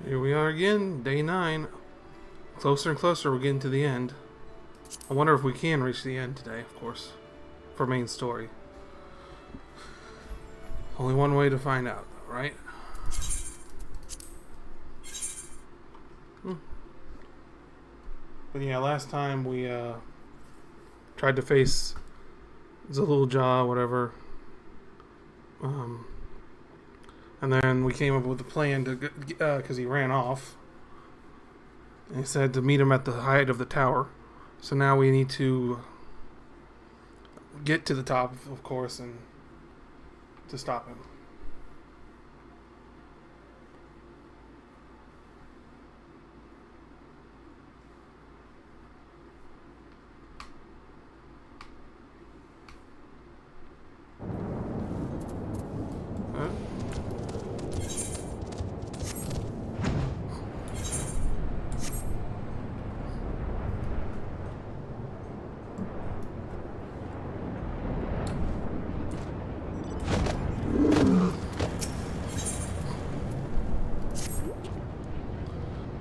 Here we are again, day 9. Closer and closer, we're getting to the end. I wonder if we can reach the end today, of course, for main story. Only one way to find out, right? But yeah, last time we tried to face Zalulja, whatever. And then we came up with a plan to, because he ran off. And he said to meet him at the height of the tower. So now we need to get to the top, of course, and to stop him.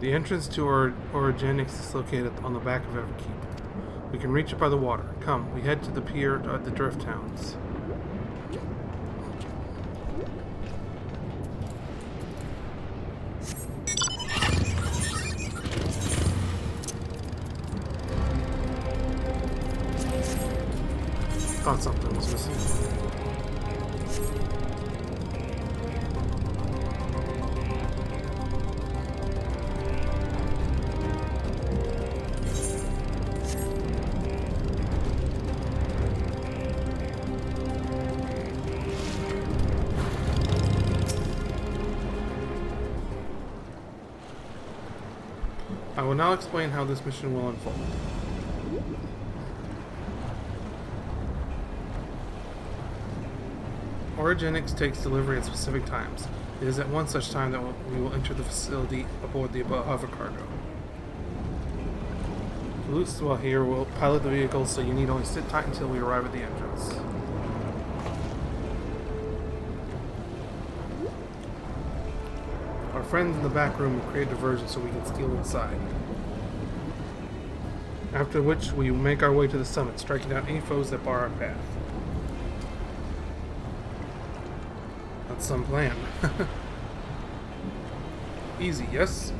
The entrance to our Origenics is located on the back of Everkeep. We can reach it by the water. Come, we head to the pier at the Drift Towns. Thought something was missing. I will now explain how this mission will unfold. Origenics takes delivery at specific times. It is at one such time that we will enter the facility aboard the above cargo. Luce, while here, will pilot the vehicle, so you need only sit tight until we arrive at the entrance. Our friends in the back room will create diversion so we can steal inside. After which, we make our way to the summit, striking down any foes that bar our path. That's some plan. Easy, yes?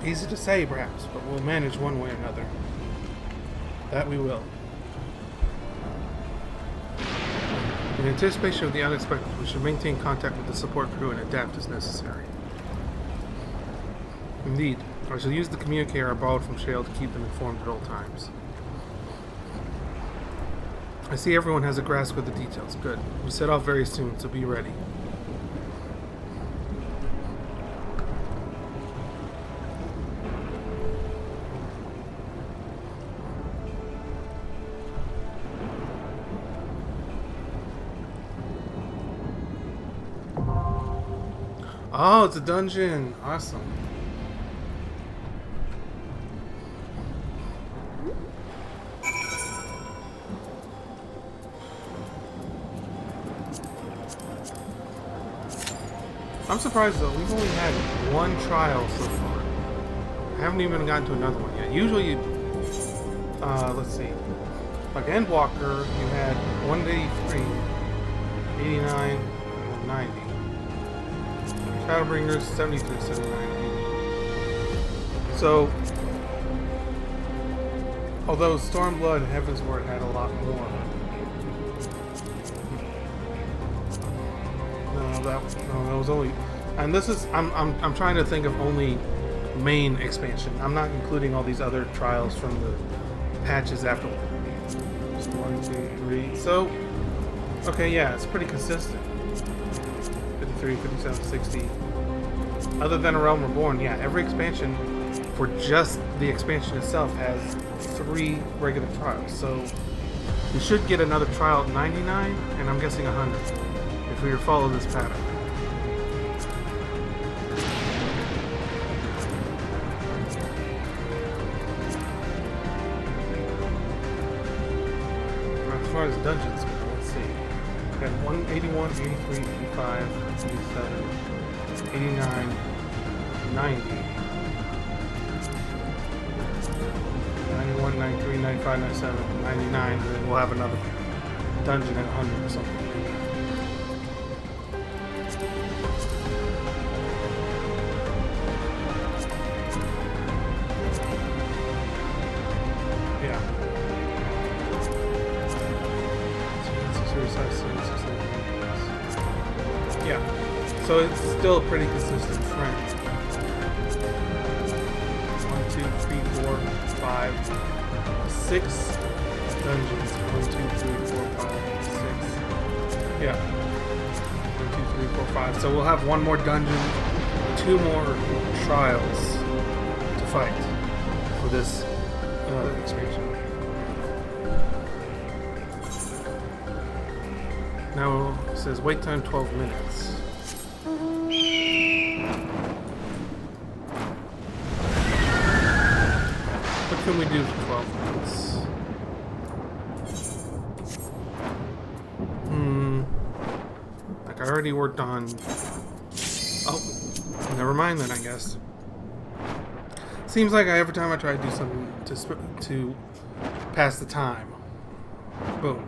Easy to say, perhaps, but we'll manage one way or another. That we will. In anticipation of the unexpected, we should maintain contact with the support crew and adapt as necessary. Indeed, I shall use the communicator I borrowed from Shale to keep them informed at all times. I see everyone has a grasp of the details. Good. We set off very soon, so be ready. Oh, it's a dungeon. Awesome. I'm surprised though, we've only had one trial so far. I haven't even gotten to another one yet. Usually, let's see. Like Endwalker, you had 183, 89, and 90. Shadowbringers, 72, 79, 80. So, although Stormblood and Heavensward had a lot more. That was only, and this is I'm trying to think of only main expansion. I'm not including all these other trials from the patches after. Just 1, 2, 3. So, okay, yeah, it's pretty consistent. 53, 57, 60. Other than A Realm Reborn, yeah, every expansion for just the expansion itself has 3 regular trials. So we should get another trial at 99, and I'm guessing 100. If we follow this pattern. As far as dungeons go, let's see. at 181, 83, 85, 87, 89, 90. 91, 93, 95, 97, 99, and then we'll have another dungeon at 100 or something. Yeah. Yeah. So it's still a pretty consistent trend. 1, 2, 3, 4, 5, 6 dungeons. 1, 2, 3, 4, 5, 6. Yeah. 1, 2, 3, 4, 5. So we'll have one more dungeon, 2 more trials to fight for this expansion. Now it says wait time 12 minutes. What can we do for 12 minutes? Like I already worked on... Oh, never mind then, I guess. Seems like every time I try to do something to pass the time. Boom.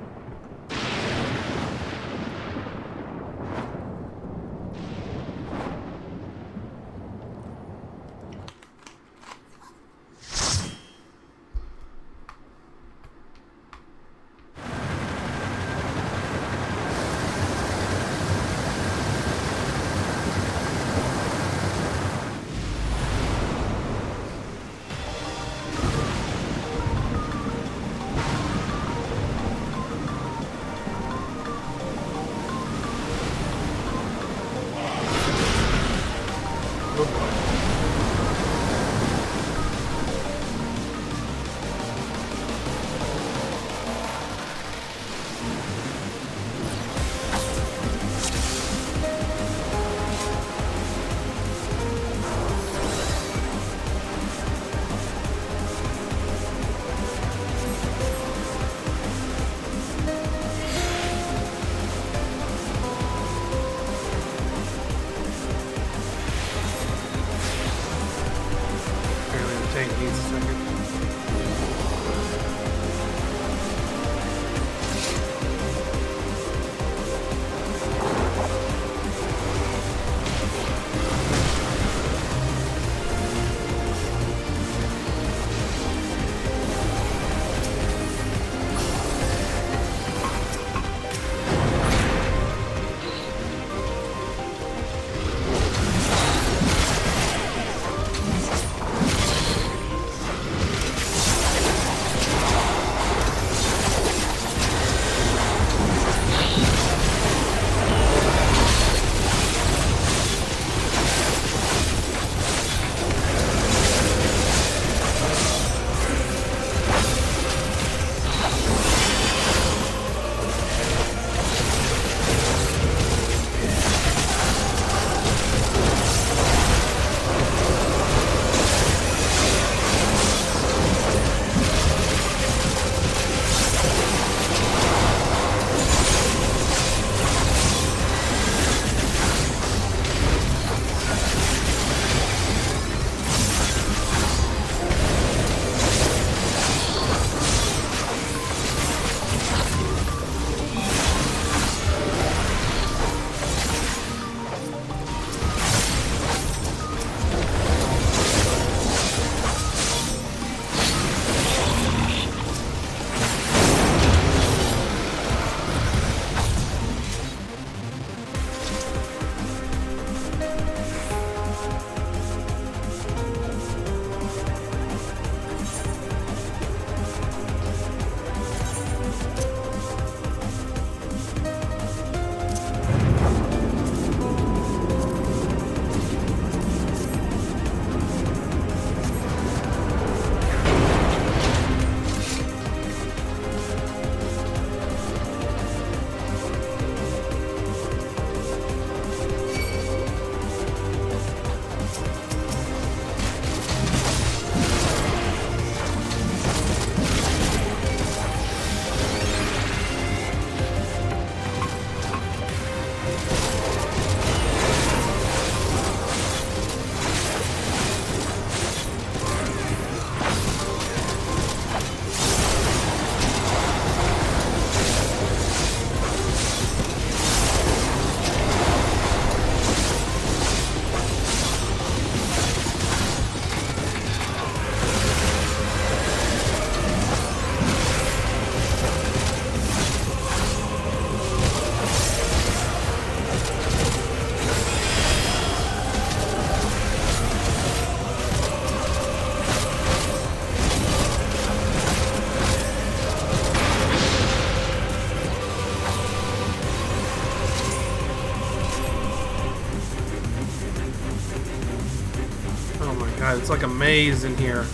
God, it's like a maze in here.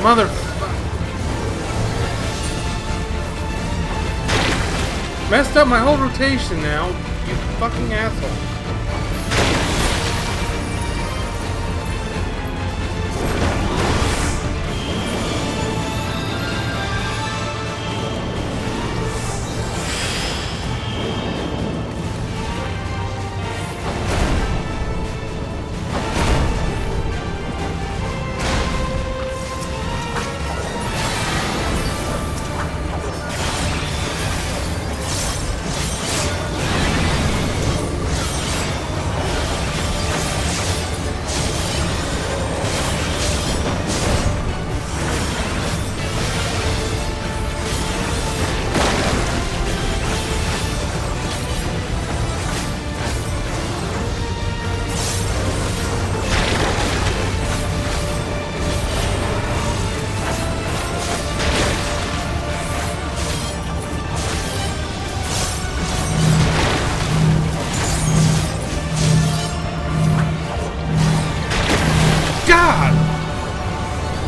Mother... Messed up my whole rotation now, you fucking asshole.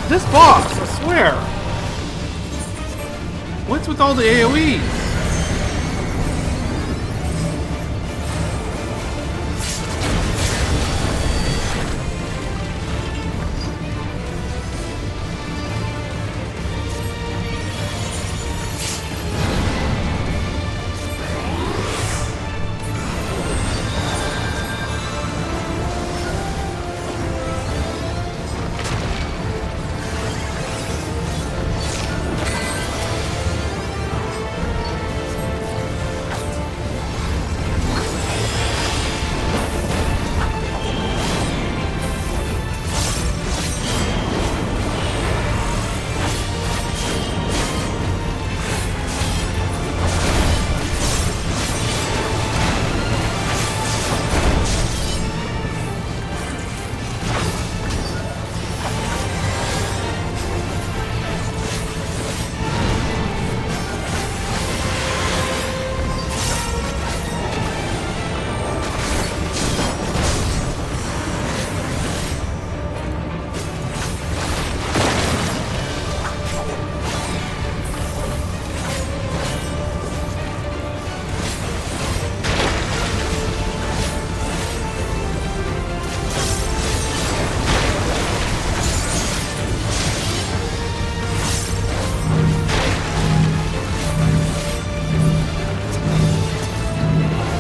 This boss, I swear! What's with all the AoEs?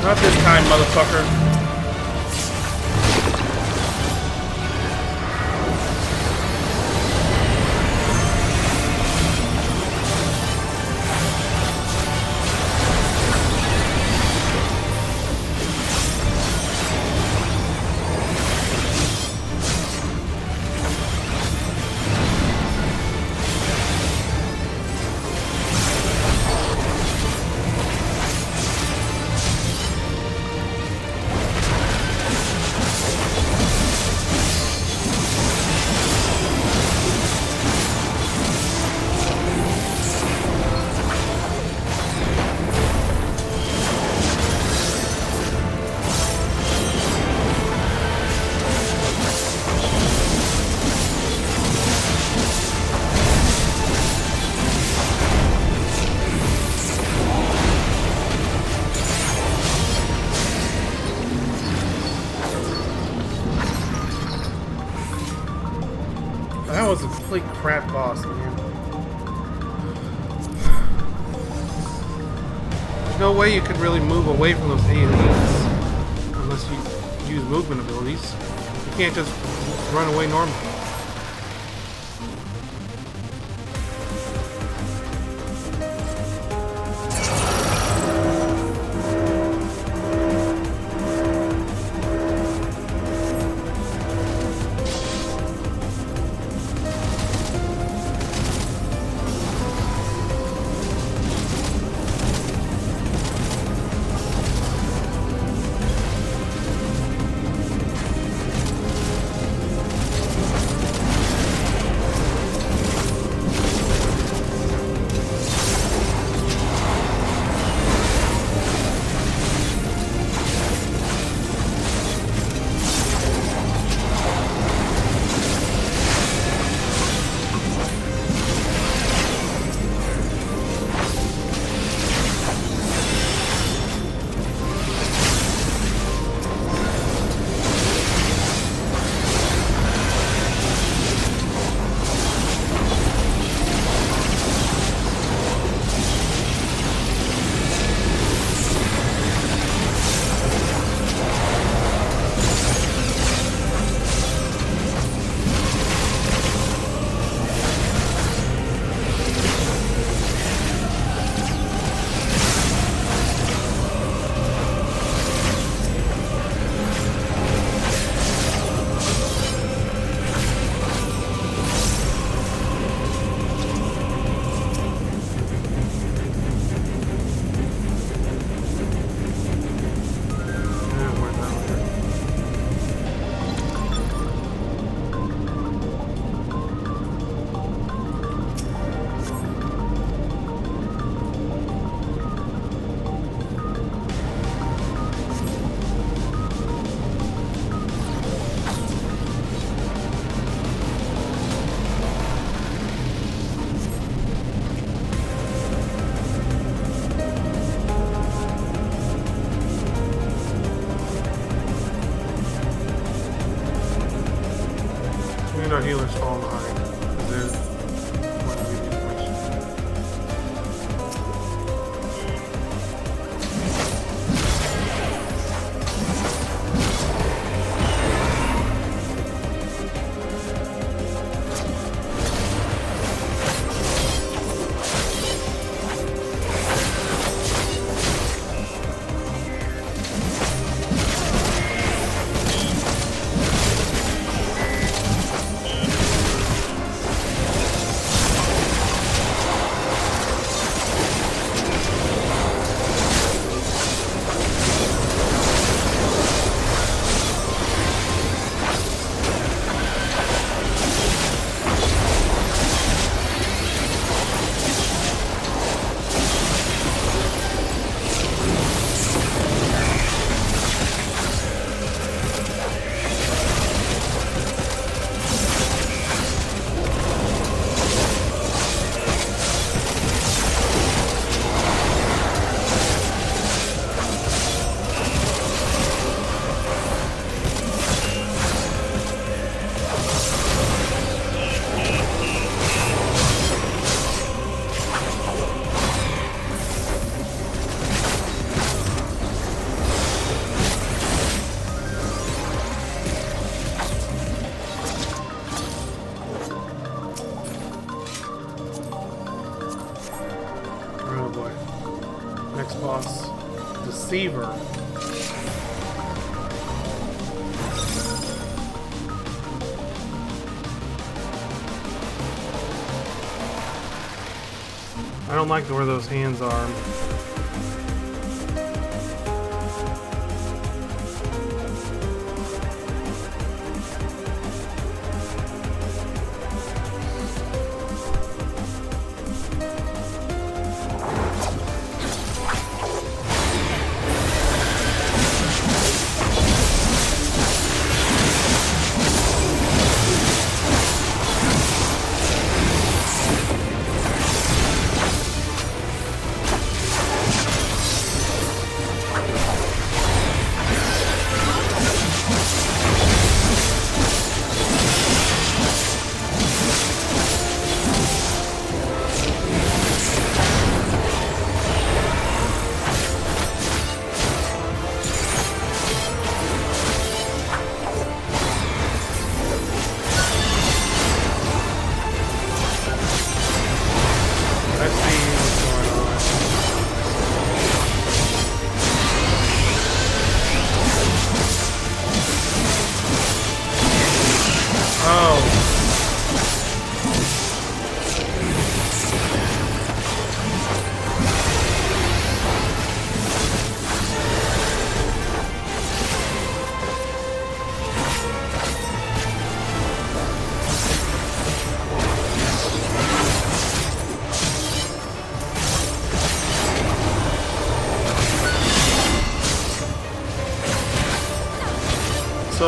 Not this time, motherfucker. That was a complete crap boss, man. no way you could really move away from those AoEs unless you use movement abilities. You can't just run away normally. Our healers fall behind. There's one of the information. Next boss, Deceiver. I don't like where those hands are.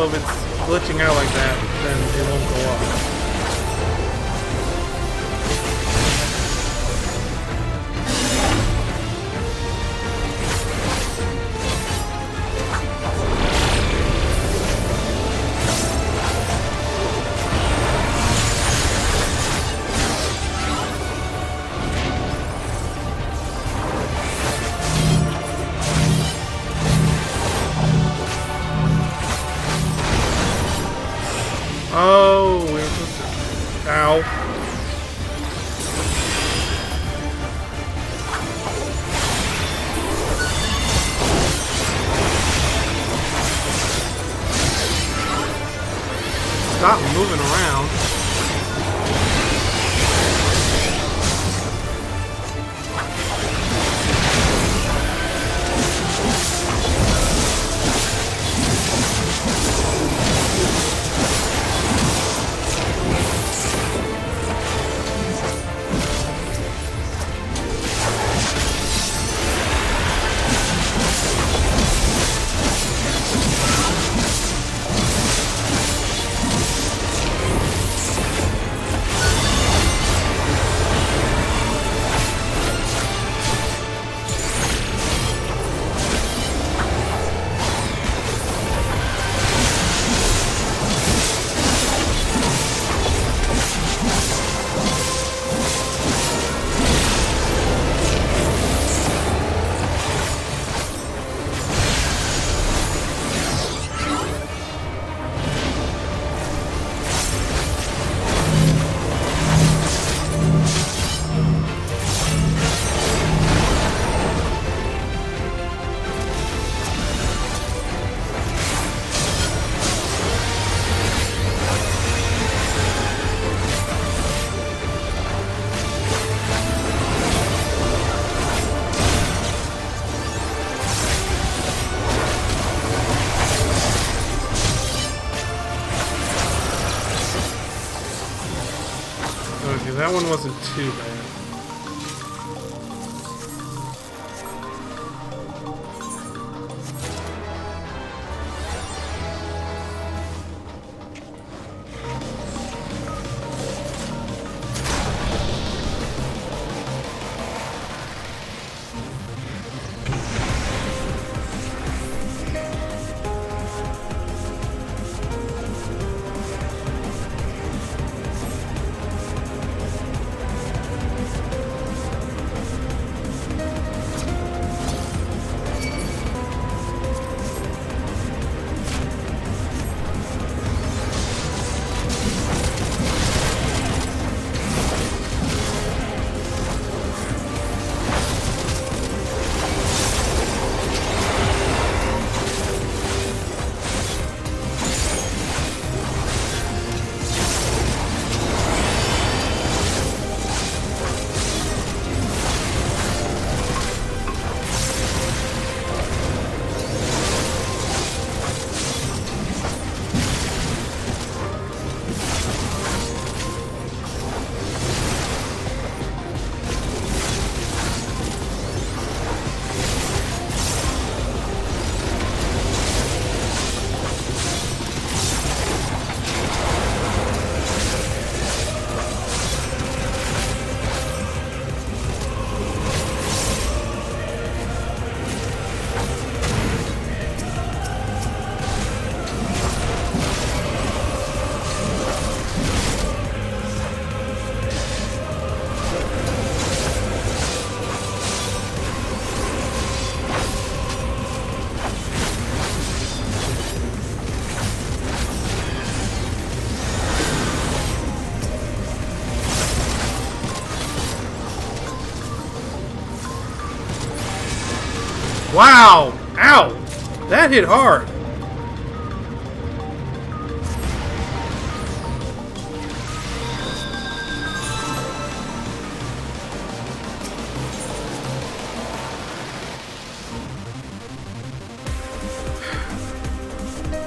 if it's glitching out like that, then it won't go up. Oh, we were supposed to... Ow. Stop moving around. Okay, that one wasn't too bad. Wow! Ow! That hit hard!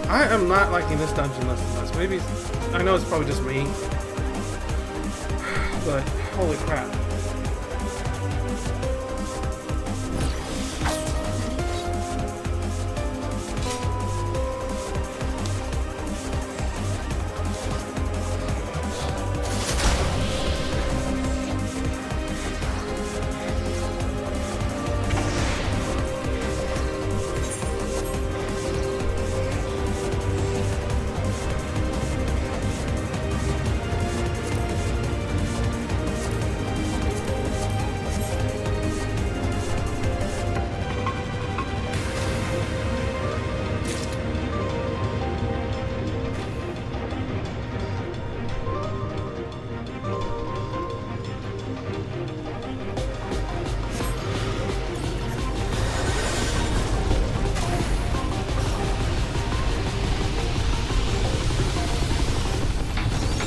I am not liking this dungeon less and less. Maybe, I know it's probably just me, but holy crap.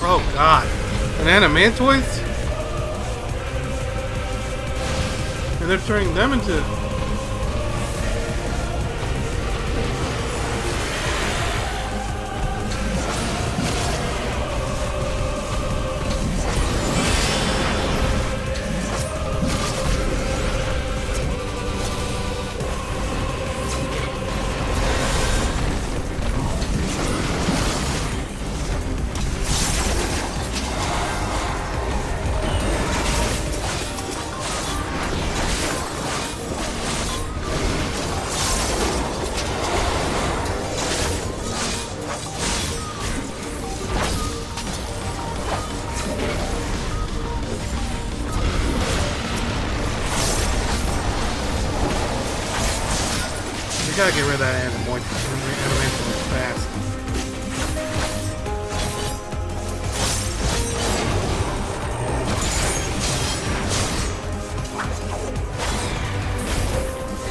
Oh god. Banana mantoids? And they're turning them into... We gotta get rid of that animation fast.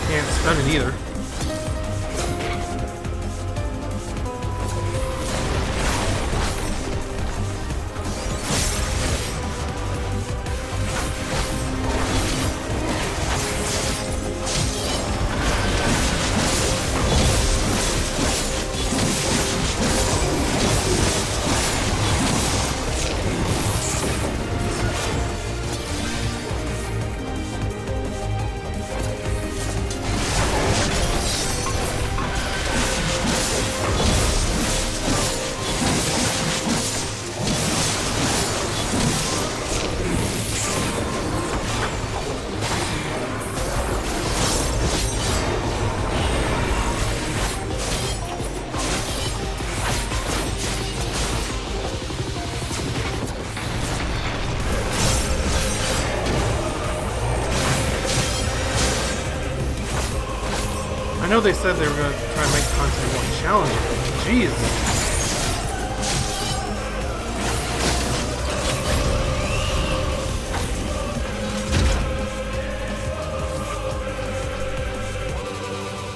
Can't stun it either. I know they said they were going to try and make content more challenging. Jeez.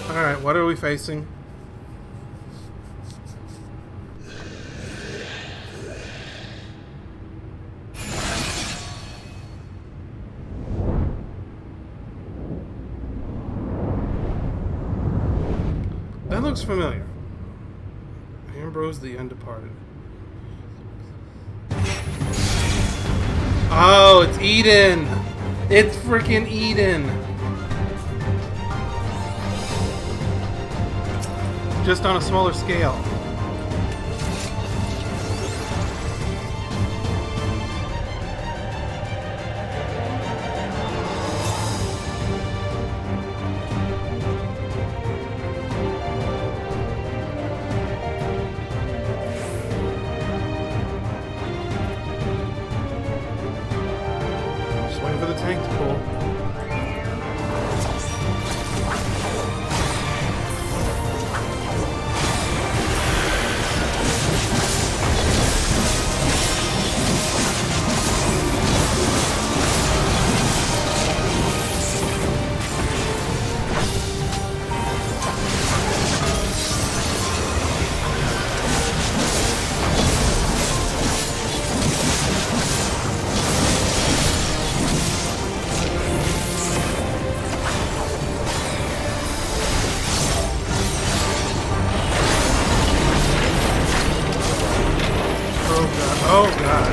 Alright, what are we facing? That looks familiar. Ambrose the Undeparted. Oh, it's Eden! It's freaking Eden! Just on a smaller scale. For the tank to pull. Oh god.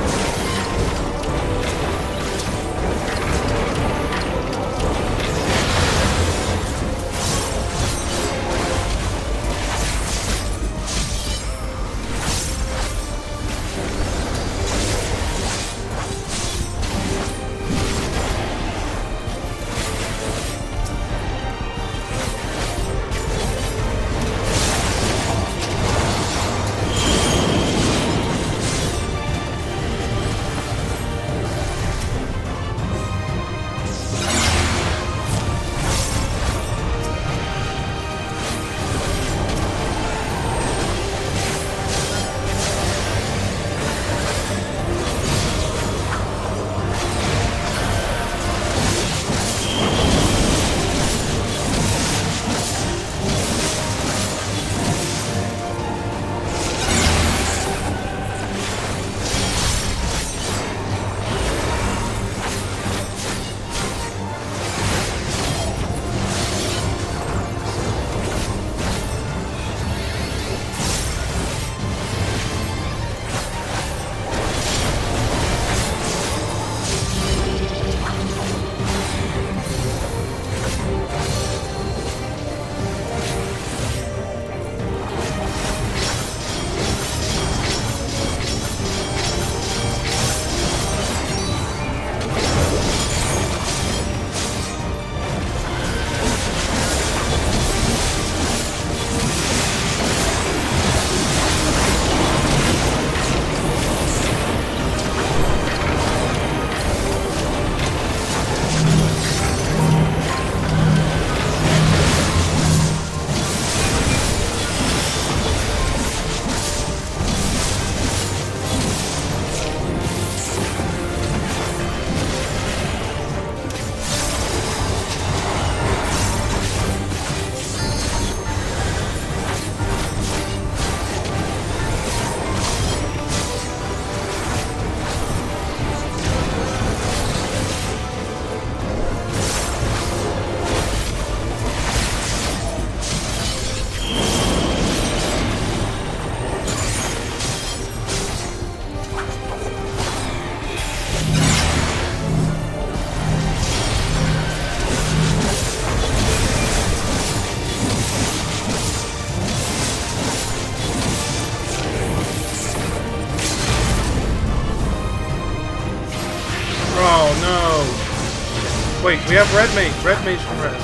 Wait, we have red mage. Red mage from res.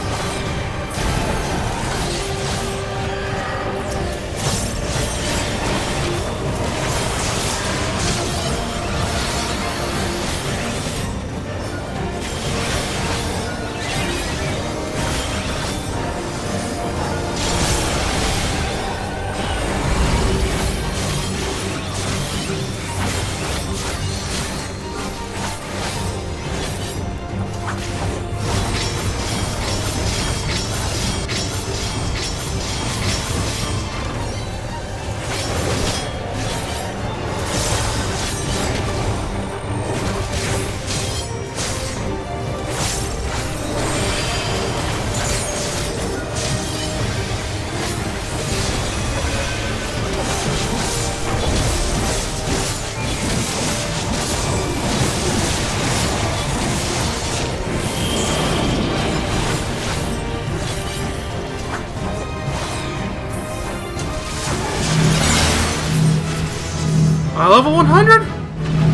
Level 100?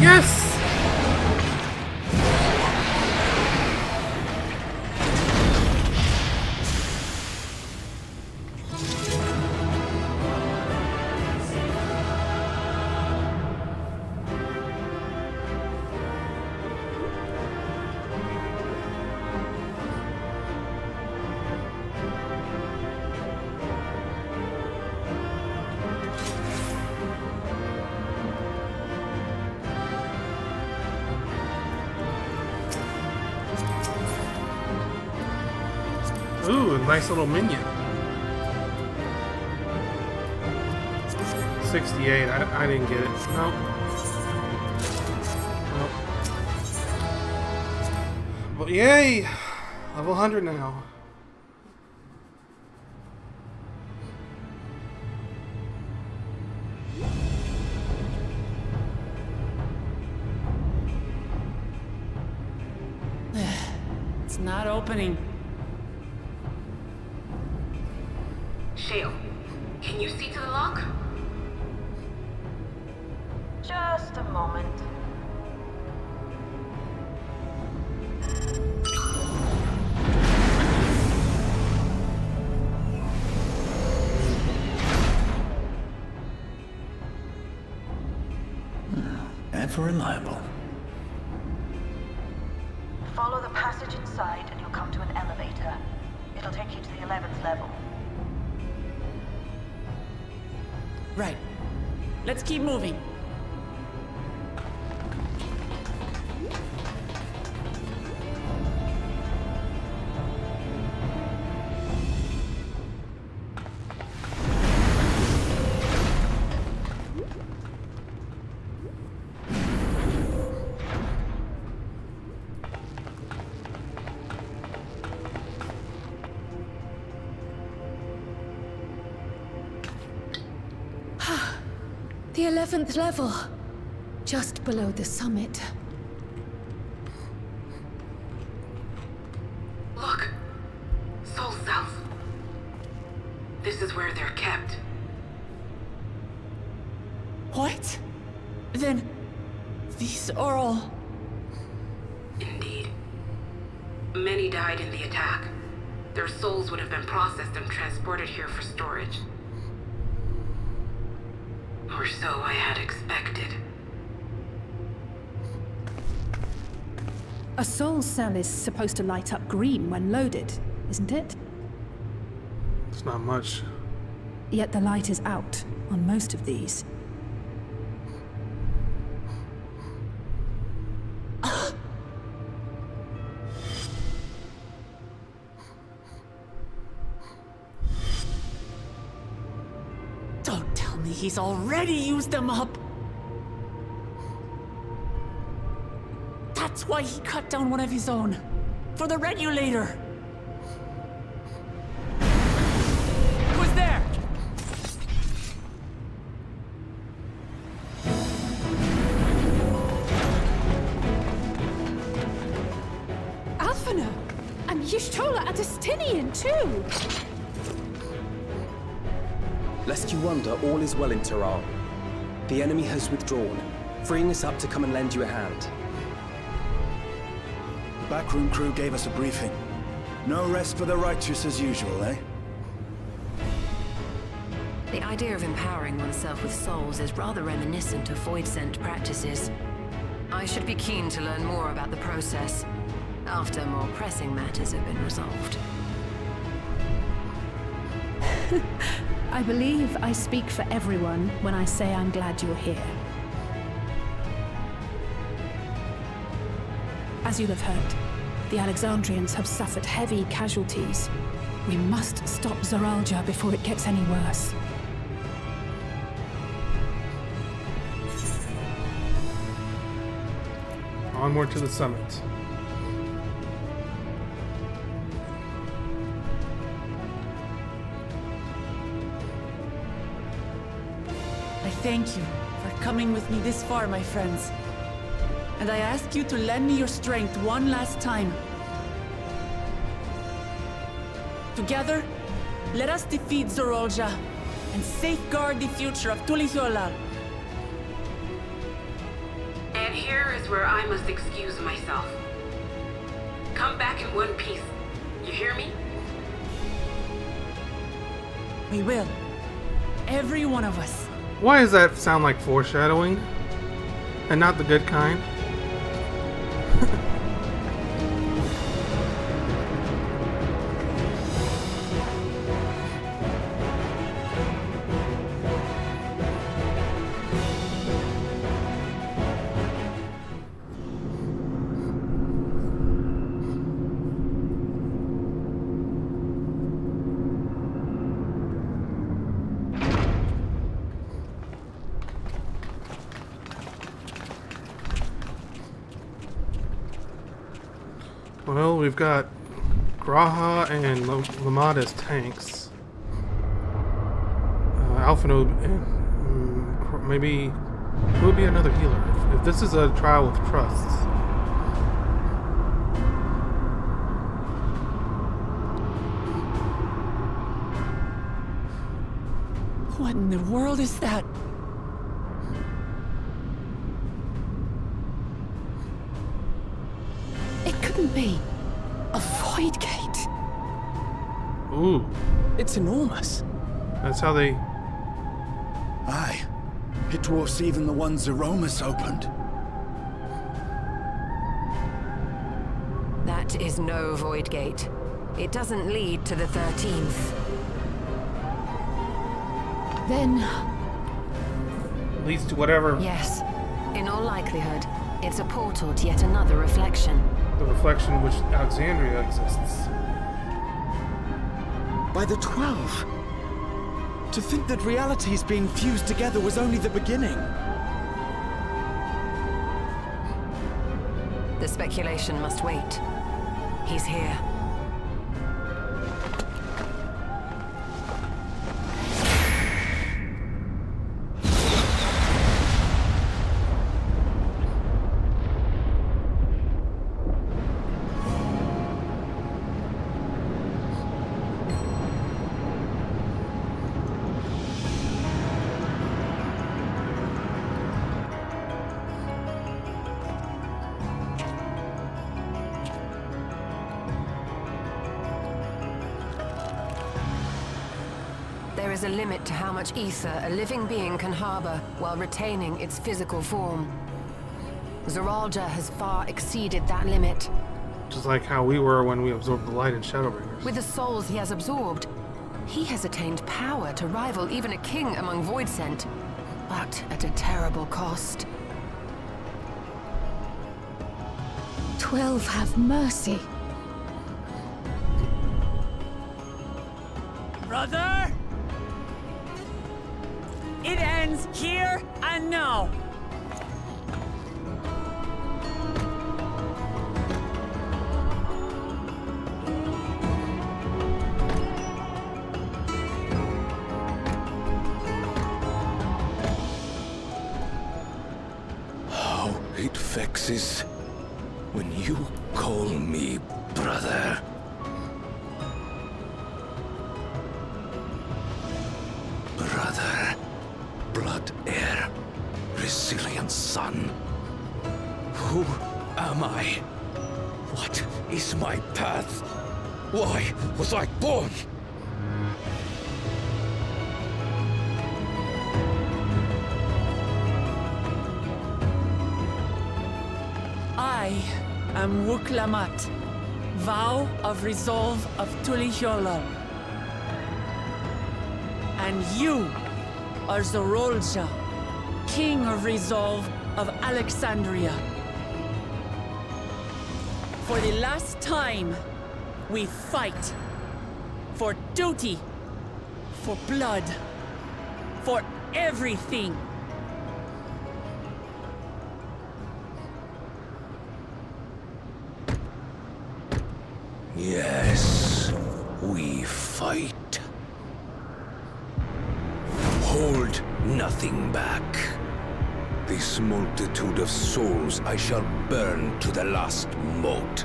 Yes! Ooh, a nice little minion. 68. I didn't get it. Nope. Nope. But yay! Level 100 now. It's not opening. Shale, can you see to the lock? Just a moment. Ever reliable. Follow the passage inside and you'll come to an elevator. It'll take you to the 11th level. Right. Let's keep moving. The 11th level, just below the summit. Look! Soul cells. This is where they're kept. What? Then these are all... Indeed. Many died in the attack. Their souls would have been processed and transported here for storage. Or so I had expected. A soul cell is supposed to light up green when loaded, isn't it? It's not much. Yet the light is out on most of these. Don't tell me he's already used them up! That's why he cut down one of his own. For the regulator! Who's there? Alphana! And Y'shtola Adestinian too! Lest you wonder, all is well in Terral. The enemy has withdrawn, freeing us up to come and lend you a hand. Backroom crew gave us a briefing. No rest for the righteous as usual, eh? The idea of empowering oneself with souls is rather reminiscent of void-sent practices. I should be keen to learn more about the process, after more pressing matters have been resolved. I believe I speak for everyone when I say I'm glad you're here. As you'll have heard, the Alexandrians have suffered heavy casualties. We must stop Zoralja before it gets any worse. Onward to the summit. I thank you for coming with me this far, my friends. And I ask you to lend me your strength one last time. Together, let us defeat Zoralja and safeguard the future of Tulihuala. And here is where I must excuse myself. Come back in one piece. You hear me? We will. Every one of us. Why does that sound like foreshadowing? And not the good kind? Well, we've got Graha and Lamad as tanks. Alphino and maybe who would be another healer? If this is a trial with trusts. What in the world is that? It couldn't be a void gate. Ooh, It's enormous. that's how they... Aye. It dwarfs even the one Zeromus opened. That is no void gate. It doesn't lead to the 13th. Then, leads to whatever Yes, in all likelihood, it's a portal to yet another reflection. the reflection which Alexandria exists. By the 12. To think that realities being fused together was only the beginning. The speculation must wait. He's here. There is a limit to how much ether a living being can harbor while retaining its physical form. Zoralja has far exceeded that limit. Just like how we were when we absorbed the light in Shadowbringers. With the souls he has absorbed, he has attained power to rival even a king among Voidsent, but at a terrible cost. 12 have mercy. Brother! It ends here and now. How it vexes when you call me brother. Brother, blood heir, resilient son. Who am I? What is my path? Why was I born? I am Wuklamat, vow of resolve of Tulihyolol. And you are Zorolja, king of resolve of Alexandria. For the last time, we fight. For duty. For blood. For everything. Yes, we fight. Hold nothing back. This multitude of souls I shall burn to the last mote.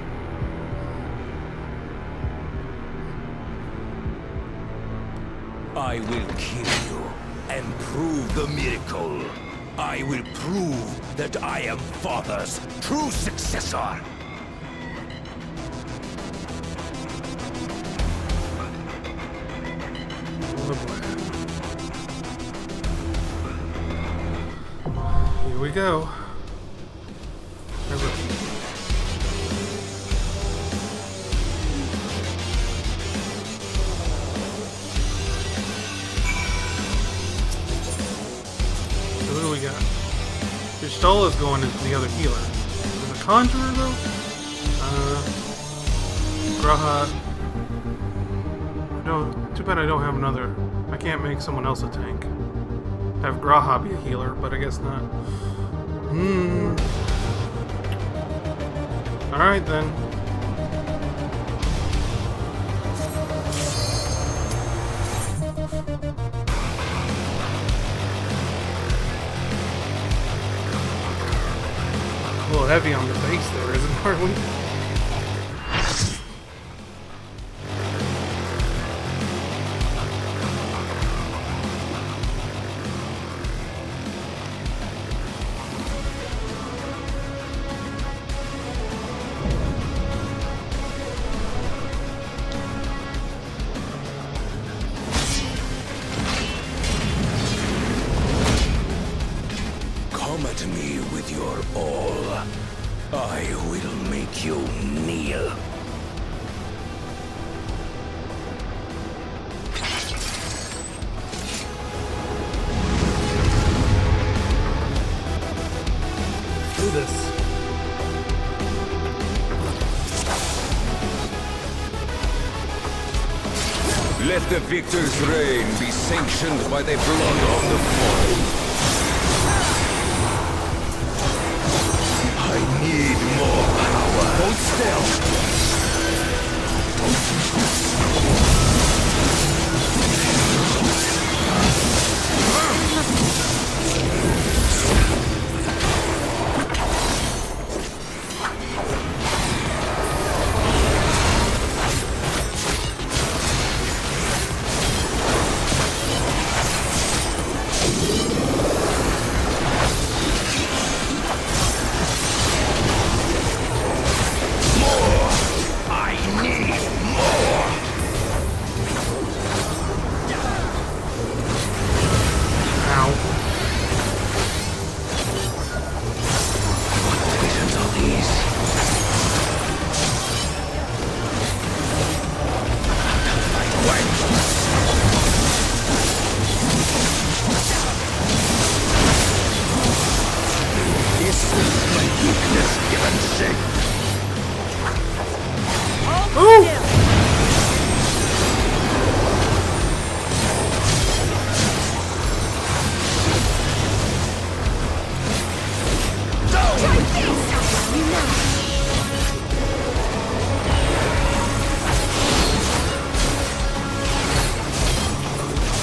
I will kill you and prove the miracle. I will prove that I am Father's true successor. Here we go. So who do we got? Pistola's going into the other healer. There's a Conjurer though? Graha. No, too bad I don't have another. I can't make someone else a tank. Have Graha be a healer, but I guess not. Alright then. A little heavy on the base there, isn't it, are we? Come at me with your all. I will make you kneel. Do this. Let the victor's reign be sanctioned by the blood of the fallen. I need more power. Hold still.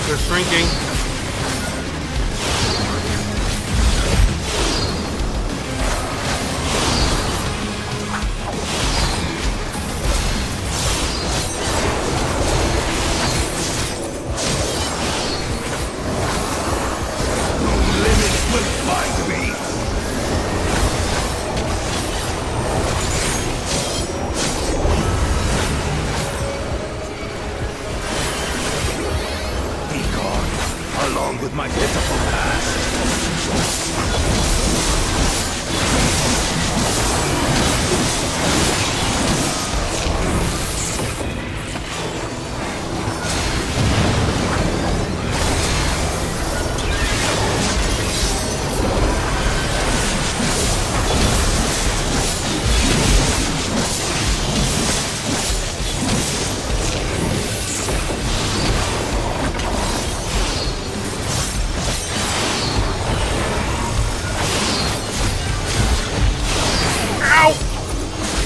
They're shrinking.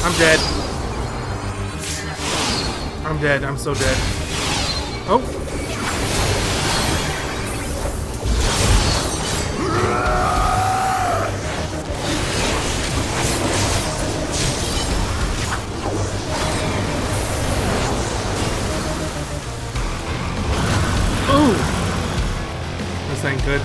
I'm dead. I'm dead. I'm so dead. Oh. Ooh. This ain't good.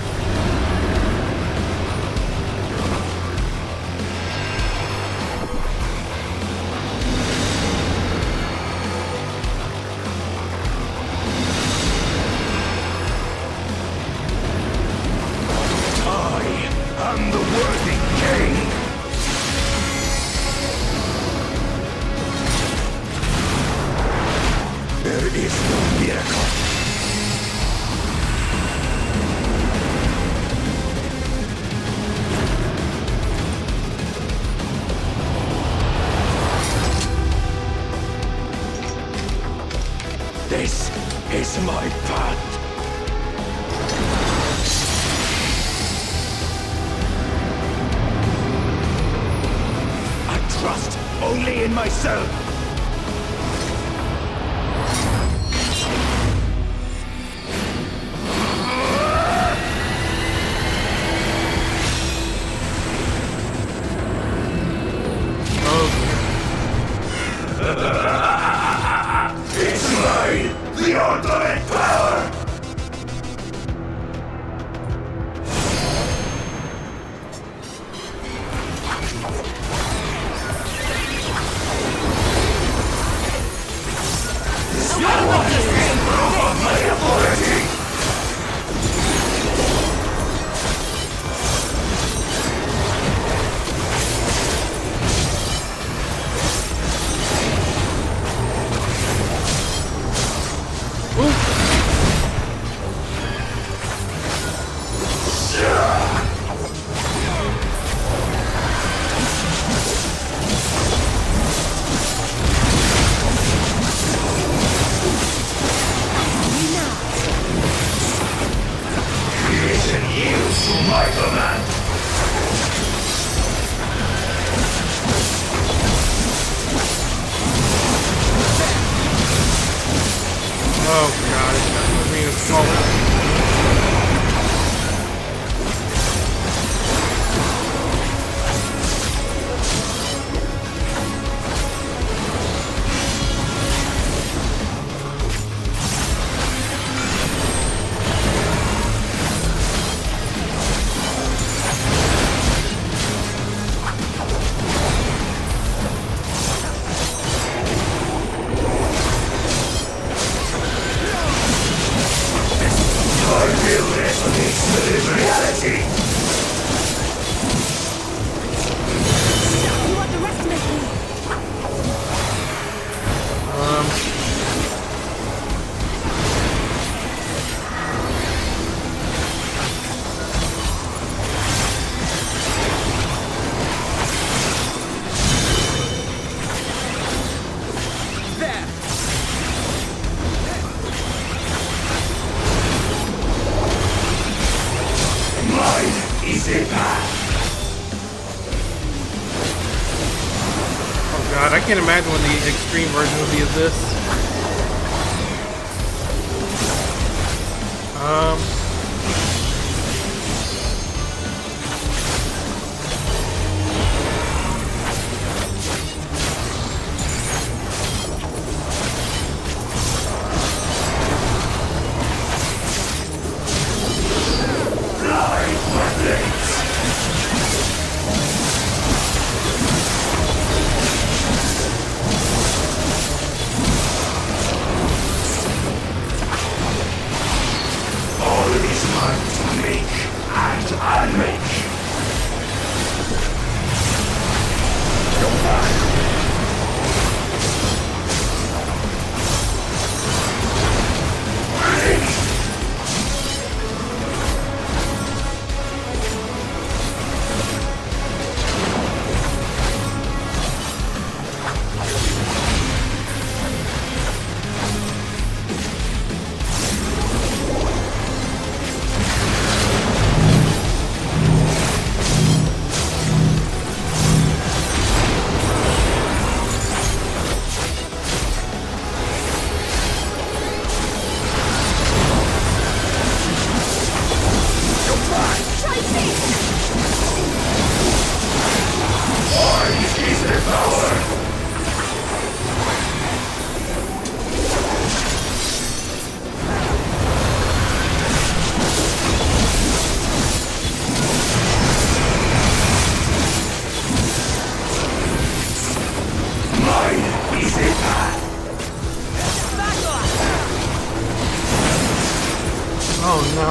I'm the worthy king! There is no miracle. This is my path. Trust only in myself. It's mine, the ultimate power. Oh god, it's being a small. Oh god, I can't imagine what the extreme version would be of this. All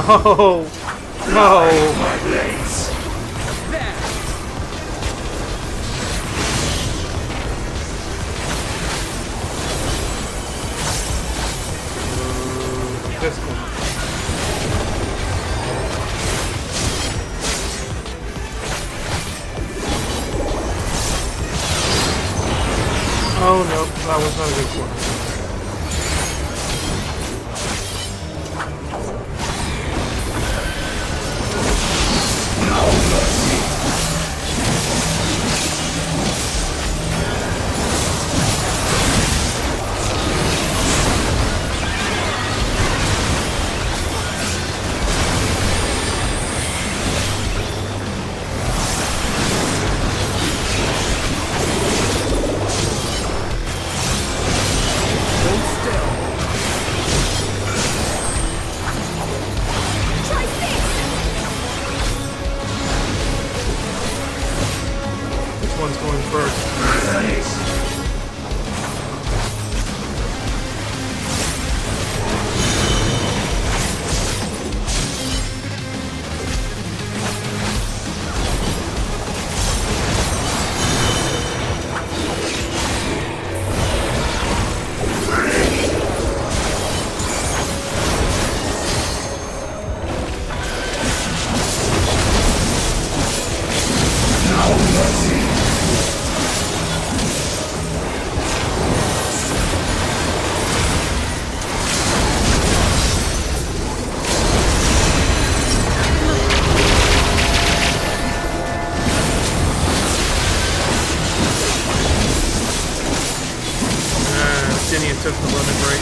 No! No! This one. Oh no, that was not a good one. One's going first. Took the limit break.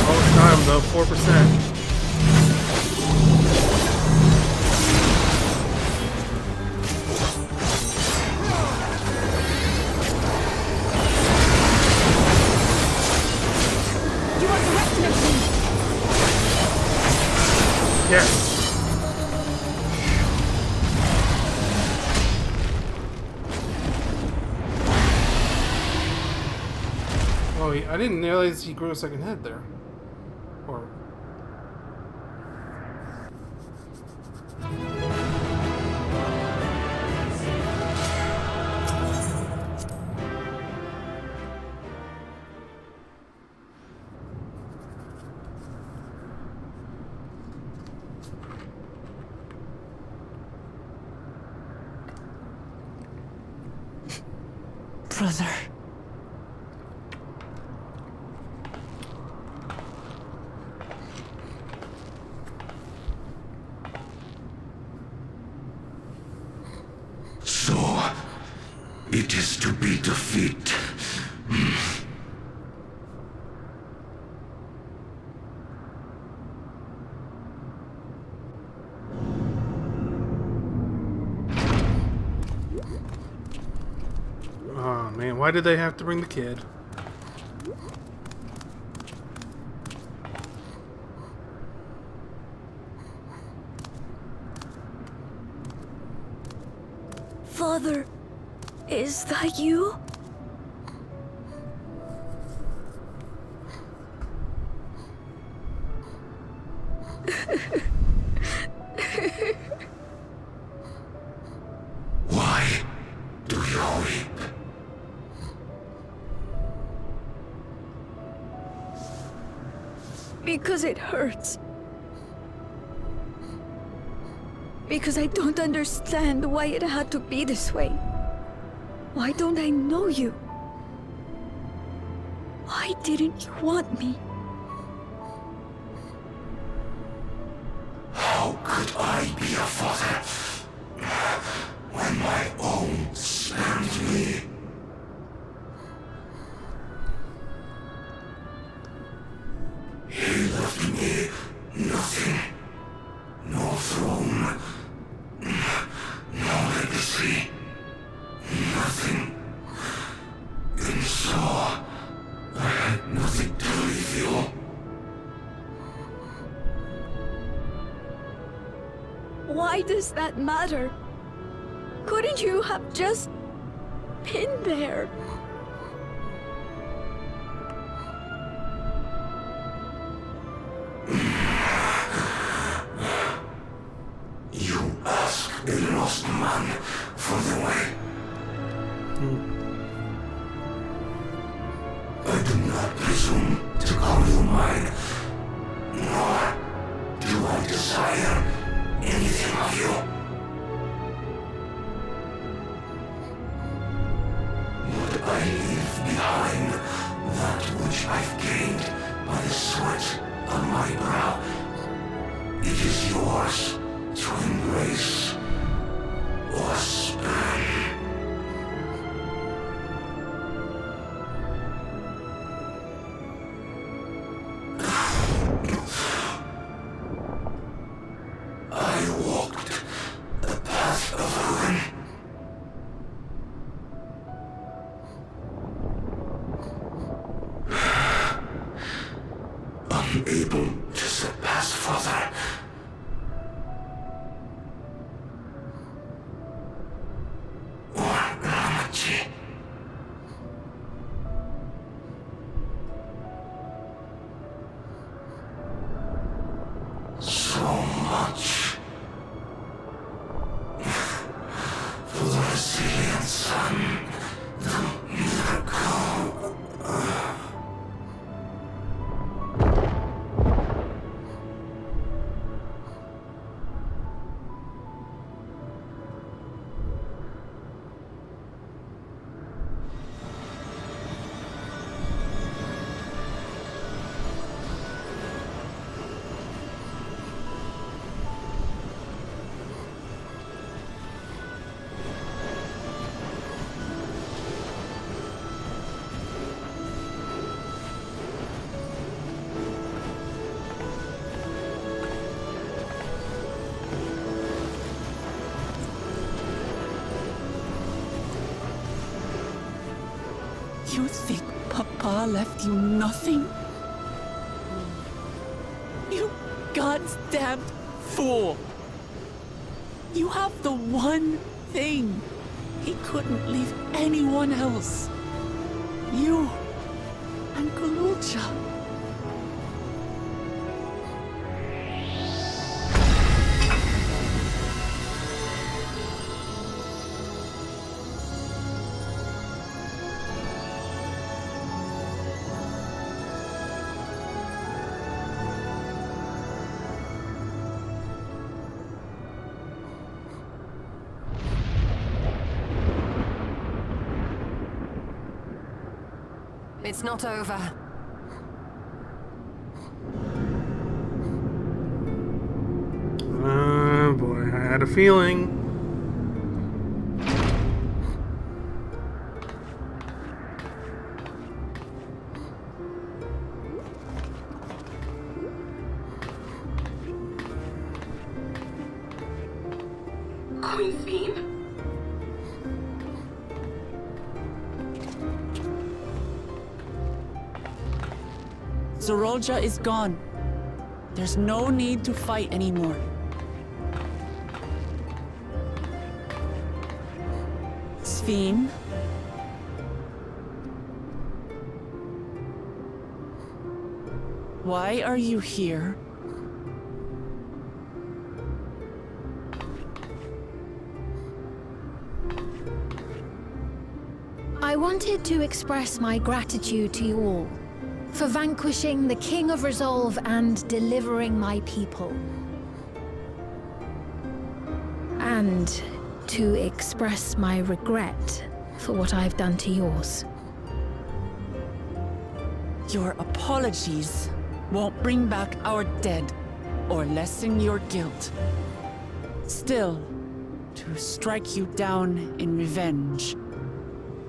All the time though, 4%. Yes. Oh, I didn't realize he grew a second head there. Or... Brother. So, it is to be defeat. Oh man, why did they have to bring the kid? Father, is that you? Why do you weep? Because it hurts. Because I don't understand why it had to be this way. Why don't I know you? Why didn't you want me? How could I be a father when my own spurned me? He left me nothing. No throne. No legacy. Nothing. And so, I had nothing to leave you. does that matter? Couldn't you have just been there? You ask a lost man for the way. I do not presume to call you mine, nor do I desire anything of you. But I leave behind that which I've gained by the sweat on my brow. It is yours to embrace or spurn. I walked the path of ruin. Unable to surpass further. So much for the resilient sun, the miracle. You think Papa left you nothing? You goddamn fool! You have the one thing he couldn't leave anyone else. You and Kalucha. It's not over. Oh boy, I had a feeling. Queen's Beam? Zorolja is gone. There's no need to fight anymore. Sphene? Why are you here? I wanted to express my gratitude to you all for vanquishing the King of Resolve and delivering my people. And to express my regret for what I've done to yours. Your apologies won't bring back our dead or lessen your guilt. Still, to strike you down in revenge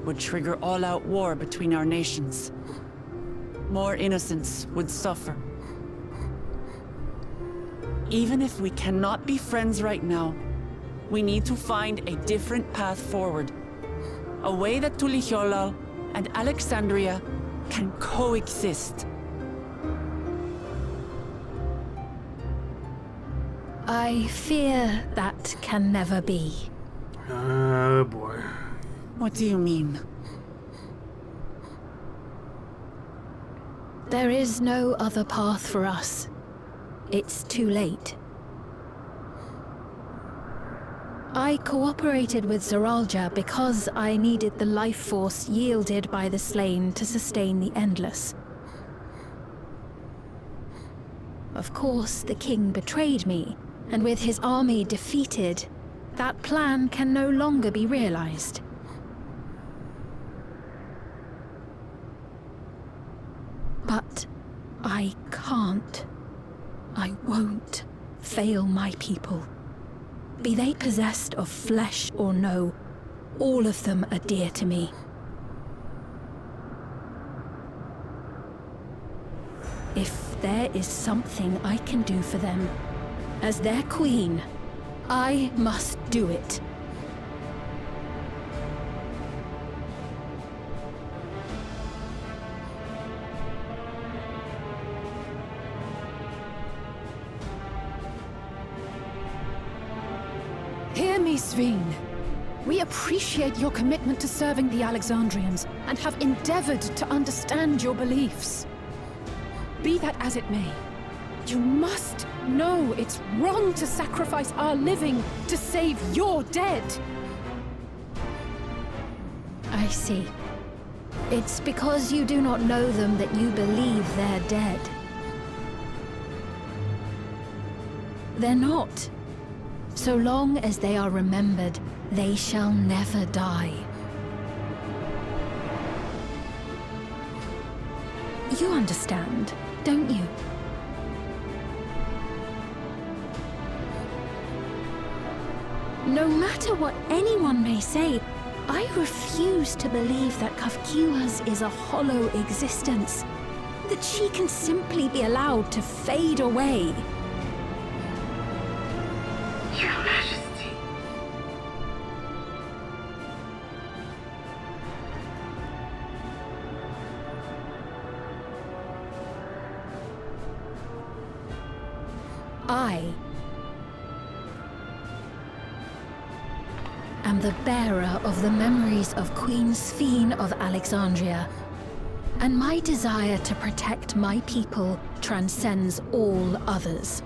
would trigger all-out war between our nations. More innocents would suffer. Even if we cannot be friends right now, we need to find a different path forward. A way that Tuliholal and Alexandria can coexist. I fear that can never be. Oh boy. What do you mean? There is no other path for us. It's too late. I cooperated with Zeralja because I needed the life force yielded by the slain to sustain the Endless. Of course, the king betrayed me, and with his army defeated, that plan can no longer be realized. But I can't. I won't fail my people. Be they possessed of flesh or no, all of them are dear to me. If there is something I can do for them, as their queen, I must do it. Hear me, Sveen. We appreciate your commitment to serving the Alexandrians and have endeavored to understand your beliefs. Be that as it may, you must know it's wrong to sacrifice our living to save your dead. I see. It's because you do not know them that you believe they're dead. They're not. So long as they are remembered, they shall never die. You understand, don't you? No matter what anyone may say, I refuse to believe that Kafkiwas is a hollow existence, that she can simply be allowed to fade away. Your Majesty. I am the bearer of the memories of Queen Sveen of Alexandria, and my desire to protect my people transcends all others.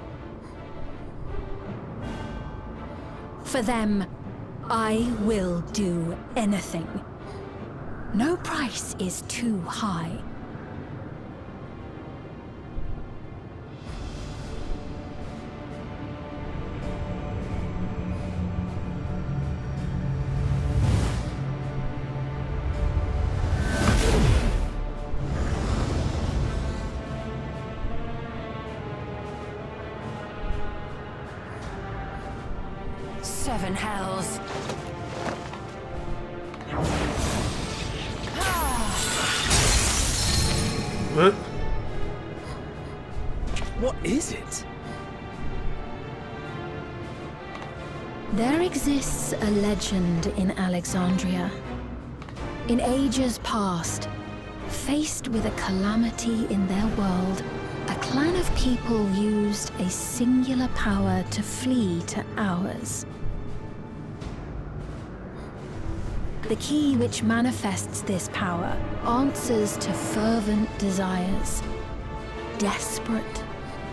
For them, I will do anything. No price is too high. Seven hells. What? What is it? There exists a legend in Alexandria. In ages past, faced with a calamity in their world, a clan of people used a singular power to flee to ours. The key which manifests this power answers to fervent desires, desperate,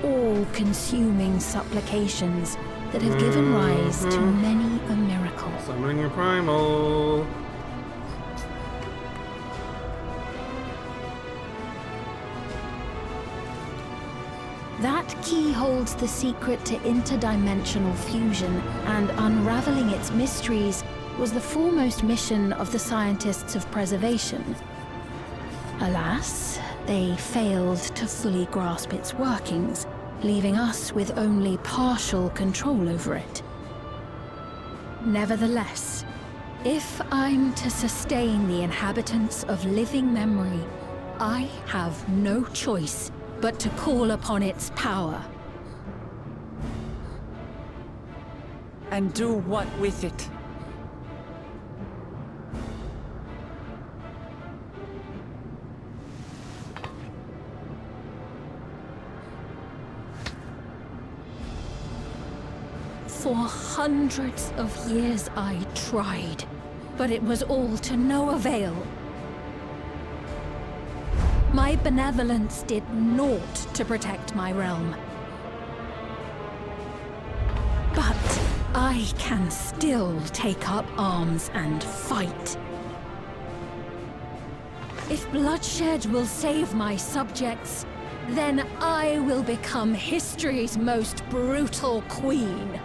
all-consuming supplications that have given rise to many a miracle. Summoning your primal. That key holds the secret to interdimensional fusion, and unraveling its mysteries was the foremost mission of the scientists of preservation. Alas, they failed to fully grasp its workings, leaving us with only partial control over it. Nevertheless, if I'm to sustain the inhabitants of living memory, I have no choice but to call upon its power. And do what with it? For hundreds of years I tried, but it was all to no avail. My benevolence did naught to protect my realm. But I can still take up arms and fight. If bloodshed will save my subjects, then I will become history's most brutal queen.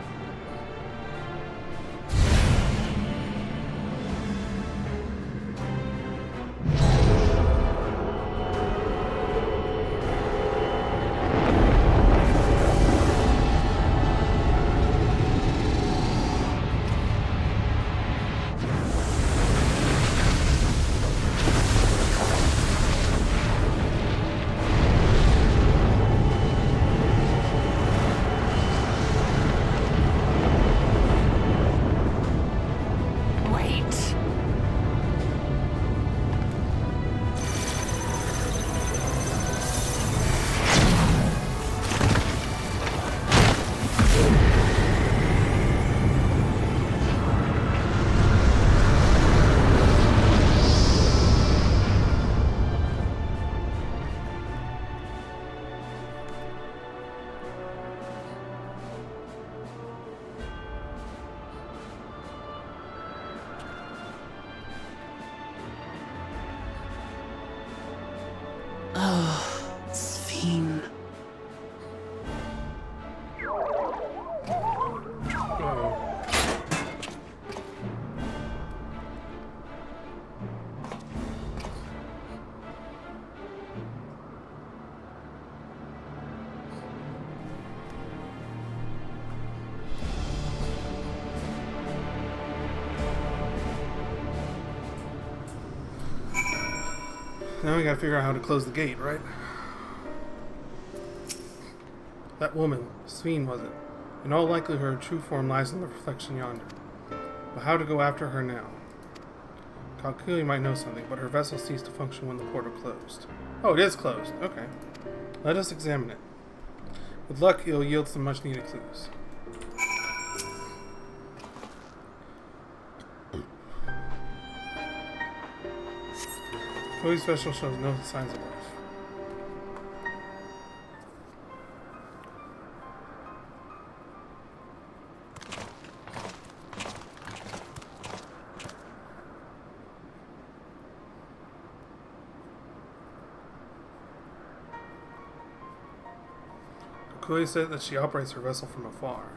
Now we gotta figure out how to close the gate, right? That woman, Sveen, was it? In all likelihood, her true form lies in the reflection yonder. But how to go after her now? Kalkuli might know something, but her vessel ceased to function when the portal closed. Oh, it is closed. Okay. Let us examine it. With luck, it'll yield some much-needed clues. Chloe's vessel shows no signs of life. Chloe said that she operates her vessel from afar.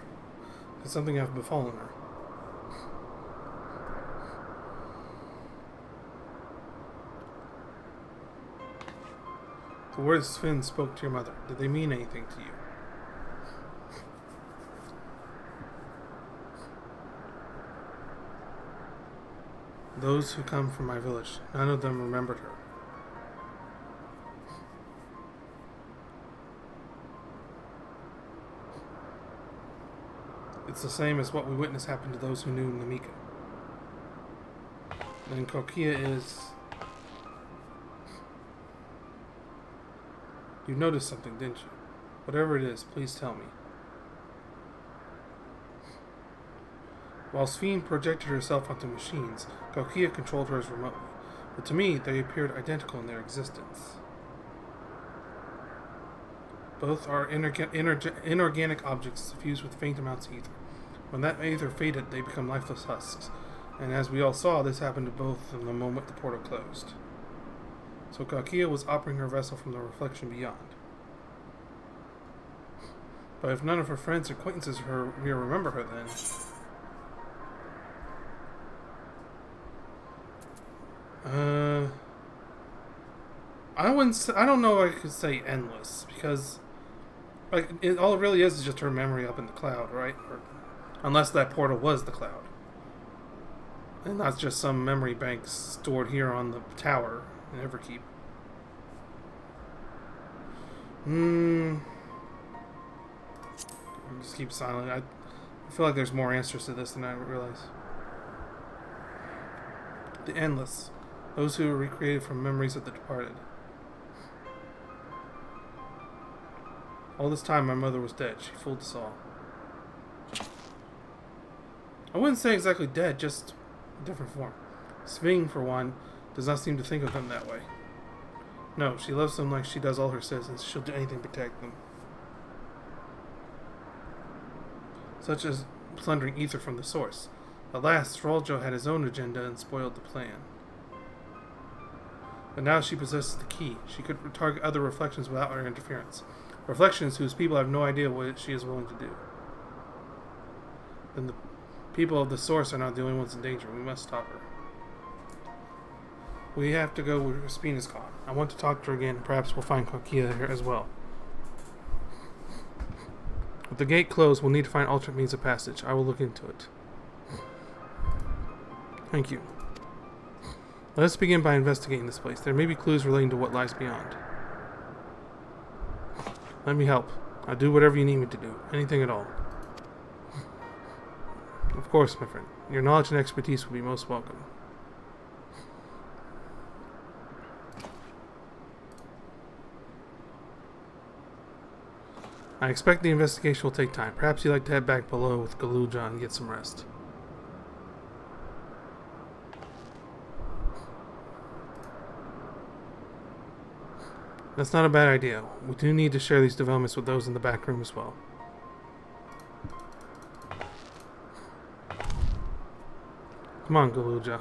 Could something have befallen her? The words Finn spoke to your mother, did they mean anything to you? Those who come from my village, none of them remembered her. It's the same as what we witnessed happen to those who knew Namika. Then Kokia is... You noticed something, didn't you? Whatever it is, please tell me. While Sveen projected herself onto machines, Kokia controlled hers remotely. But to me, they appeared identical in their existence. Both are inorganic objects suffused with faint amounts of ether. When that ether faded, they become lifeless husks. And as we all saw, this happened to both in the moment the portal closed. So Kokia was operating her vessel from the reflection beyond. But if none of her friends or acquaintances here remember her, then... I don't know if I could say endless, because like all it really is just her memory up in the cloud, right? Or, unless that portal was the cloud. And that's just some memory banks stored here on the tower in Everkeep. I'll just keep silent. I feel like there's more answers to this than I realize. The endless. Those who are recreated from memories of the departed. All this time my mother was dead. She fooled us all. I wouldn't say exactly dead, just a different form. Sving, for one, does not seem to think of them that way. No, she loves them like she does all her citizens. She'll do anything to protect them. Such as plundering ether from the source. Alas, Sroljo had his own agenda and spoiled the plan. But now she possesses the key. She could target other reflections without our interference. Reflections whose people have no idea what she is willing to do. Then the people of the source are not the only ones in danger. We must stop her. We have to go where Spina's gone. I want to talk to her again. Perhaps we'll find Kokia here as well. With the gate closed, we'll need to find alternate means of passage. I will look into it. Thank you. Let us begin by investigating this place. There may be clues relating to what lies beyond. Let me help. I'll do whatever you need me to do. Anything at all. Of course, my friend. Your knowledge and expertise will be most welcome. I expect the investigation will take time. Perhaps you'd like to head back below with Galuja and get some rest. That's not a bad idea. We do need to share these developments with those in the back room as well. Come on, Galuja.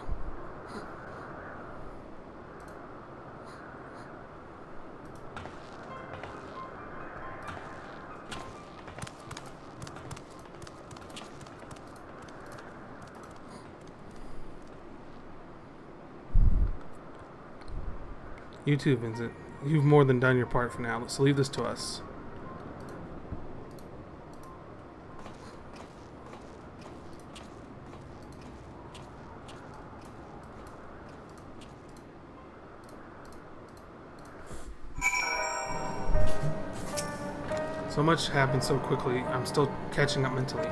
You too, Vincent. You've more than done your part for now, so leave this to us. So much happened so quickly, I'm still catching up mentally.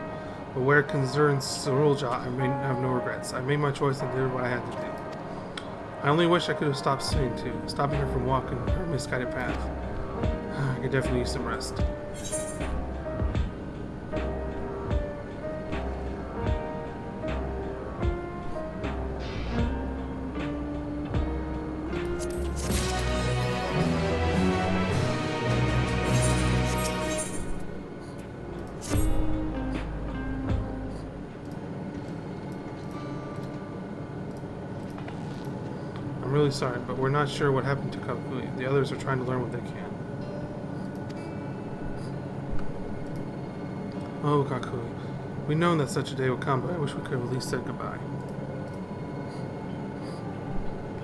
But where it concerns Sarulja, I have no regrets. I made my choice and did what I had to do. I only wish I could have stopped Sving too, stopping her from walking her misguided path. I could definitely use some rest. I'm really sorry, but we're not sure what happened to Kakui. The others are trying to learn what they can. Oh, Kakui. We'd known that such a day would come, but I wish we could have at least said goodbye.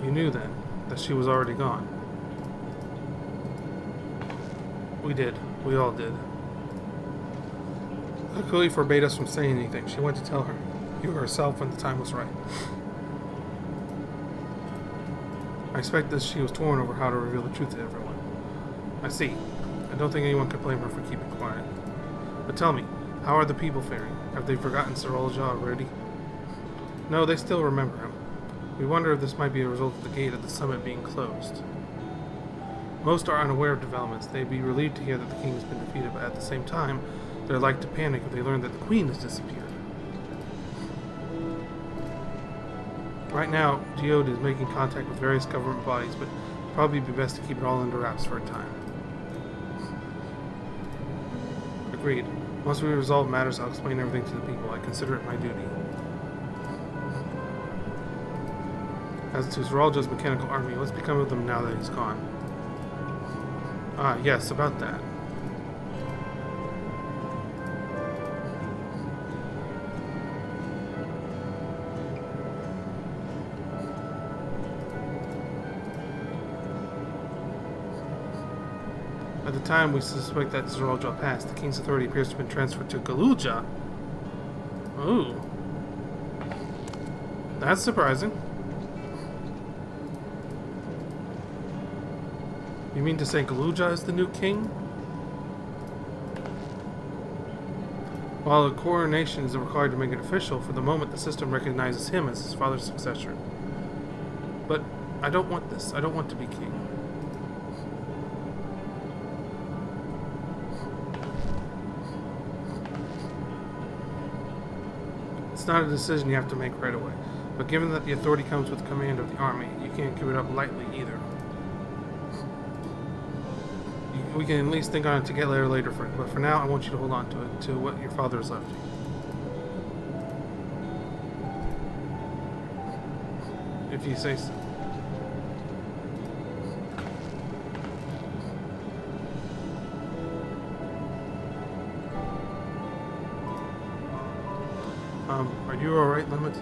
You knew then that she was already gone. We did. We all did. Kakui forbade us from saying anything. She went to tell you herself when the time was right. I expect that she was torn over how to reveal the truth to everyone. I see. I don't think anyone could blame her for keeping quiet. But tell me, how are the people faring? Have they forgotten Sarolja already? No, they still remember him. We wonder if this might be a result of the gate at the summit being closed. Most are unaware of developments. They'd be relieved to hear that the king has been defeated, but at the same time, they're like to panic if they learn that the queen has disappeared. Right now, Geode is making contact with various government bodies, but it'd probably be best to keep it all under wraps for a time. Agreed. Once we resolve matters, I'll explain everything to the people. I consider it my duty. As to Sarolja's mechanical army, what's become of them now that he's gone? Ah, yes, about that. At the time we suspect that Sarolja passed, the king's authority appears to have been transferred to Galuja. Ooh. That's surprising. You mean to say Galuja is the new king? While a coronation is required to make it official, for the moment the system recognizes him as his father's successor. But I don't want this. I don't want to be king. It's It's not a decision you have to make right away. But given that the authority comes with command of the army, you can't give it up lightly either. We can at least think on it together later, but for now, I want you to hold on to it, to what your father has left you. If you say so. Are you alright, Lemity?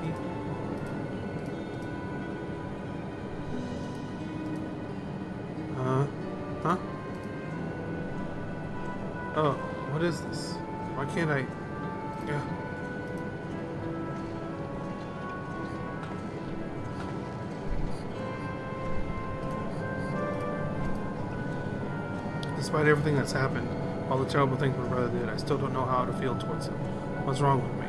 Huh? Oh, what is this? Why can't I... Yeah. Despite everything that's happened, all the terrible things my brother did, I still don't know how to feel towards him. What's wrong with me?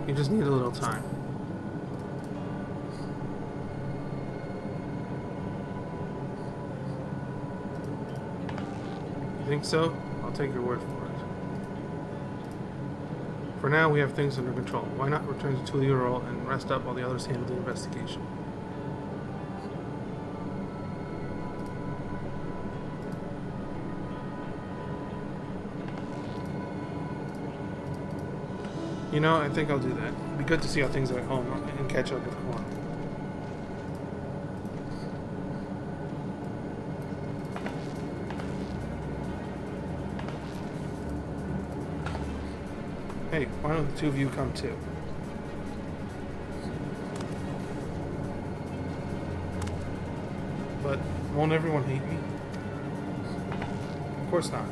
You just need a little time. You think so? I'll take your word for it. For now, we have things under control. Why not return to Tuliurol and rest up while the others handle the investigation? You know, I think I'll do that. It'd be good to see how things are at home and catch up with Quan. Hey, why don't the two of you come too? But won't everyone hate me? Of course not.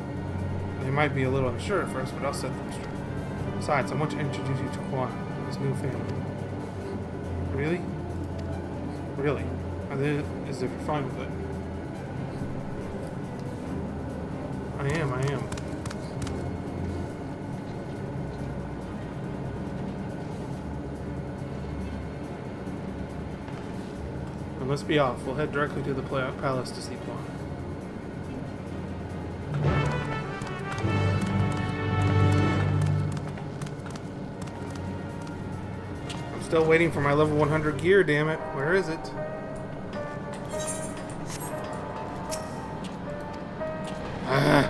They might be a little unsure at first, but I'll set them straight. Besides, I want to introduce you to Quan, his new family. Really? Really? As if you're fine with it. I am. And let's be off. We'll head directly to the palace to see Quan. Still waiting for my level 100 gear, damn it. Where is it? Ah.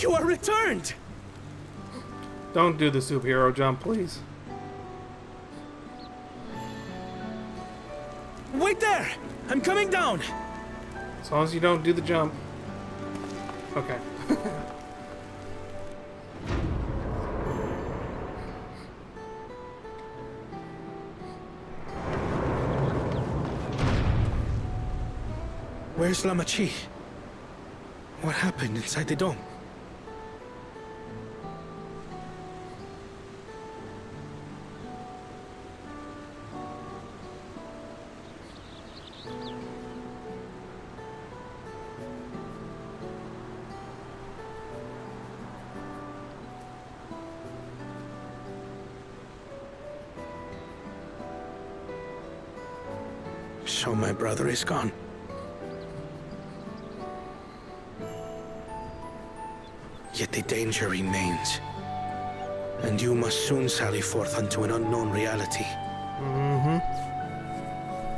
You are returned! Don't do the superhero jump, please. Wait there! I'm coming down! As long as you don't do the jump. Okay. Where's Lamachi? What happened inside the dome? So my brother is gone. Yet the danger remains. And you must soon sally forth unto an unknown reality.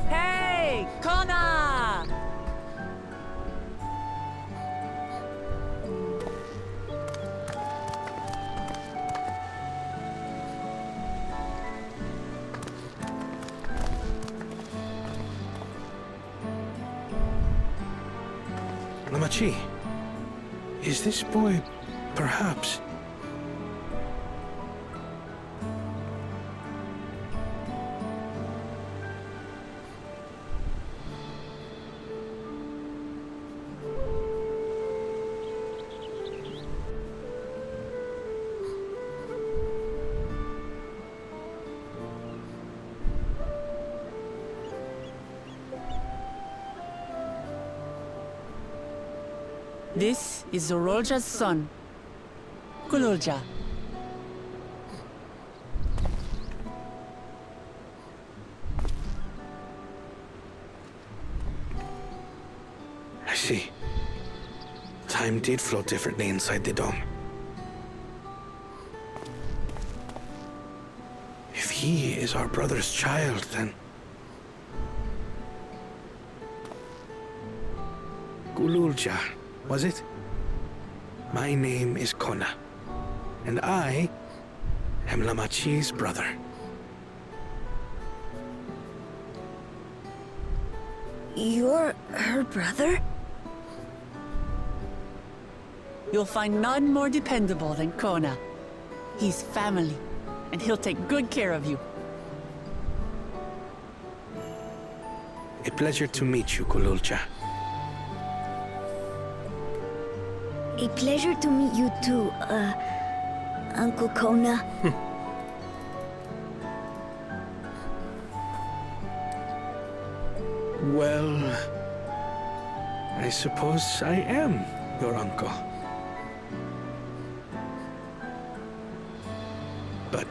Hey, Kona! Namachi, is this boy, perhaps? This is Zorolja's son, Kululja. I see. Time did flow differently inside the dome. If he is our brother's child, then... Kululja, was it? My name is Kona, and I am Namachi's brother. You're her brother? You'll find none more dependable than Kona. He's family, and he'll take good care of you. A pleasure to meet you, Kululja. A pleasure to meet you too, Uncle Kona. Well, I suppose I am your uncle. But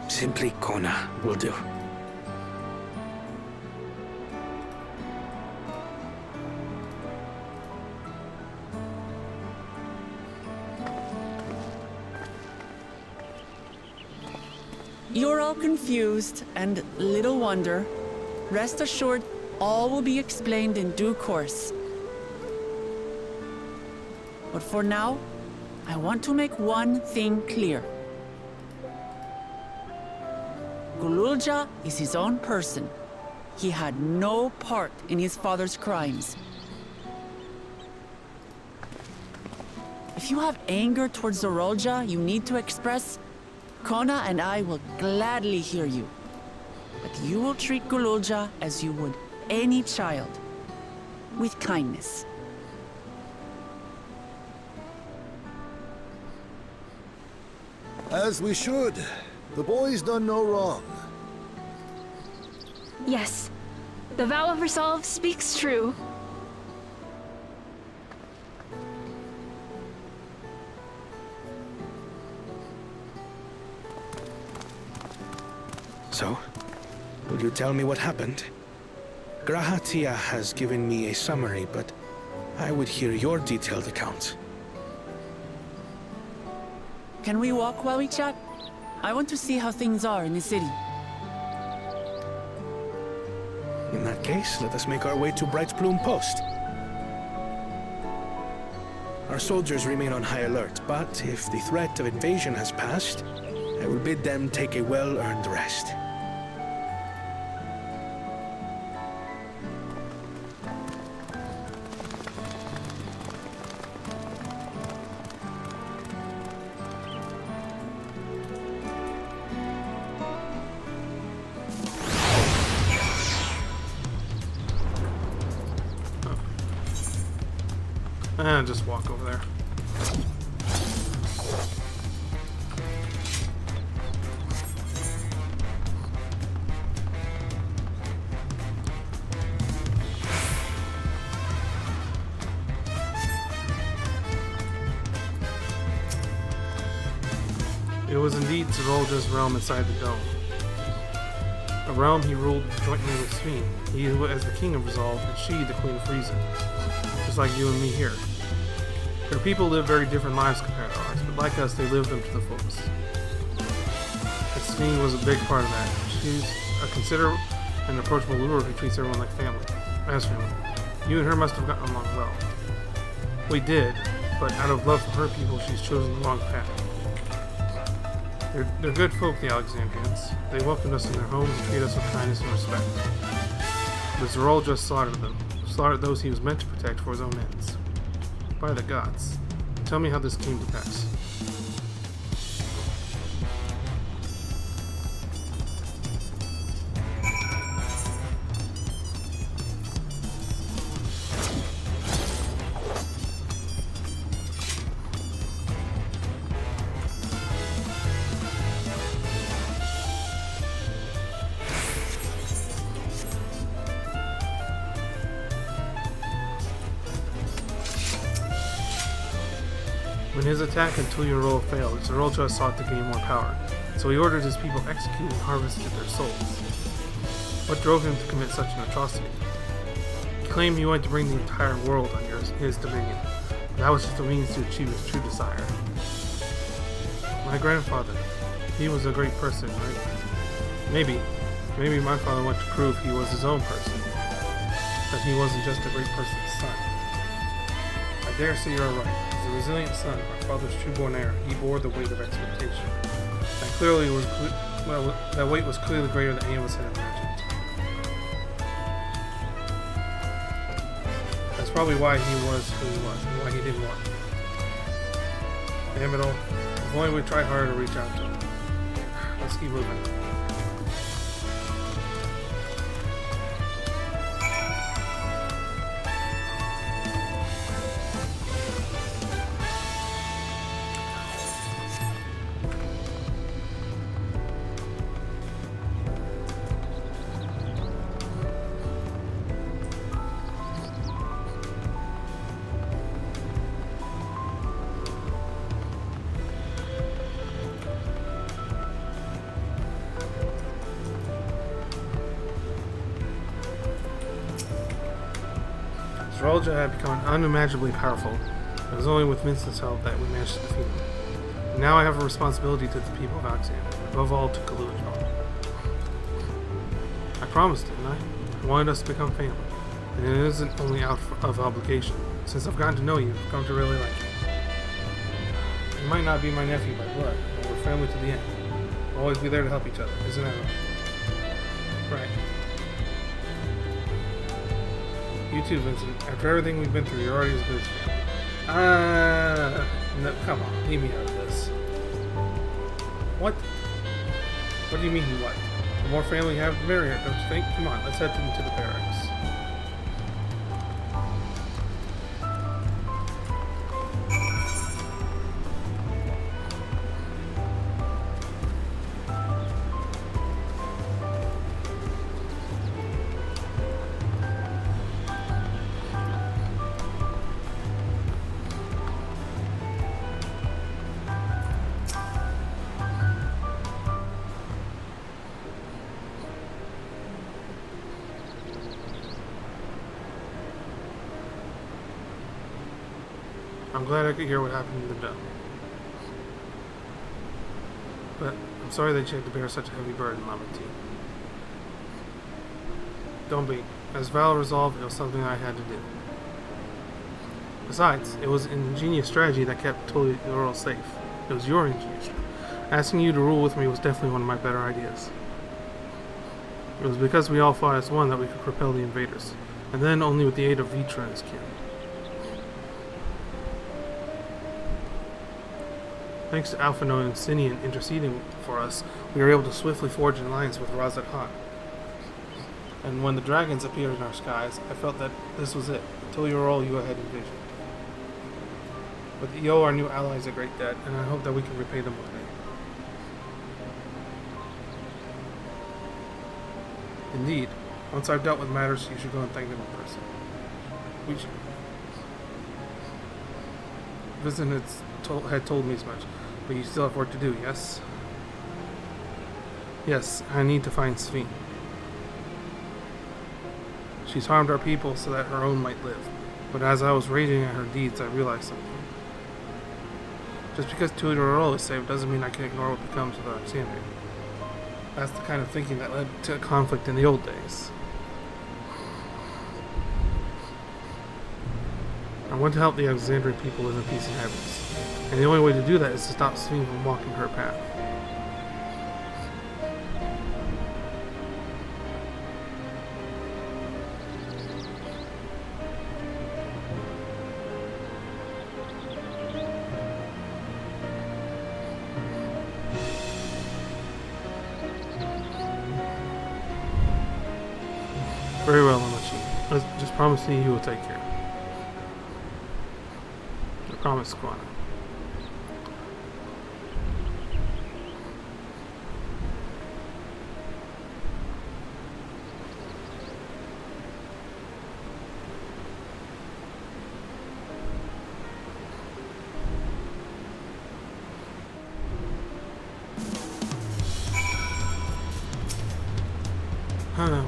simply Kona will do. You're all confused, and little wonder. Rest assured, all will be explained in due course. But for now, I want to make one thing clear. Kululja is his own person. He had no part in his father's crimes. If you have anger towards Zorolja you need to express, Kona and I will gladly hear you. But you will treat Kululja as you would any child, with kindness. As we should. The boy's done no wrong. Yes. The vow of resolve speaks true. So, will you tell me what happened? Grahatia has given me a summary, but I would hear your detailed account. Can we walk while we chat? I want to see how things are in the city. In that case, let us make our way to Bright Plume Post. Our soldiers remain on high alert, but if the threat of invasion has passed, I will bid them take a well-earned rest. And just walk over there. It was indeed Zorolja's realm inside the dome. A realm he ruled jointly with Sveen. He as the king of Resolve, and she the queen of reason. Just like you and me here. Their people live very different lives compared to ours, but like us, they live them to the fullest. And Sveen was a big part of that. She's a considerate and approachable ruler who treats everyone like family. As family. You and her must have gotten along well. We did, but out of love for her people, she's chosen the wrong path. They're good folk, the Alexandrians. They welcomed us in their homes and treated us with kindness and respect. But Zerol just slaughtered them. Slaughtered those he was meant to protect for his own ends. By the gods. Tell me how this came to pass. When his attack on Tuyorol failed, Zerolcha sought to gain more power, so he ordered his people executed and harvested their souls. What drove him to commit such an atrocity? He claimed he wanted to bring the entire world under his dominion, but that was just a means to achieve his true desire. My grandfather, he was a great person, right? Maybe my father wanted to prove he was his own person, that he wasn't just a great person's son. I dare say you're right. As a resilient son, our father's true-born heir, he bore the weight of expectation. That weight was clearly greater than any of us had imagined. That's probably why he was who he was, and why he didn't want. Damn it all. If only we'd try harder to reach out to him. Let's keep moving. Zerolcha had become unimaginably powerful. It was only with Vincent's help that we managed to defeat him. And now I have a responsibility to the people of Alexandria, above all to Kalujan. I promised, didn't I? I wanted us to become family. And it isn't only out of obligation. Since I've gotten to know you, I've come to really like you. You might not be my nephew by blood, but we're family to the end. We'll always be there to help each other, isn't that right? Right. You too, Vincent. After everything we've been through, you're already as good as family. No, come on. Leave me out of this. What? What do you mean, what? The more family you have, the merrier, don't you think? Come on, let's head into the barracks. I'm glad I could hear what happened in the dome. But I'm sorry that you had to bear such a heavy burden, Mama T. Don't be. As Val resolved, it was something I had to do. Besides, it was an ingenious strategy that kept Tuyorol safe. It was your ingenious strategy. Asking you to rule with me was definitely one of my better ideas. It was because we all fought as one that we could repel the invaders, and then only with the aid of Vitra and his kin. Thanks to Alphino and Sinian interceding for us, we were able to swiftly forge an alliance with Razat Han. And when the dragons appeared in our skies, I felt that this was it. Until you were all you had envisioned. But you owe our new allies a great debt, and I hope that we can repay them one day. Indeed. Once I've dealt with matters, you should go and thank them in person. We should. Vincent had told me as much, but you still have work to do, yes? Yes, I need to find Sveen. She's harmed our people so that her own might live. But as I was raging at her deeds, I realized something. Just because Tutorol is saved doesn't mean I can ignore what becomes of Alexandria. That's the kind of thinking that led to conflict in the old days. I want to help the Alexandrian people live in peace and happiness. And the only way to do that is to stop Sphene from walking her path. Very well, Amachi. Just promise me you will take care. I promise, Squana.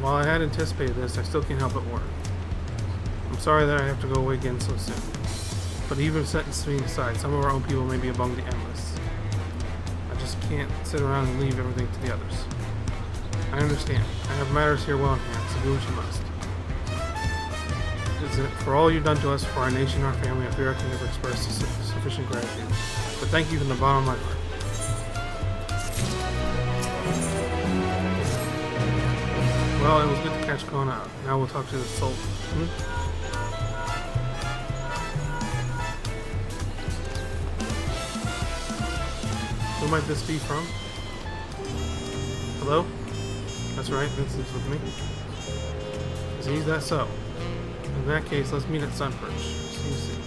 While I had anticipated this, I still can't help but worry. I'm sorry that I have to go away again so soon. But even setting Sphene aside, some of our own people may be among the endless. I just can't sit around and leave everything to the others. I understand. I have matters here well in hand, so do what you must. For all you've done to us, for our nation, our family, I fear I can never express sufficient gratitude. But thank you from the bottom of my heart. Well, it was good to catch Kona out. Now we'll talk to the Sultan. Who might this be from? Hello? That's right, Vincent's with me. Is that so? In that case, let's meet at Sunperch. See.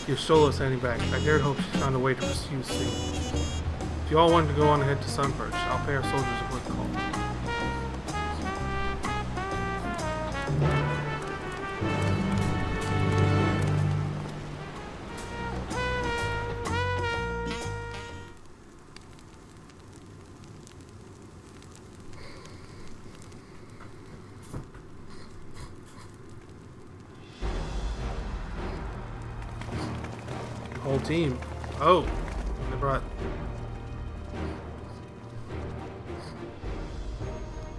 Your Stola's heading back. I dared hope she found a way to pursue Sphene. If you all wanted to go on ahead to Sunperch, I'll pay our soldiers a quick call. The whole team. Oh, they brought...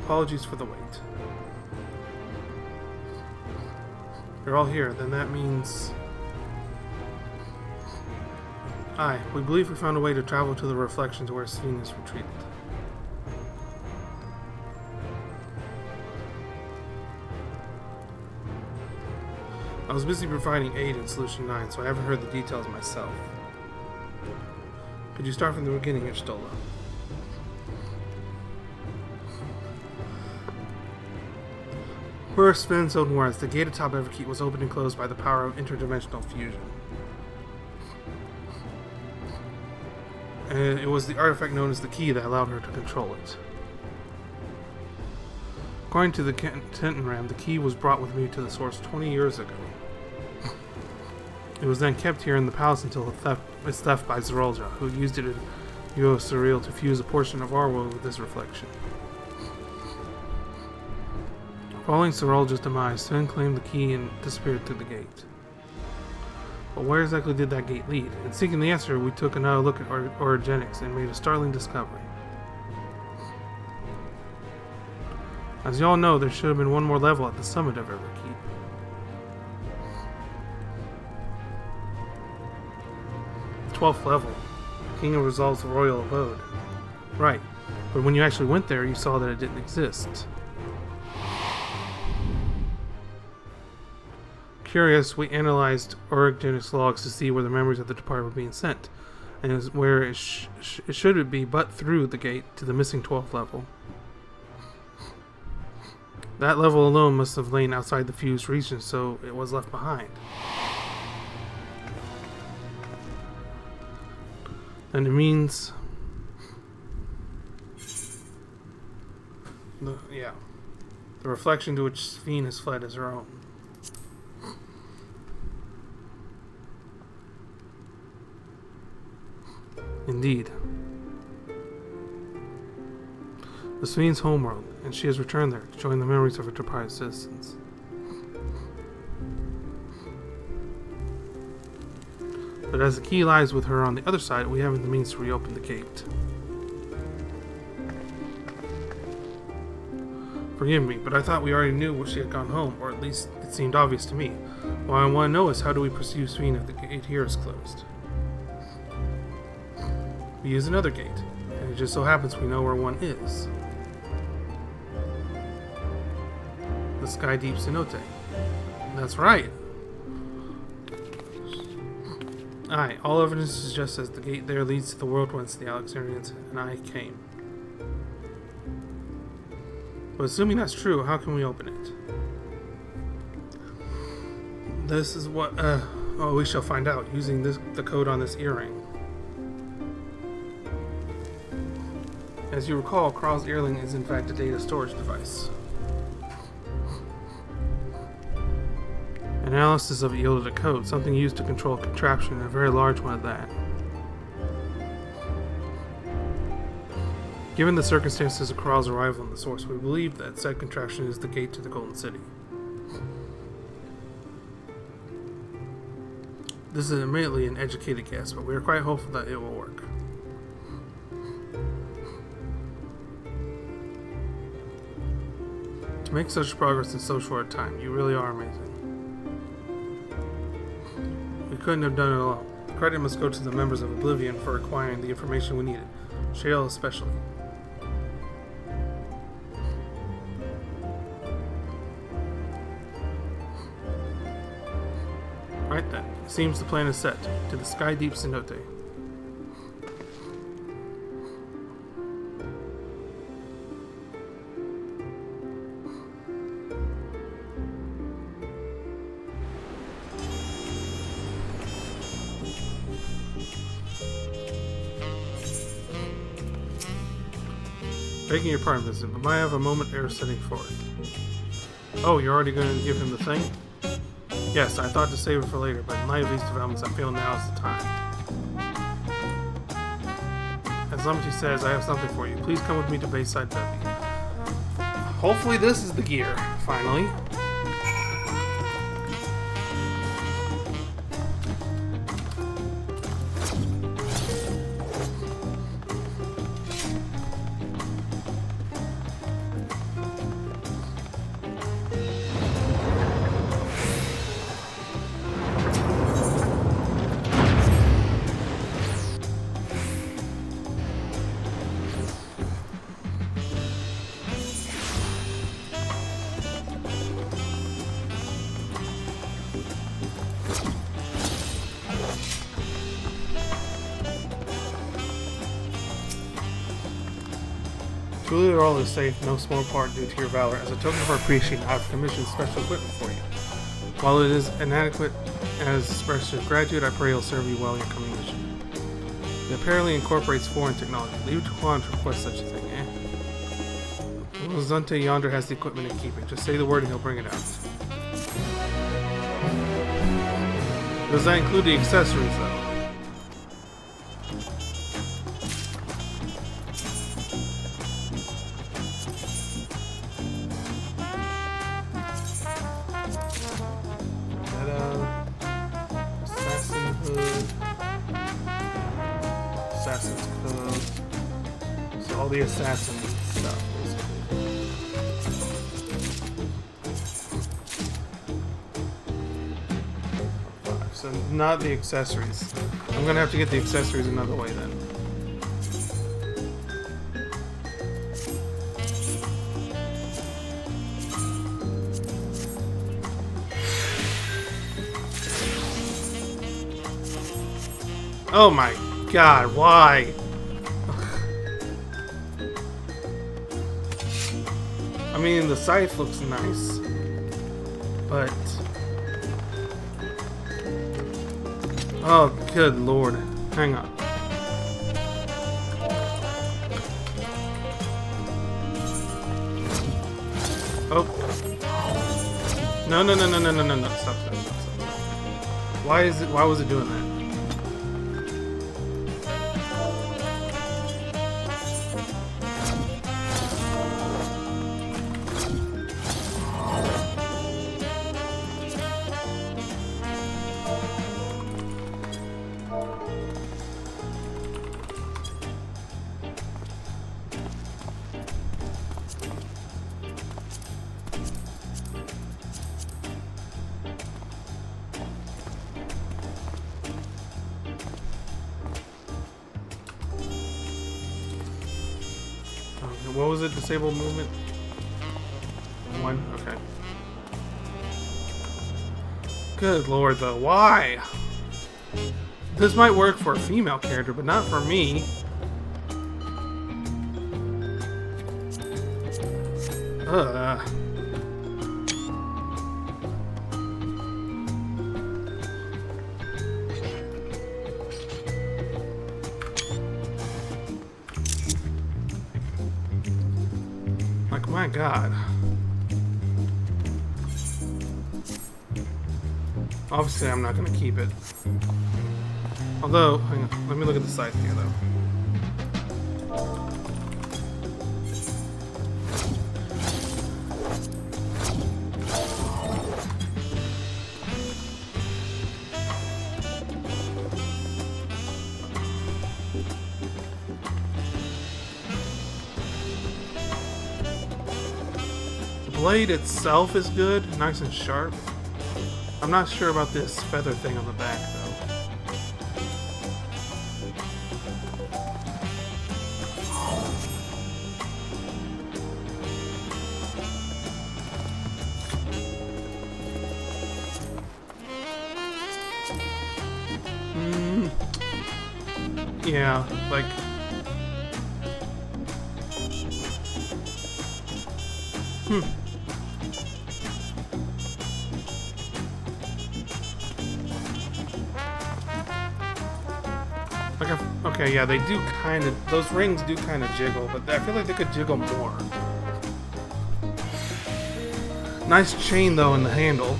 Apologies for the wait. You're all here, then that means... Aye, we believe we found a way to travel to the Reflections where Sphene is retreated. I was busy providing aid in Solution 9, so I haven't heard the details myself. Could you start from the beginning here, Stola? Where Sphen's own words, the gate atop Everkeep was opened and closed by the power of interdimensional fusion. And it was the artifact known as the key that allowed her to control it. According to the Tentenram, the key was brought with me to the source 20 years ago. It was then kept here in the palace until its theft by Zerolja, who used it in Surreal to fuse a portion of our world with this reflection. Following Zerolja's demise, Sven claimed the key and disappeared through the gate. But where exactly did that gate lead? In seeking the answer, we took another look at orogenics and made a startling discovery. As you all know, there should have been one more level at the summit of Everkeep. The 12th level. King of Resolve's royal abode. Right, but when you actually went there, you saw that it didn't exist. Curious, we analyzed orogenics logs to see where the memories of the departed were being sent, and where it should be but through the gate to the missing 12th level. That level alone must have lain outside the fused region, so it was left behind. And it means... the reflection to which Sphene has fled is her own. Indeed. The Sweden's homeworld, and she has returned there to join the memories of her deprived citizens. But as the key lies with her on the other side, we haven't the means to reopen the gate. Forgive me, but I thought we already knew she had gone home, or at least it seemed obvious to me. What I want to know is how do we pursue Sweden if the gate here is closed? We use another gate, and it just so happens we know where one is. The Sky Deep Cenote. That's right. Aye, all evidence suggests that the gate there leads to the world whence the Alexandrians and I came. But assuming that's true, how can we open it? This is what, we shall find out using the code on this earring. As you recall, Kral's earring is in fact a data storage device. Analysis of it yielded a code, something used to control a contraption, and a very large one at that. Given the circumstances of Kral's arrival in the source, we believe that said contraption is the gate to the Golden City. This is admittedly an educated guess, but we are quite hopeful that it will work. To make such progress in so short a time, you really are amazing. We couldn't have done it alone. The credit must go to the members of Oblivion for acquiring the information we needed, Shale especially. Right then, it seems the plan is set, to the Sky Deep Cenote. Begging your pardon, Vincent, but might I have a moment ere setting forth? Oh, you're already going to give him the thing? Yes, I thought to save it for later, but in light of these developments, I feel now is the time. As Lumty says, I have something for you. Please come with me to Bayside Bevy. Hopefully this is the gear, finally. Truly all is safe, no small part due to your valor. As a token of our appreciation, I have commissioned special equipment for you. While it is inadequate as expression of gratitude, I pray it'll serve you well in your coming mission. It apparently incorporates foreign technology. Leave it to Quan to request such a thing, eh? Well, Zunte yonder has the equipment in keeping. Just say the word and he'll bring it out. Does that include the accessories, though? The assassin stuff. So not the accessories. I'm gonna have to get the accessories another way then. Oh my god, why? I mean, the scythe looks nice, but... Oh, good lord. Hang on. Oh. No. Stop. Why was it doing that? was it? Disable movement? 1? Okay. Good lord, though. Why? This might work for a female character, but not for me. Ugh. Like, my god. Obviously, I'm not going to keep it. Although, hang on, let me look at the side here, though. The blade itself is good, nice and sharp. I'm not sure about this feather thing on the back, though. Yeah, like... Okay, yeah, they do kind of... Those rings do kind of jiggle, but I feel like they could jiggle more. Nice chain, though, in the handle.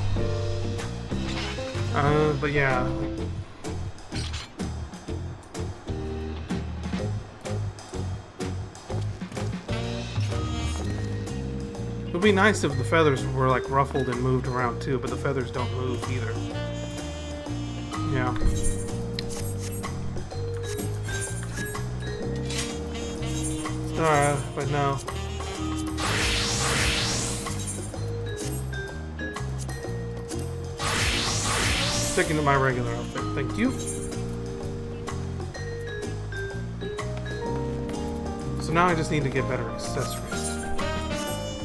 But yeah... It would be nice if the feathers were like ruffled and moved around too, but the feathers don't move either. Yeah. But no. Sticking to my regular outfit, thank you. So now I just need to get better accessories.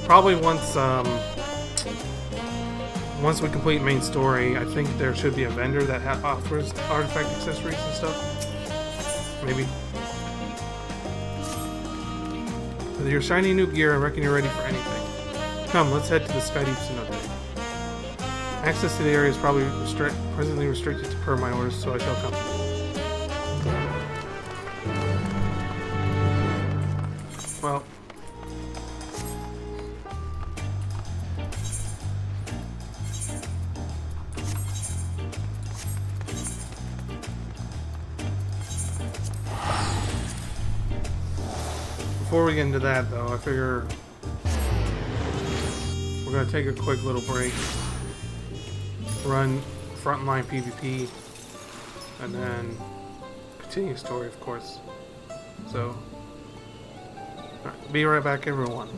Probably once we complete main story, I think there should be a vendor that offers artifact accessories and stuff. Maybe. With your shiny new gear, I reckon you're ready for anything. Come, let's head to the Sky Deep Cenote. Access to the area is probably presently restricted to per my orders, so I shall come. Well. Before we get into that, though, I figure we're going to take a quick little break, run frontline PvP, and then continue story, of course. So, alright, be right back, everyone.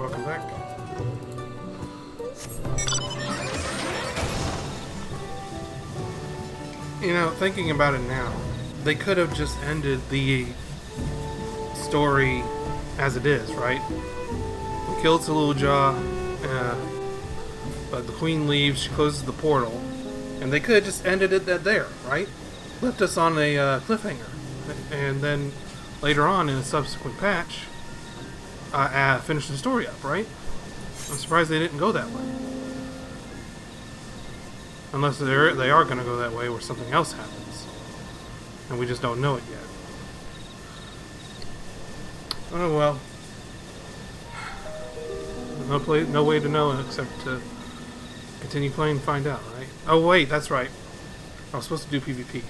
welcome back. You know, thinking about it now, they could have just ended the story as it is, right? We killed Saluja, but the queen leaves, she closes the portal, and they could have just ended it there, right? Left us on a cliffhanger, and then later on in a subsequent patch, finish the story up, right? I'm surprised they didn't go that way. Unless they are going to go that way where something else happens. And we just don't know it yet. Oh well. No way to know except to continue playing and find out, right? Oh wait, that's right. I was supposed to do PvP.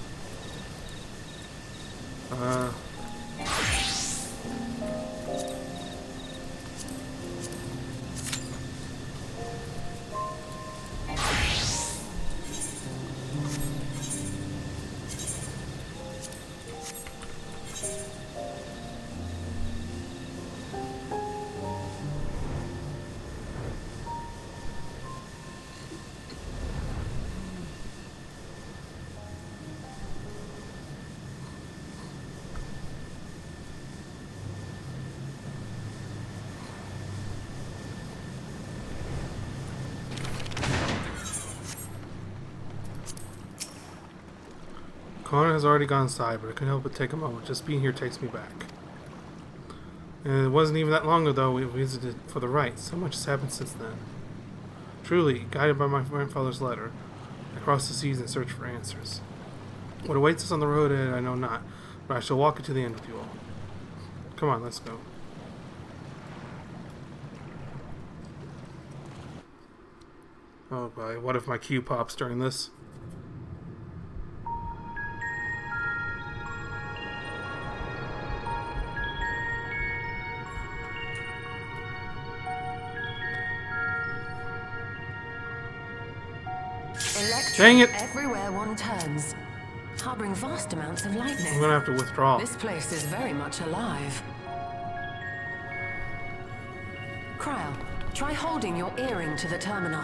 Connor has already gone inside, but I couldn't help but take a moment. Just being here takes me back. And it wasn't even that long ago we visited for the rite. So much has happened since then. Truly, guided by my grandfather's letter, I crossed the seas in search for answers. What awaits us on the road ahead I know not, but I shall walk it to the end with you all. Come on, let's go. Oh boy, what if my queue pops during this? Dang it! Everywhere one turns, harboring vast amounts of lightning. I'm gonna have to withdraw. This place is very much alive. Cryo, try holding your earring to the terminal.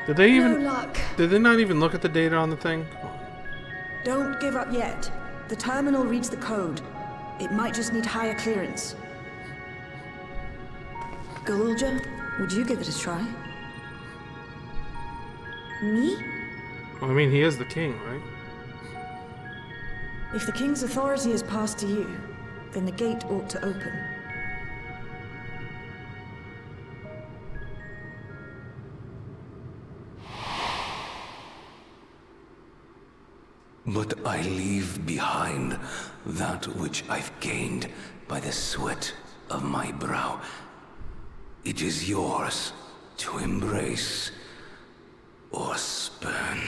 Did they even? No luck. Did they not even look at the data on the thing? Come on. Don't give up yet. The terminal reads the code. It might just need higher clearance. Galulja, would you give it a try? Me? Well, I mean, he is the king, right? If the king's authority is passed to you, then the gate ought to open. But I leave behind that which I've gained by the sweat of my brow. It is yours to embrace or spurn.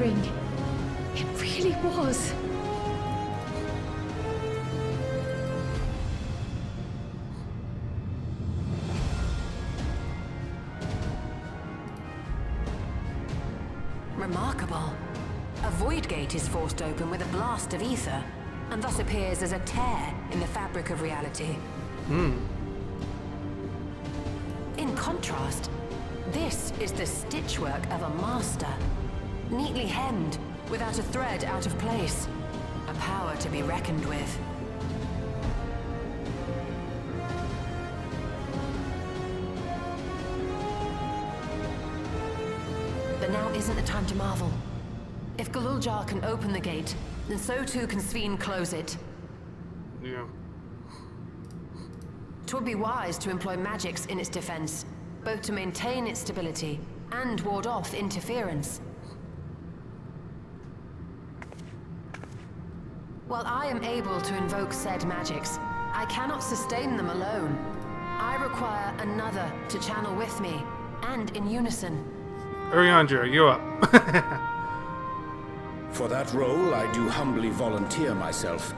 ring. It really was. Remarkable. A void gate is forced open with a blast of ether, and thus appears as a tear in the fabric of reality. In contrast, this is the stitchwork of a master. Neatly hemmed, without a thread out of place. A power to be reckoned with. But now isn't the time to marvel. If Galuljar can open the gate, then so too can Sveen close it. Yeah. 'Twould be wise to employ magics in its defense, both to maintain its stability and ward off interference. While I am able to invoke said magics, I cannot sustain them alone. I require another to channel with me, and in unison. Uriandra, you up. For that role, I do humbly volunteer myself.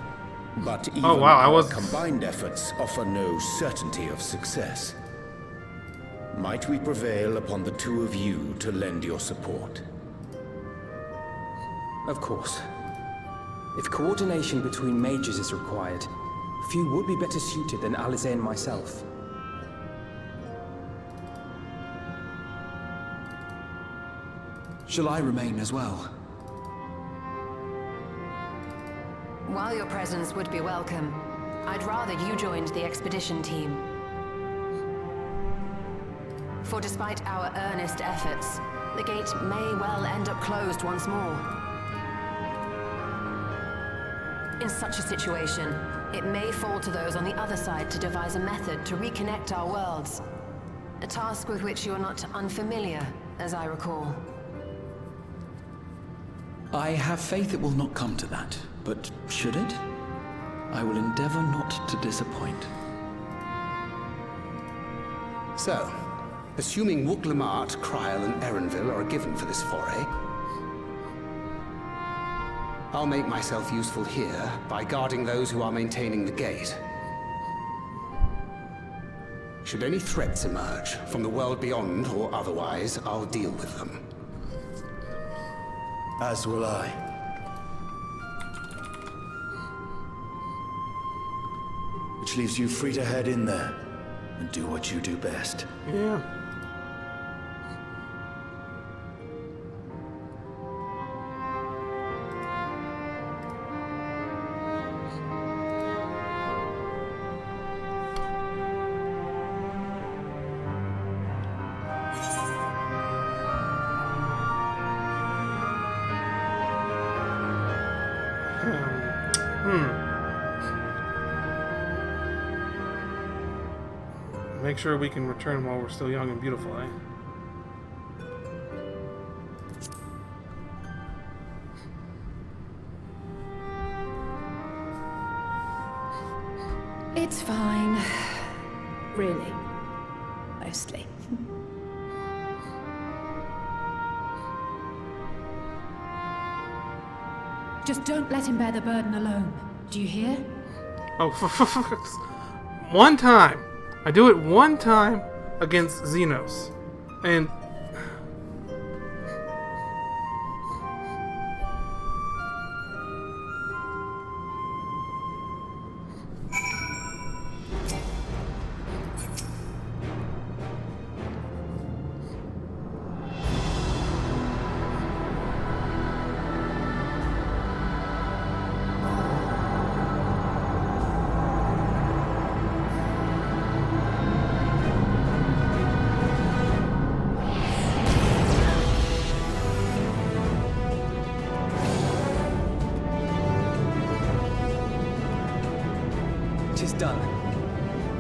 But even our combined efforts offer no certainty of success. Might we prevail upon the two of you to lend your support? Of course. If coordination between mages is required, few would be better suited than Alize and myself. Shall I remain as well? While your presence would be welcome, I'd rather you joined the expedition team. For despite our earnest efforts, the gate may well end up closed once more. In such a situation, it may fall to those on the other side to devise a method to reconnect our worlds. A task with which you are not unfamiliar, as I recall. I have faith it will not come to that, but should it? I will endeavor not to disappoint. So, assuming Wooklamart, Kryl, and Erenville are given for this foray, I'll make myself useful here by guarding those who are maintaining the gate. Should any threats emerge, from the world beyond or otherwise, I'll deal with them. As will I. Which leaves you free to head in there and do what you do best. Yeah. Make sure we can return while we're still young and beautiful, eh? It's fine. Really. Mostly. Just don't let him bear the burden alone. Do you hear? Oh, one time! I do it one time against Xenos. And Tis done.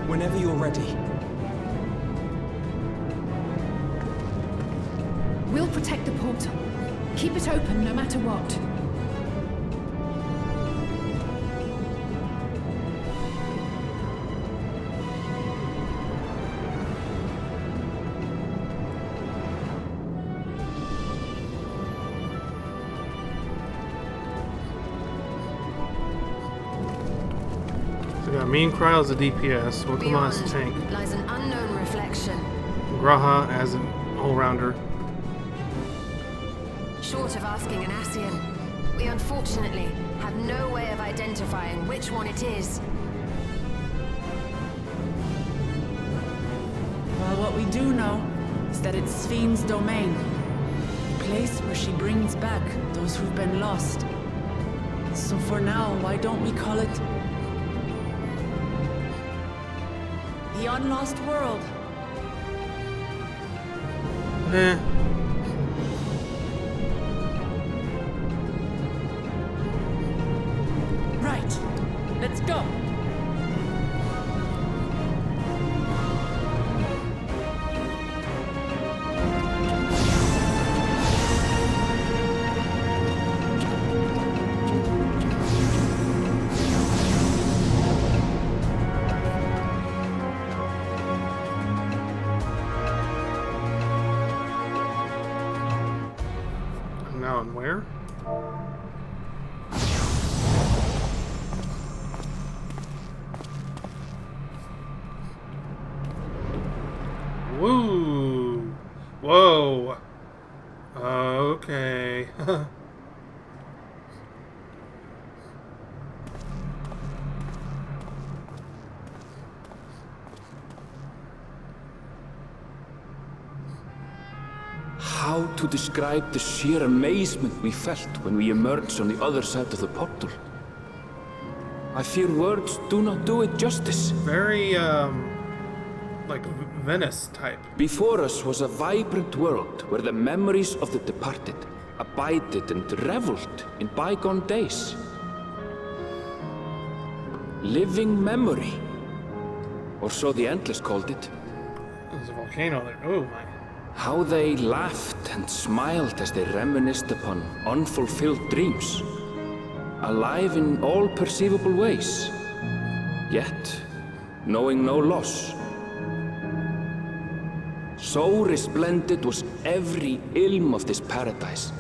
Whenever you're ready. We'll protect the portal. Keep it open no matter what. Mean Cryle is a DPS. Woklamon is a tank. Lies an unknown reflection. Graha as an all-rounder. Short of asking an Ascian, we unfortunately have no way of identifying which one it is. Well, what we do know is that it's Sphne's domain. The place where she brings back those who've been lost. So for now, why don't we call it the Unlost World? Eh. Right. Let's go. Now and where? Woo! Whoa! Okay. How to describe the sheer amazement we felt when we emerged on the other side of the portal? I fear words do not do it justice. Very, like Venice type. Before us was a vibrant world where the memories of the departed abided and reveled in bygone days. Living memory. Or so the Endless called it. There's a volcano there. Oh my. How they laughed and smiled as they reminisced upon unfulfilled dreams. Alive in all perceivable ways. Yet, knowing no loss. So resplendent was every ilm of this paradise.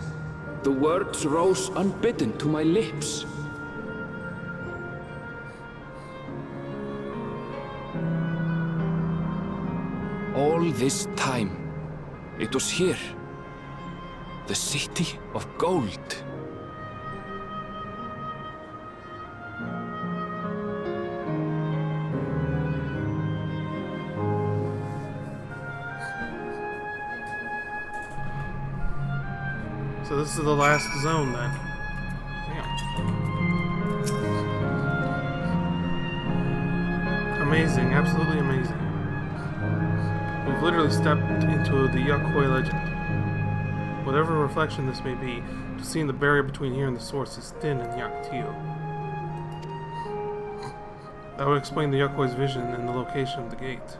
The words rose unbidden to my lips. All this time, it was here. The city of gold. So this is the last zone then. Damn. Amazing, absolutely amazing. We've literally stepped into the Yakwoi legend. Whatever reflection this may be, to seeing the barrier between here and the source is thin in Yaktio. That would explain the Yakoi's vision and the location of the gate.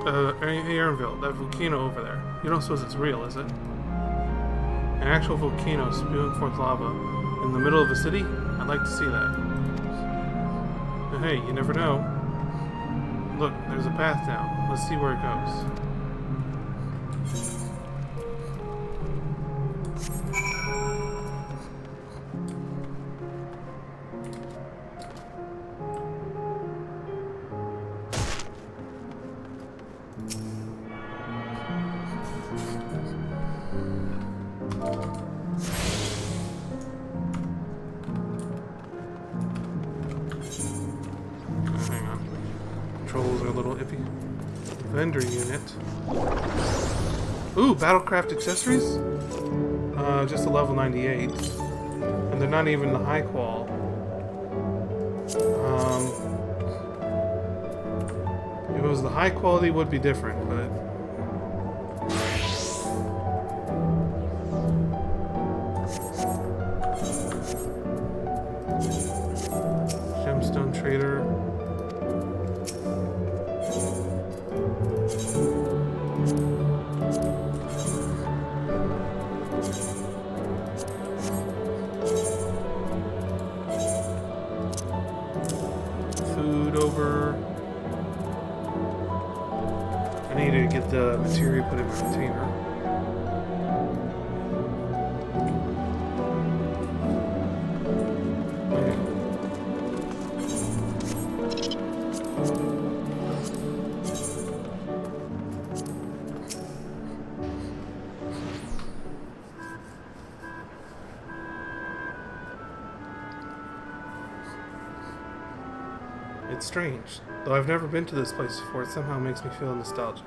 Hey Aaronville, that volcano over there. You don't suppose it's real, is it? An actual volcano spewing forth lava in the middle of a city? I'd like to see that. But hey, you never know. Look, there's a path down. Let's see where it goes. Vendor unit. Ooh, Battlecraft accessories? Just a level 98. And they're not even the high qual. If it was the high quality, it would be different, but... Gemstone Trader. The material put in my container. Okay. It's strange. Though I've never been to this place before, it somehow makes me feel nostalgic.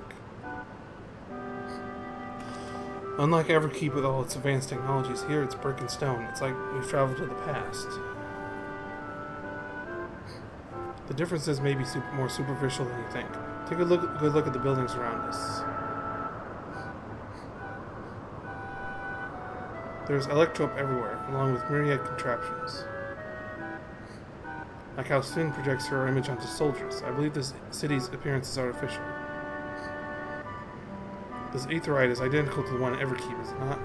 Unlike Everkeep with all its advanced technologies, here it's brick and stone. It's like we've traveled to the past. The differences may be more superficial than you think. Take a good look at the buildings around us. There's electrope everywhere, along with myriad contraptions. Like how Sven projects her image onto soldiers. I believe this city's appearance is artificial. This aetheryte is identical to the one at Everkeep, is it not?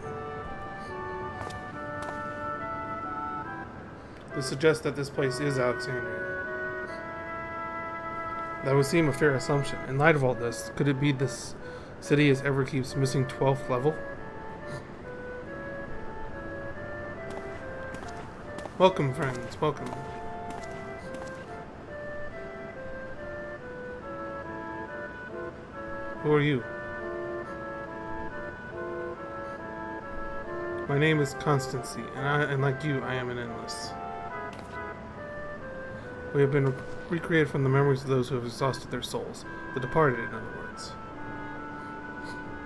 This suggests that this place is Alexandria. That would seem a fair assumption. In light of all this, could it be this city is Everkeep's missing 12th level? Welcome, friends. Welcome. Who are you? My name is Constancy, and like you, I am an endless. We have been recreated from the memories of those who have exhausted their souls, the departed, in other words.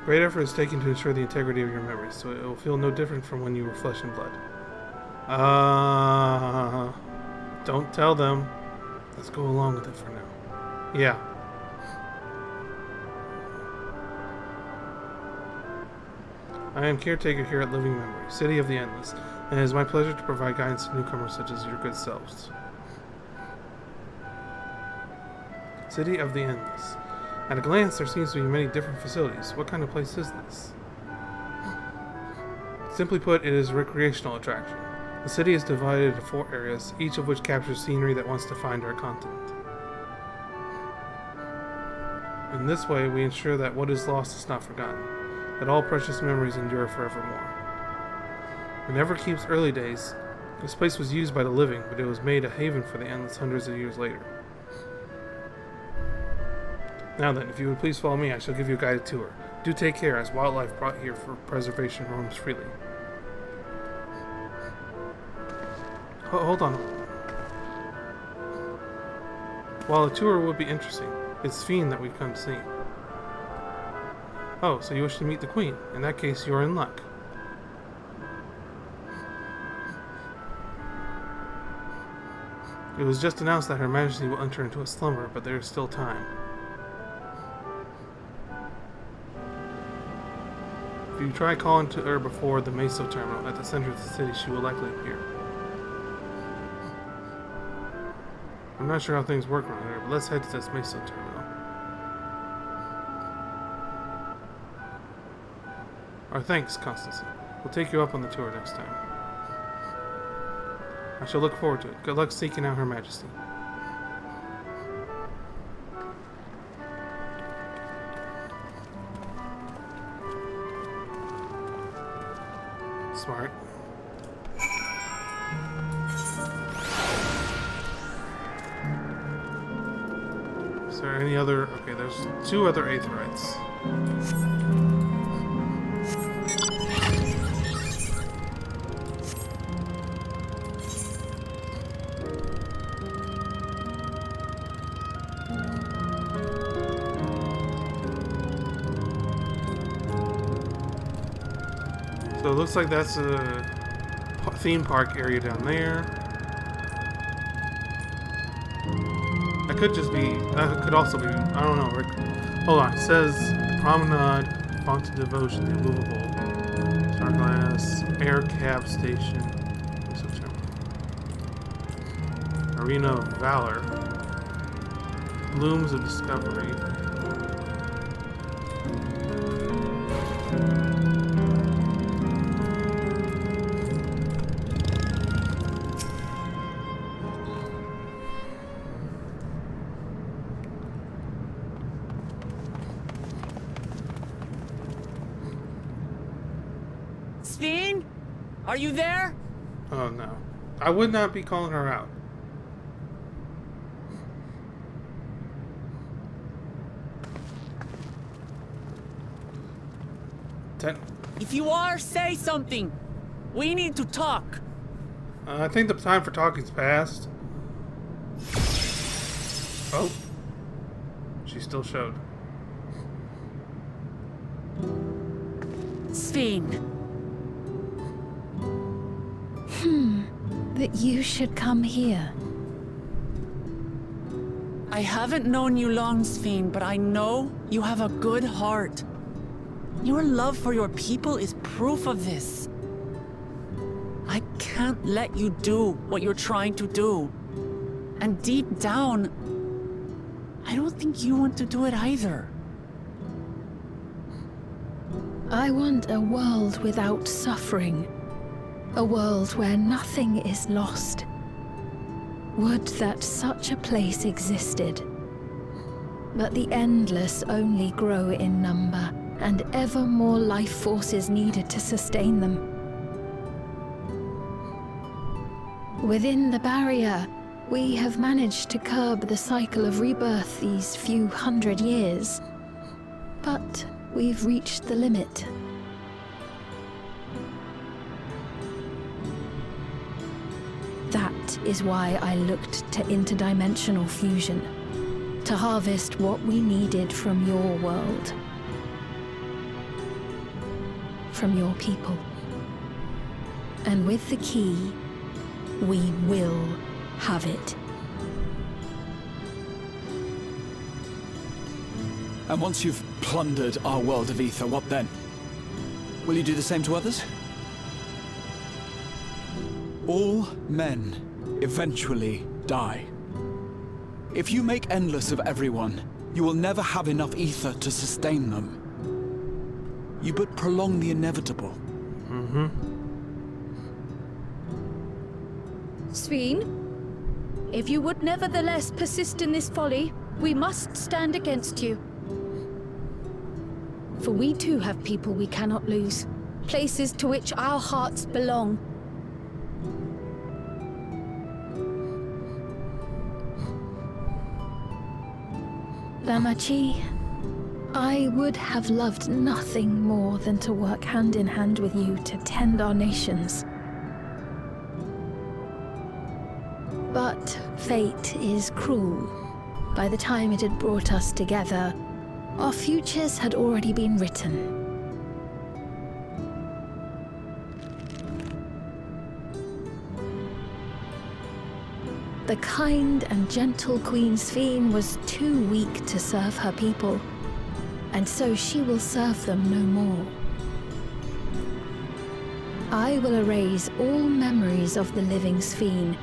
Great effort is taken to ensure the integrity of your memories, so it will feel no different from when you were flesh and blood. Don't tell them. Let's go along with it for now. Yeah. I am caretaker here at Living Memory, City of the Endless, and it is my pleasure to provide guidance to newcomers such as your good selves. City of the Endless. At a glance, there seems to be many different facilities. What kind of place is this? Simply put, it is a recreational attraction. The city is divided into 4 areas, each of which captures scenery that once defined our continent. In this way, we ensure that what is lost is not forgotten, that all precious memories endure forevermore. In Everkeep's early days, this place was used by the living, but it was made a haven for the Endless hundreds of years later. Now then, if you would please follow me, I shall give you a guided tour. Do take care, as wildlife brought here for preservation roams freely. Hold on. While the tour would be interesting, it's Fiend that we've come to see. Oh, so you wish to meet the Queen. In that case, you're in luck. It was just announced that Her Majesty will enter into a slumber, but there is still time. If you try calling to her before the Meso terminal at the center of the city, she will likely appear. I'm not sure how things work around here, but let's head to this Meso terminal. Our thanks, Constancy. We'll take you up on the tour next time. I shall look forward to it. Good luck seeking out Her Majesty. Smart. Is there any other... Okay, there's 2 other aetherytes. So it looks like that's a theme park area down there. That could just be, that could also be, I don't know, Rick. Hold on, it says Promenade, Font of Devotion, the Immovable, Starglass, Air Cab Station, Arena of Valor, Blooms of Discovery. Sven? Are you there? Oh no. I would not be calling her out. If you are, say something. We need to talk. I think the time for talking's passed. Oh. She still showed. Sphene. That you should come here. I haven't known you long, Sphene, but I know you have a good heart. Your love for your people is proof of this. I can't let you do what you're trying to do. And deep down, I don't think you want to do it either. I want a world without suffering. A world where nothing is lost. Would that such a place existed. But the endless only grow in number, and ever more life forces needed to sustain them. Within the barrier, we have managed to curb the cycle of rebirth these few hundred years. But we've reached the limit. That is why I looked to interdimensional fusion, to harvest what we needed from your world, from your people. And with the key, we will have it. And once you've plundered our world of ether, what then? Will you do the same to others? All men eventually die. If you make endless of everyone, you will never have enough ether to sustain them. You but prolong the inevitable. Sphene, if you would nevertheless persist in this folly, we must stand against you. For we too have people we cannot lose, places to which our hearts belong. Damachi, I would have loved nothing more than to work hand in hand with you to tend our nations. But fate is cruel. By the time it had brought us together, our futures had already been written. The kind and gentle Queen Sphene was too weak to serve her people, and so she will serve them no more. I will erase all memories of the living Sphene,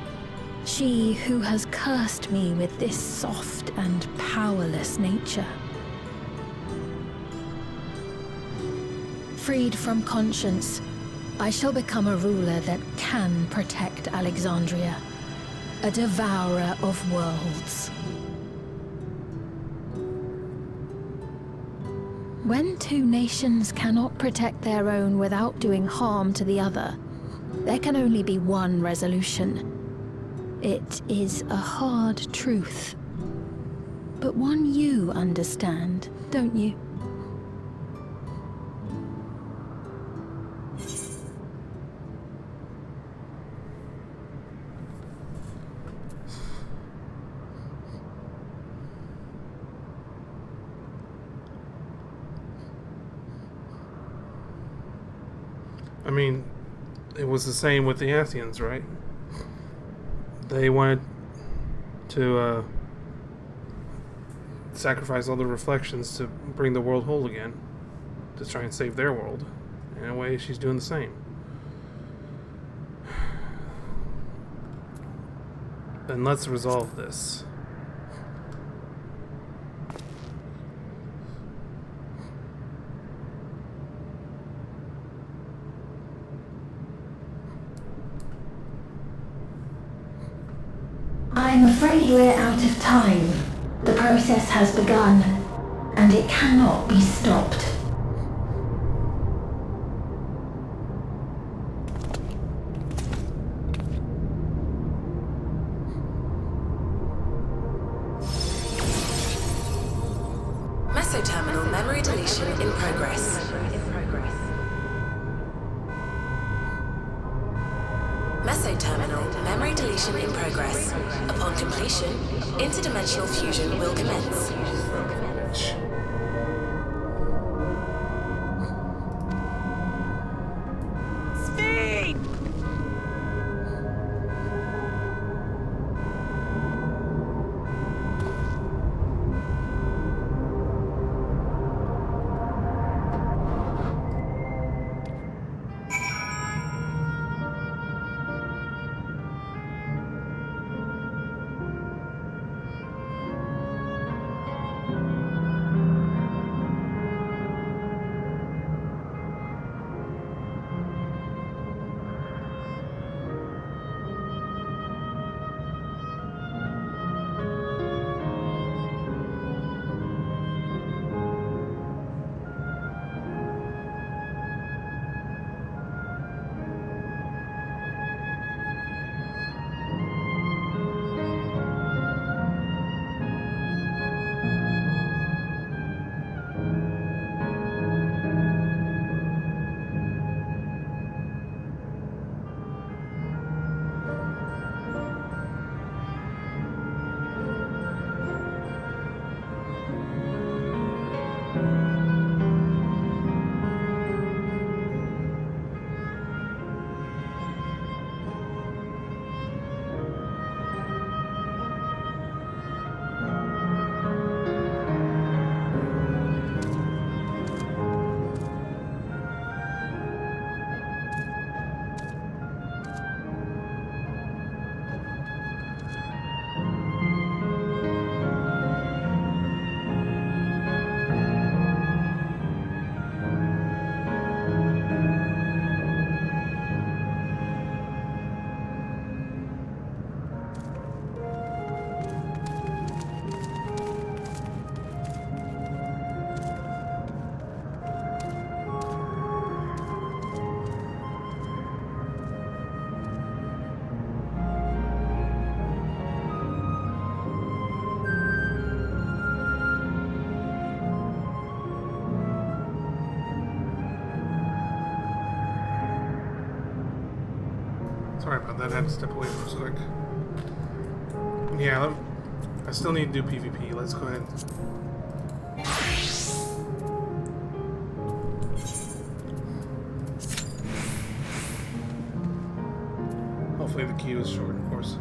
she who has cursed me with this soft and powerless nature. Freed from conscience, I shall become a ruler that can protect Alexandria. A devourer of worlds. When two nations cannot protect their own without doing harm to the other, there can only be one resolution. It is a hard truth, but one you understand, don't you? I mean, it was the same with the Athians, right? They wanted to sacrifice all the reflections to bring the world whole again, to try and save their world. In a way, she's doing the same. Then let's resolve this. I'm afraid we're out of time. The process has begun, and it cannot be stopped. Mesoterminal memory deletion in progress. Meso terminal, memory deletion in progress. Upon completion, interdimensional fusion will commence. Speed! Sorry about that, I had to step away for a sec. Yeah, I still need to do PvP. Let's go ahead. Hopefully the queue is short, of course.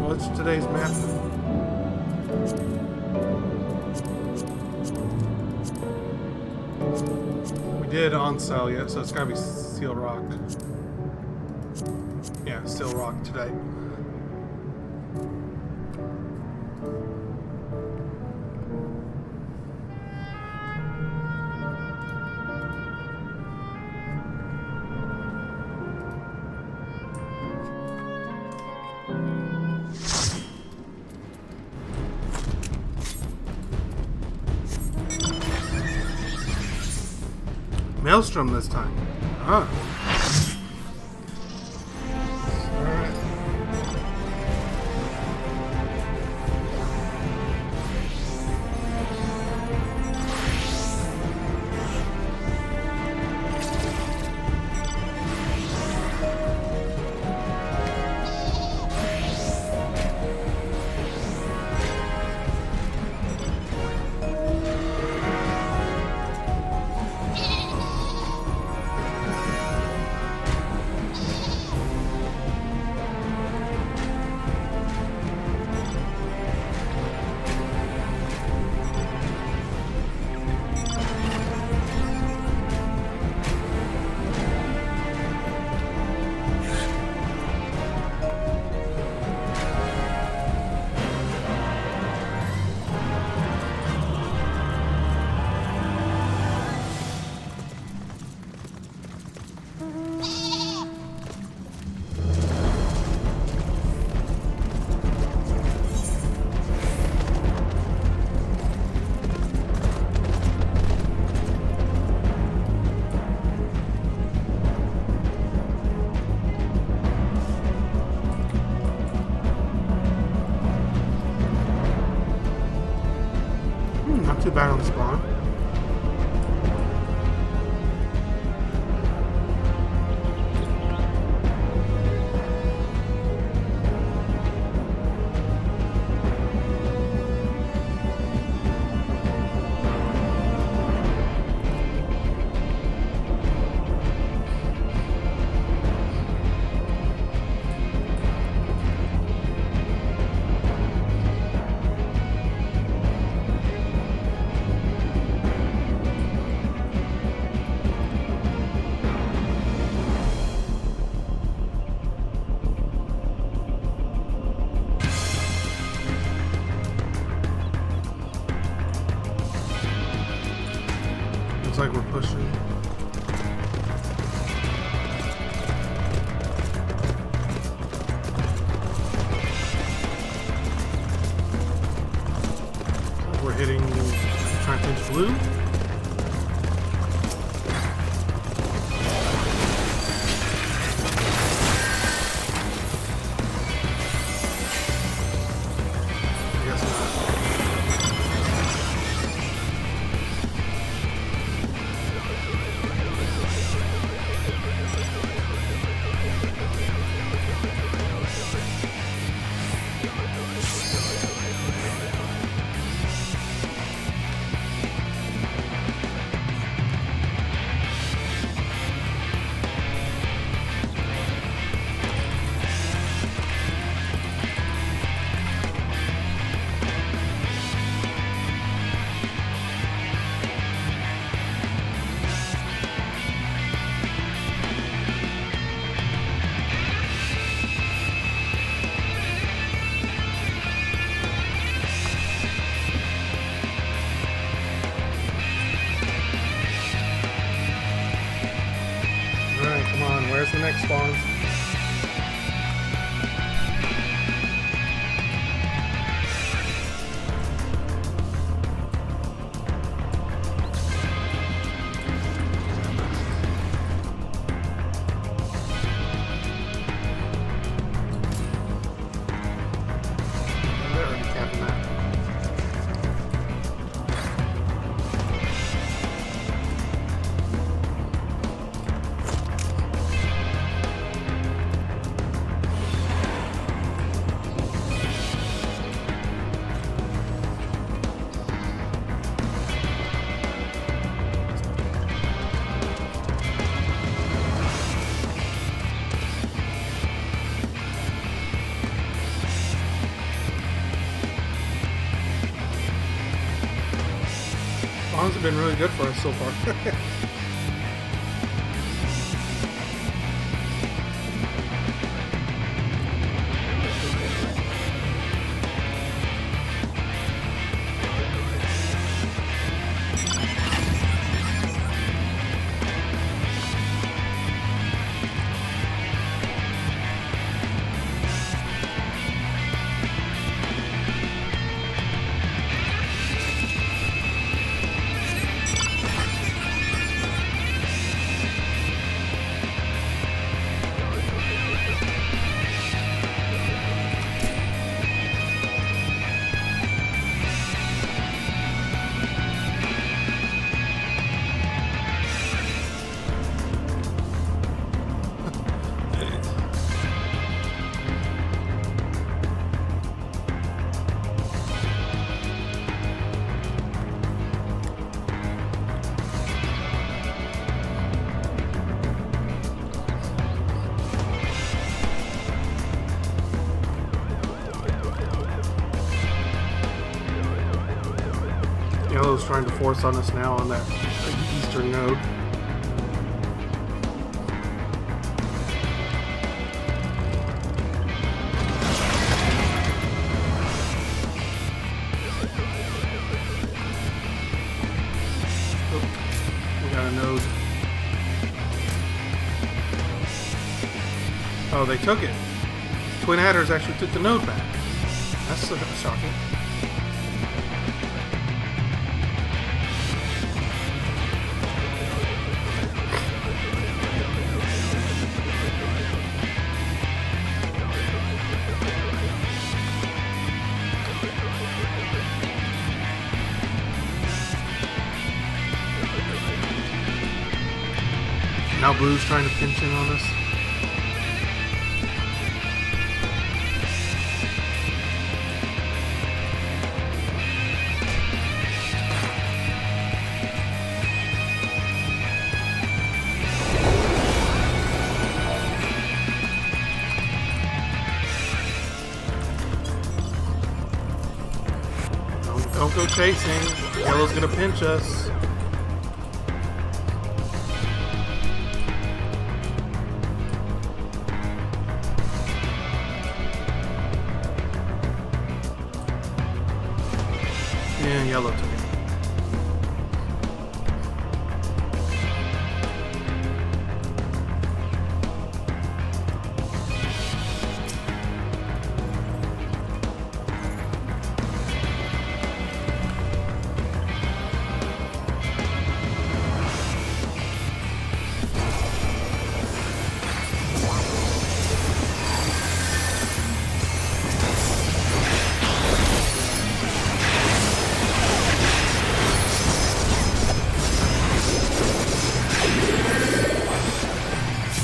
What's today's map? We did on sale yet, so it's gotta be Steel Rock. Yeah, Steel Rock today. Maelstrom this time. Huh. back on the spawn. Looks like we're pushing. We're hitting Trenton's blue. Where's the next spawn? They're already capping that. Spawns have been really good for us so far. Yellow's trying to force on us now on that eastern node. Oh, we got a node. Oh, they took it. Twin Adders actually took the node back. That's shocking. Now Blue's trying to pinch in on us. Don't go chasing. Yellow's gonna pinch us. And Yellow took it.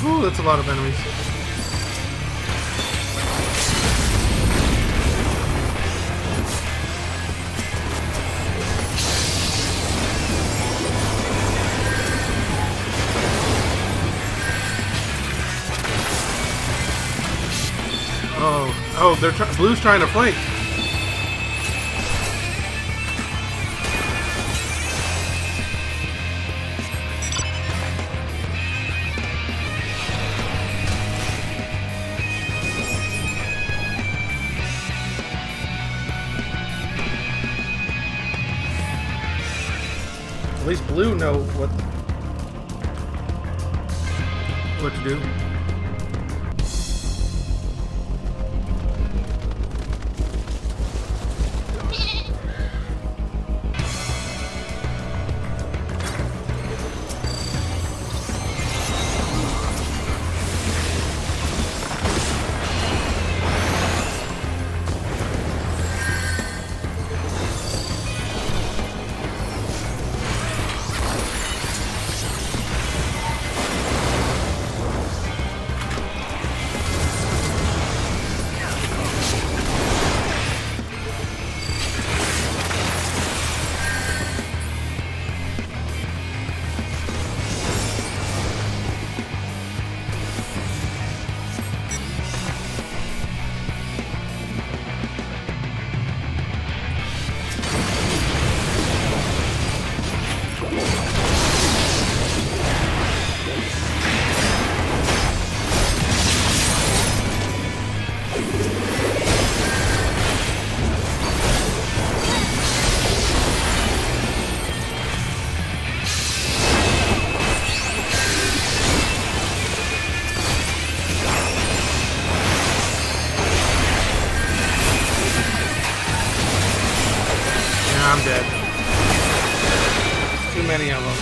Ooh, that's a lot of enemies. Oh, Blue's trying to flank. At least Blue know what to do. I'm dead. Too many of them.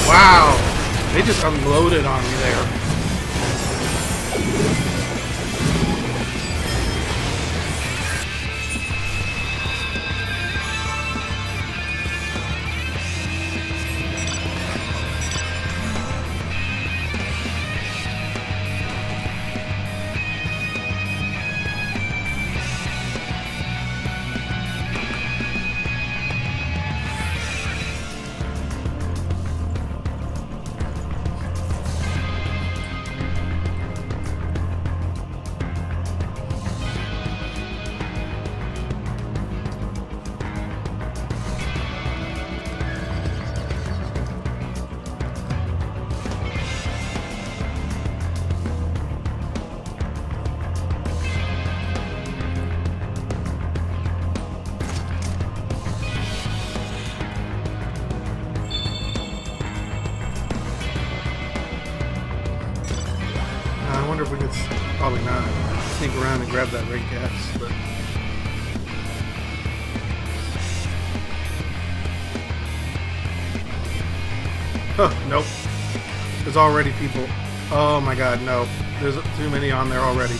Wow, they just unloaded on me there. wonder if we could, probably not, sneak around and grab that red gas, but... Huh, nope. There's already people. Oh my god, no. There's too many on there already.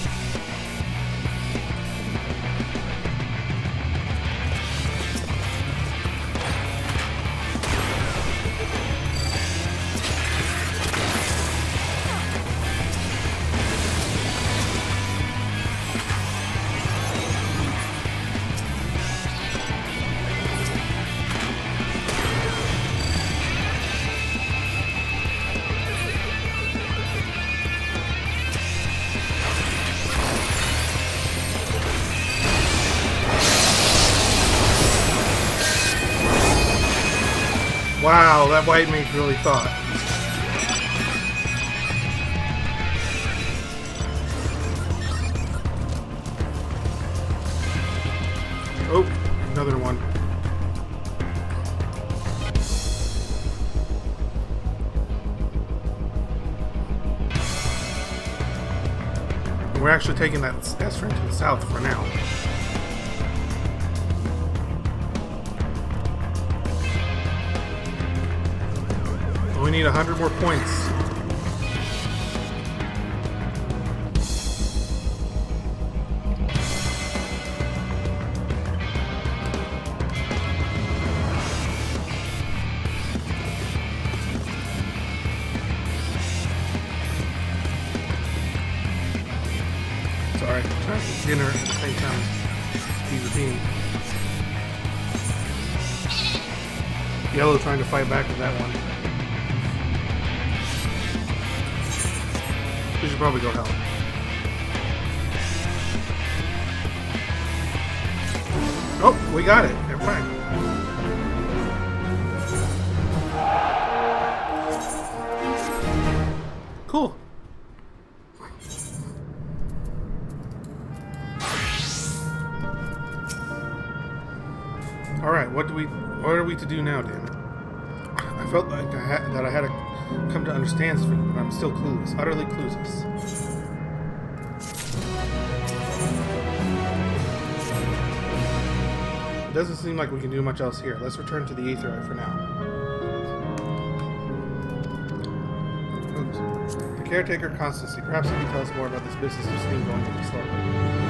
Wow, that white mage really thought. Oh, another one. We're actually taking that straight to the south for now. We need 100 more points. Sorry, I'm trying to eat dinner at the same time as be the team. Yellow trying to fight back with that one. We should probably go help. Oh, we got it. Never mind. Cool. All right, what are we to do now, damn it? I felt like I had to come to understand something, but I'm still clueless, utterly clueless. It doesn't seem like we can do much else here. Let's return to the Aetherite for now. Oops. The caretaker Constancy. Perhaps you can tell us more about this business of steam going into slowly.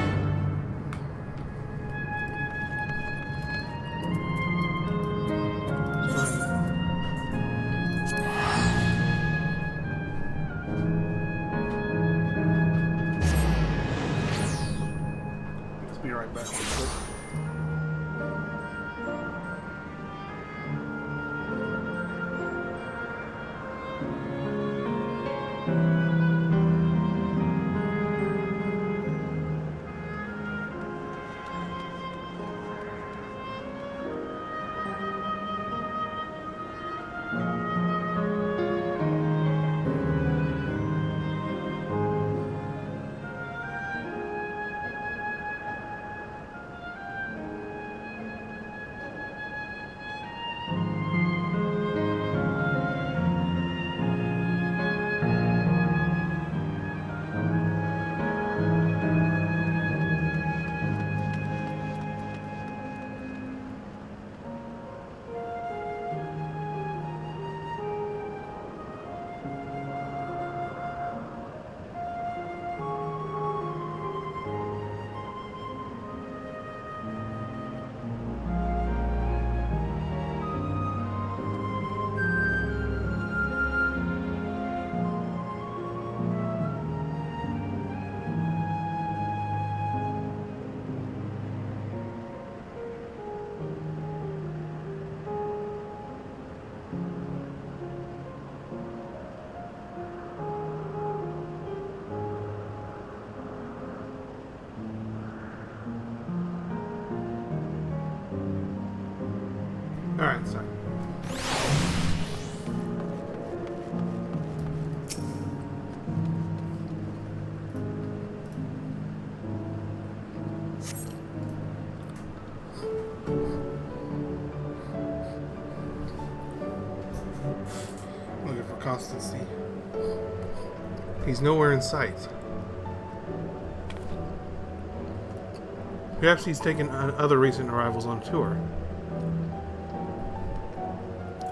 Alright, sorry. Looking for Constancy. He's nowhere in sight. Perhaps he's taken other recent arrivals on tour.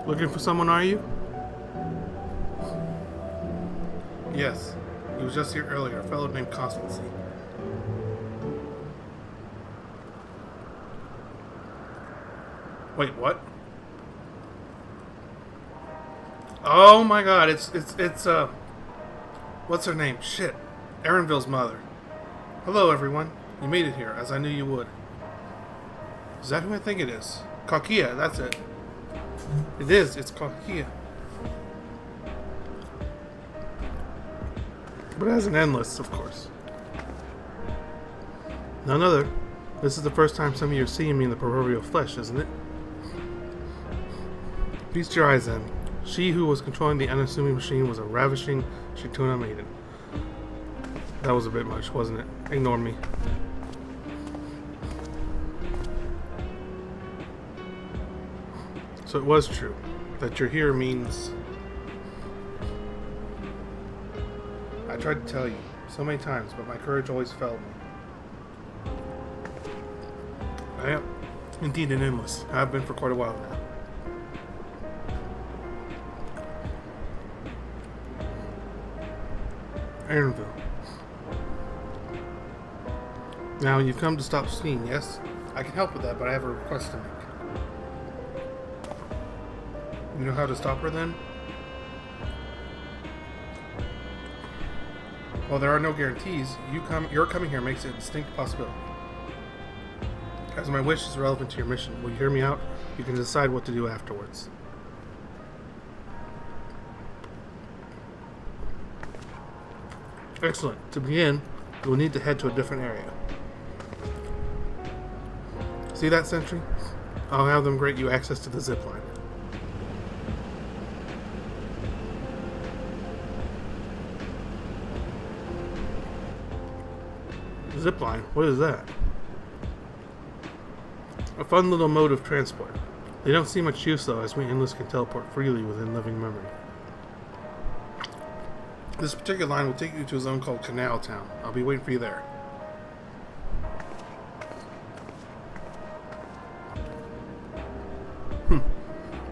Looking for someone, are you? Yes. He was just here earlier, a fellow named Constancy. Wait, what? Oh my god, it's what's her name? Shit. Erenville's mother. Hello, everyone. You made it here, as I knew you would. Is that who I think it is? Kakia, that's it. It is, it's Kakia. But it has an endless, of course. None other. This is the first time some of you are seeing me in the proverbial flesh, isn't it? Feast your eyes then. She who was controlling the unassuming machine was a ravishing Shituna maiden. That was a bit much, wasn't it? Ignore me. So it was true. That you're here means... I tried to tell you so many times, but my courage always failed me. I am indeed an endless. I have been for quite a while now. Erenville. Now you've come to stop skiing, yes? I can help with that, but I have a request to make. You know how to stop her then? While there are no guarantees, your coming here makes it a distinct possibility. As my wish is relevant to your mission, will you hear me out? You can decide what to do afterwards. Excellent. To begin, you will need to head to a different area. See that sentry? I'll have them grant you access to the zipline. Zipline? What is that? A fun little mode of transport. They don't see much use though, as we endless can teleport freely within living memory. This particular line will take you to a zone called Canal Town. I'll be waiting for you there.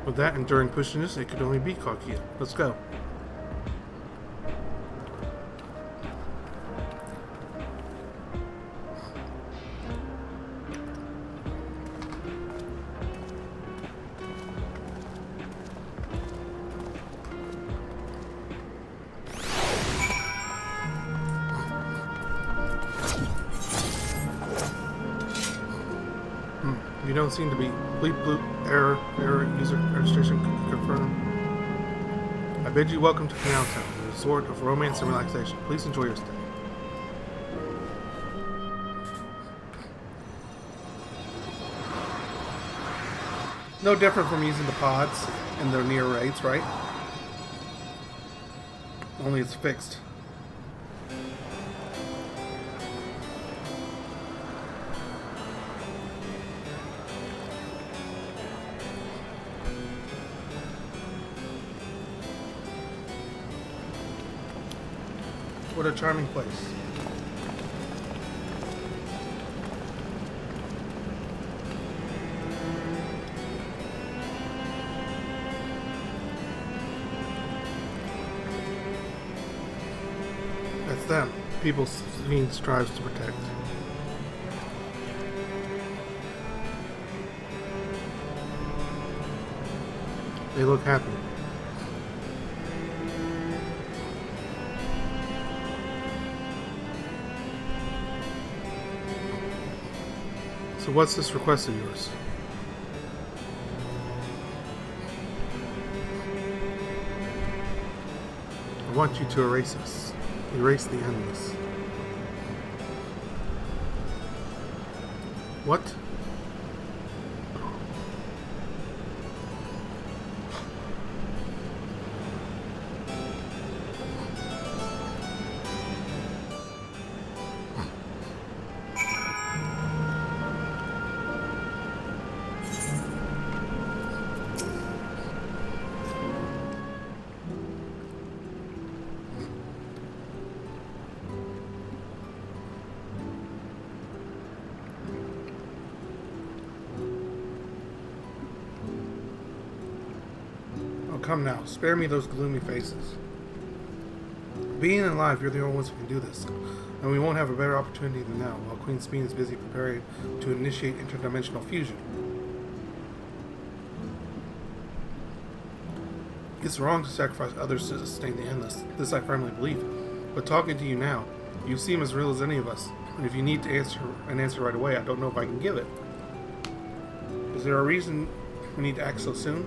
With that enduring pushiness, it could only be Kakia. Let's go. You don't seem to be. Bleep bloop. Error user registration confirmed. I bid you welcome to Canal Town, a resort of romance and relaxation. Please enjoy your stay. No different from using the pods in their near raids, right? Only it's fixed. What a charming place. That's them. People Sven strives to protect. They look happy. So what's this request of yours? I want you to erase us. Erase the endless. What? come now. Spare me those gloomy faces. Being alive, you're the only ones who can do this. And we won't have a better opportunity than now, while Queen Speen is busy preparing to initiate interdimensional fusion. It's wrong to sacrifice others to sustain the endless. This I firmly believe. But talking to you now, you seem as real as any of us. And if you need to answer an answer right away, I don't know if I can give it. Is there a reason we need to act so soon?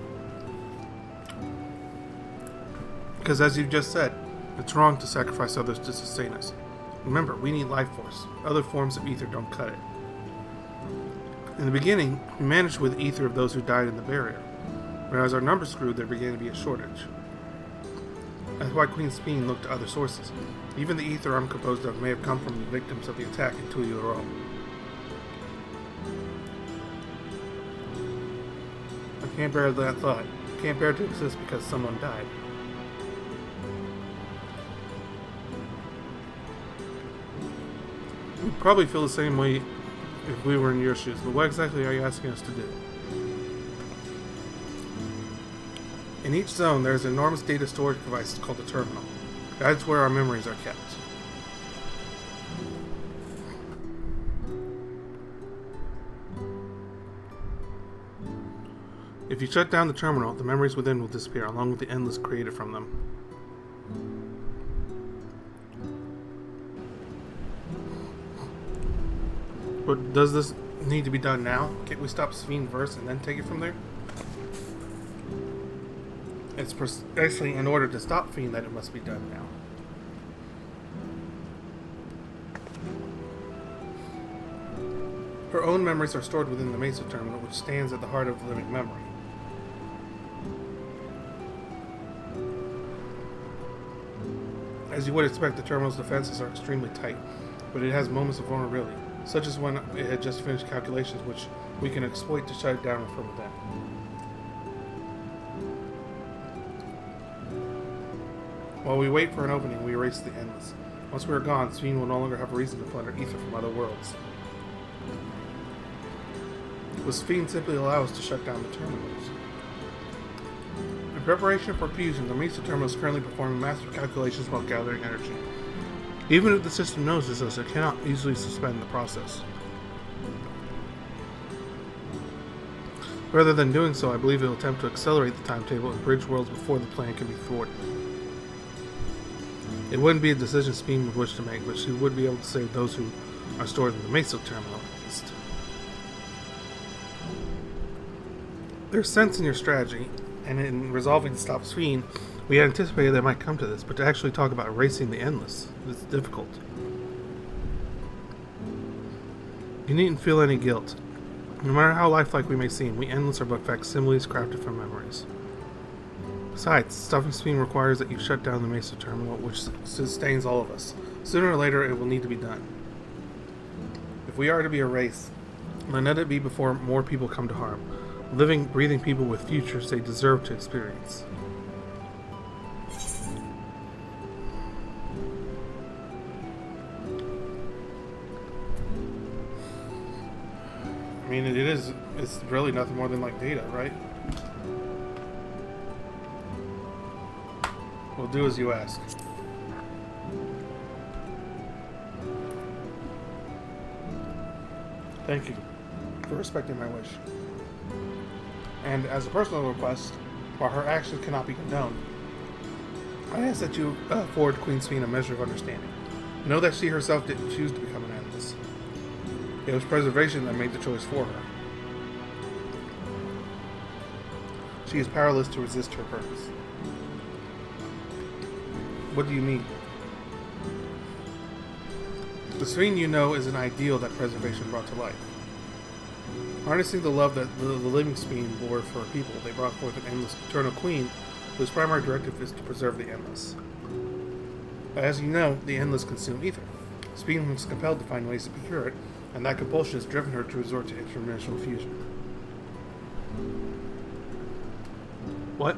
Because as you've just said, it's wrong to sacrifice others to sustain us. Remember, we need life force. Other forms of ether don't cut it. In the beginning, we managed with ether of those who died in the barrier. But as our numbers grew, there began to be a shortage. That's why Queen Speen looked to other sources. Even the ether I'm composed of may have come from the victims of the attack in Tuyo. I can't bear that thought. I can't bear to exist because someone died. We'd probably feel the same way if we were in your shoes, but what exactly are you asking us to do? In each zone, there is an enormous data storage device called the terminal. That's where our memories are kept. If you shut down the terminal, the memories within will disappear, along with the endless created from them. But does this need to be done now? Can't we stop Speen first and then take it from there? It's precisely in order to stop Fiend that it must be done now. Her own memories are stored within the Mesa terminal, which stands at the heart of living memory. As you would expect, the terminal's defenses are extremely tight, but it has moments of vulnerability, such as when it had just finished calculations which we can exploit to shut it down from within. While we wait for an opening, we erase the endless. Once we are gone, Speen will no longer have a reason to plunder ether from other worlds. Will Speen simply allow us to shut down the terminals? In preparation for fusion, the Mesa terminal is currently performing massive calculations while gathering energy. Even if the system knows this, it cannot easily suspend the process. Rather than doing so, I believe it will attempt to accelerate the timetable and bridge worlds before the plan can be thwarted. It wouldn't be a decision Speen would wish to make, but she would be able to save those who are stored in the Mesa terminal, at least. There's sense in your strategy, and in resolving to stop Speen, we had anticipated that it might come to this, but to actually talk about erasing the endless is difficult. You needn't feel any guilt. No matter how lifelike we may seem, we endless are but facsimiles crafted from memories. Besides, stopping Speen requires that you shut down the Mesa terminal, which sustains all of us. Sooner or later, it will need to be done. If we are to be erased, then let it be before more people come to harm. Living, breathing people with futures they deserve to experience. I mean, it's really nothing more than like data, right? We'll do as you ask. Thank you for respecting my wish. And as a personal request, while her actions cannot be condoned, I ask that you afford Queen Speen a measure of understanding. Know that she herself didn't choose to become an endless. It was preservation that made the choice for her. She is powerless to resist her purpose. What do you mean? The Speen you know is an ideal that preservation brought to life. Harnessing the love that the living Speen bore for her people, they brought forth an endless eternal queen whose primary directive is to preserve the endless. But as you know, the endless consume ether. Speen was compelled to find ways to procure it, and that compulsion has driven her to resort to interdimensional fusion. What?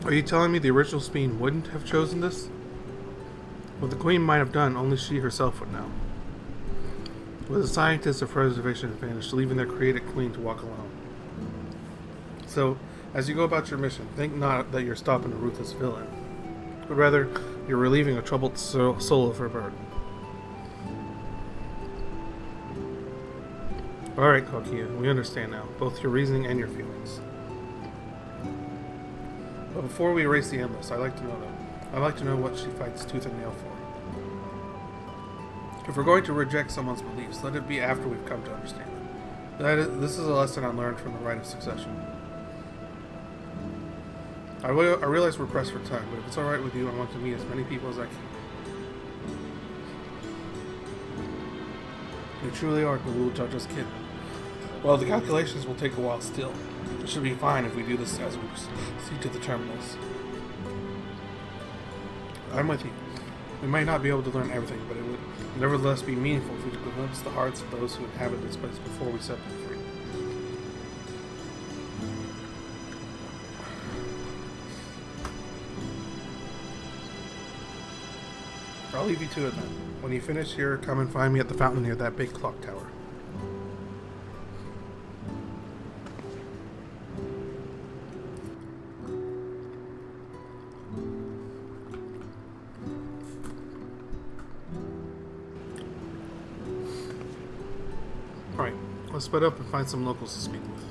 Are you telling me the original Speen wouldn't have chosen this? What the Queen might have done, only she herself would know. With the scientists of preservation had vanished, leaving their created Queen to walk alone. So, As you go about your mission, think not that you're stopping a ruthless villain, but rather you're relieving a troubled soul of her burden. Alright, Kokia, we understand now, both your reasoning and your feelings. But before we erase the endless, I'd like to know what she fights tooth and nail for. If we're going to reject someone's beliefs, let it be after we've come to understand them. This is a lesson I learned from the rite of succession. I realize we're pressed for time, but if it's alright with you, I want to meet as many people as I can. You truly are Galul Judge's kid. Well, the calculations will take a while still. It should be fine if we do this as we proceed to the terminals. I'm with you. We might not be able to learn everything, but it would nevertheless be meaningful if we could glimpse the hearts of those who inhabit this place before we set them free. I'll leave you to it then. When you finish here, come and find me at the fountain near that big clock tower. Alright, let's split up and find some locals to speak with.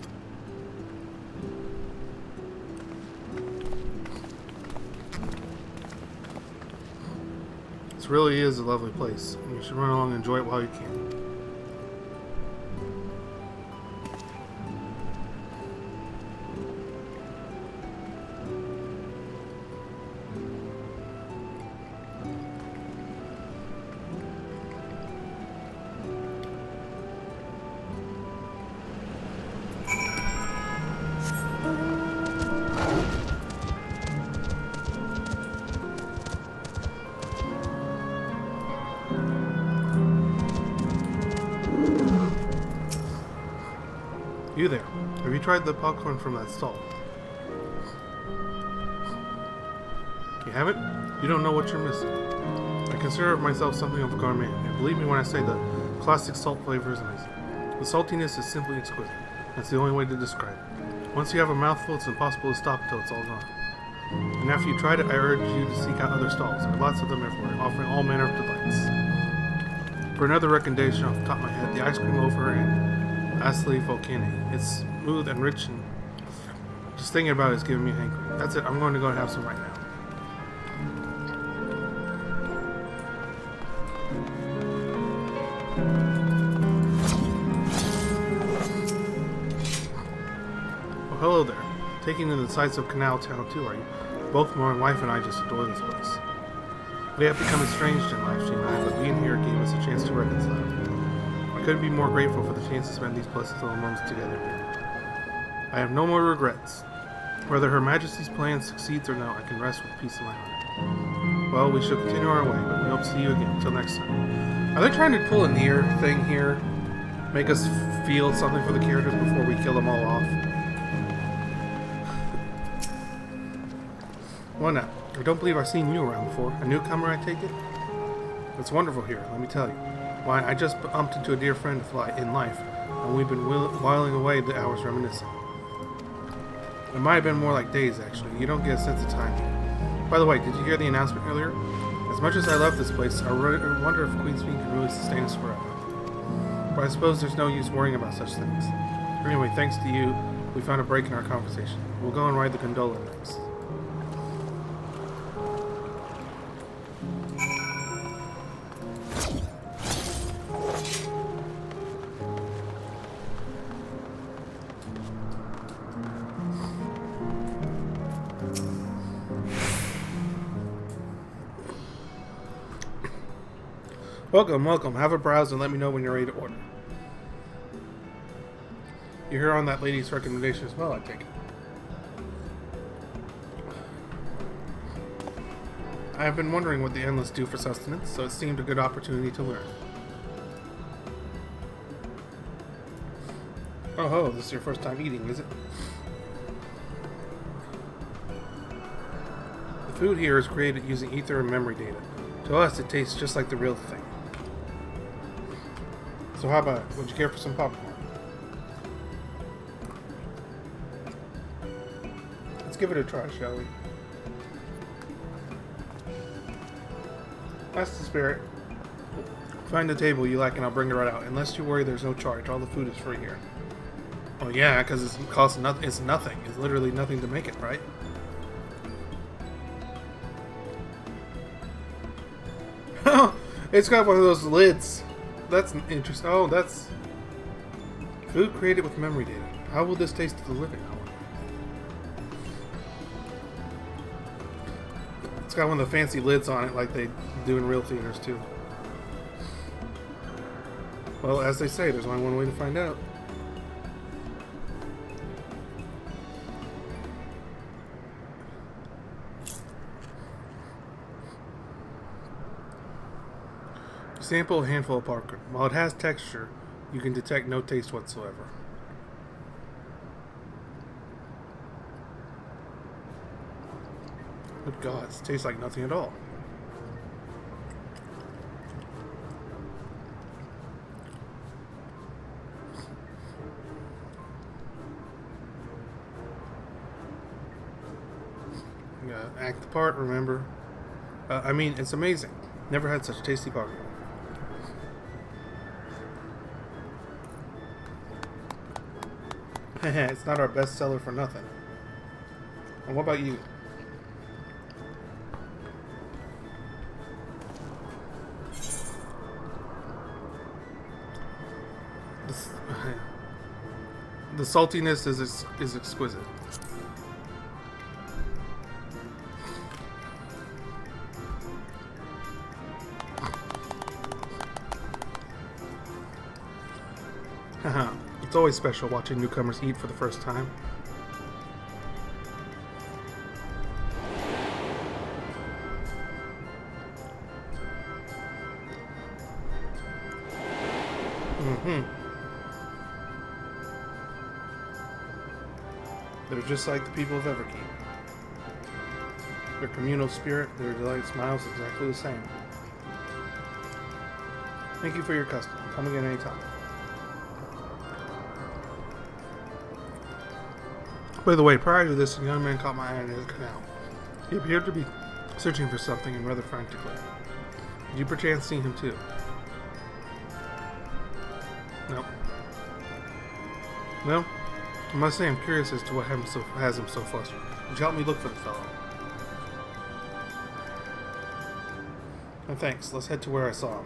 This really is a lovely place, and you should run along and enjoy it while you can. You there. Have you tried the popcorn from that stall? You haven't? You don't know what you're missing. I consider myself something of a gourmet, and believe me when I say the classic salt flavor is amazing. The saltiness is simply exquisite. That's the only way to describe it. Once you have a mouthful, it's impossible to stop until it's all gone. And after you tried it, I urge you to seek out other stalls. There are lots of them everywhere, offering all manner of delights. For another recommendation off the top of my head, the ice cream over in Asli Volcane. It's smooth and rich, and just thinking about it is giving me a hankering. That's it. I'm going to go and have some right now. Well, hello there. Taking in the sights of Canal Town too, are you? Both my wife and I just adore this place. We have become estranged in life, she and I, but being here gave us a chance to reconcile. I couldn't be more grateful for the chance to spend these blessed little moments together again. I have no more regrets. Whether Her Majesty's plan succeeds or not, I can rest with peace in my heart. Well, we shall continue our way, but we hope to see you again. Until next time. Are they trying to pull a Nier thing here? Make us feel something for the characters before we kill them all off? Well now, I don't believe I've seen you around before. A newcomer, I take it? It's wonderful here, let me tell you. Why, I just bumped into a dear friend in life, and we've been whiling away the hours reminiscing. It might have been more like days, actually. You don't get a sense of time here. By the way, did you hear the announcement earlier? As much as I love this place, I wonder if Queen's Bean can really sustain us forever. But I suppose there's no use worrying about such things. Anyway, thanks to you, we found a break in our conversation. We'll go and ride the gondola next. Welcome, welcome. Have a browse and let me know when you're ready to order. You're here on that lady's recommendation as well, I take it. I have been wondering what the Endless do for sustenance, so it seemed a good opportunity to learn. Oh ho, this is your first time eating, is it? The food here is created using ether and memory data. To us, it tastes just like the real thing. So how about it? Would you care for some popcorn? give it a try, shall we? That's the spirit. Find the table you like and I'll bring it right out. Unless you worry, there's no charge. All the food is free here. Oh yeah, because it costs nothing. It's nothing. It's literally nothing to make it, right? It's got one of those lids. That's interesting. Oh, that's food created with memory data. How will this taste to the living? It's got one of the fancy lids on it like they do in real theaters too. Well, as they say, there's only one way to find out. Sample a handful of popcorn. While it has texture, you can detect no taste whatsoever. Good God, it tastes like nothing at all. You gotta act the part, remember. I mean, it's amazing. Never had such tasty popcorn. It's not our best seller for nothing. And what about you? The saltiness is exquisite. It's always special watching newcomers eat for the first time. They're just like the people of Everkeep. Their communal spirit, their delight smiles exactly the same. Thank you for your custom. Come again anytime. By the way, prior to this, a young man caught my eye in his canal. He appeared to be searching for something and rather frantically. Did you perchance see him too? No. No? I must say I'm curious as to what has him so flustered. Would you help me look for the fellow? No thanks. Let's head to where I saw him.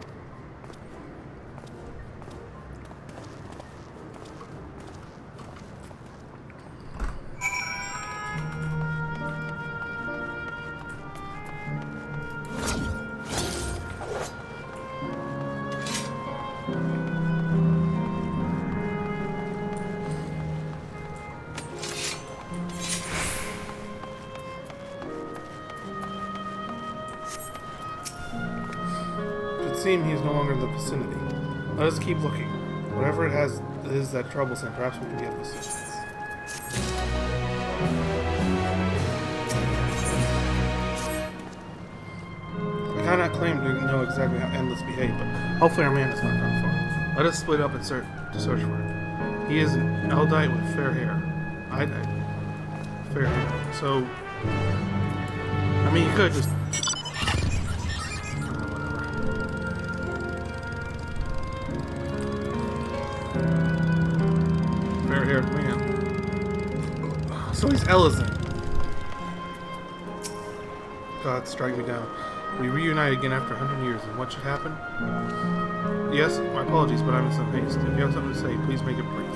He is no longer in the vicinity. Let us keep looking. Whatever it is that troubles him, perhaps we can get assistance. I cannot claim to know exactly how endless behave, but hopefully our man has not gone far. Let us split up and search for him. He is an Eldite with fair hair. Fair hair. So, I mean, you could just. Fair-haired man. So he's Ellison. God, strike me down. We reunite again after 100 years, and what should happen? Yes, my apologies, but I'm in some haste. If you have something to say, please make it brief.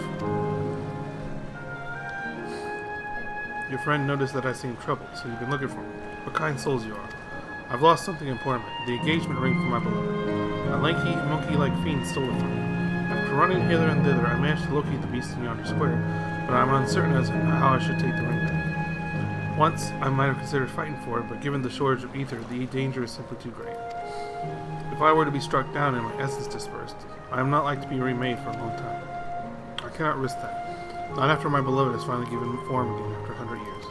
Your friend noticed that I seemed troubled, so you've been looking for me. What kind souls you are. I've lost something important. The engagement ring for my beloved. A lanky, monkey-like fiend stole it from me. After running hither and thither, I managed to locate the beast in yonder square, but I'm uncertain as to how I should take the ring back. Once, I might have considered fighting for it, but given the shortage of ether, the danger is simply too great. If I were to be struck down and my essence dispersed, I am not like to be remade for a long time. I cannot risk that. Not after my beloved has finally given form again after 100 years.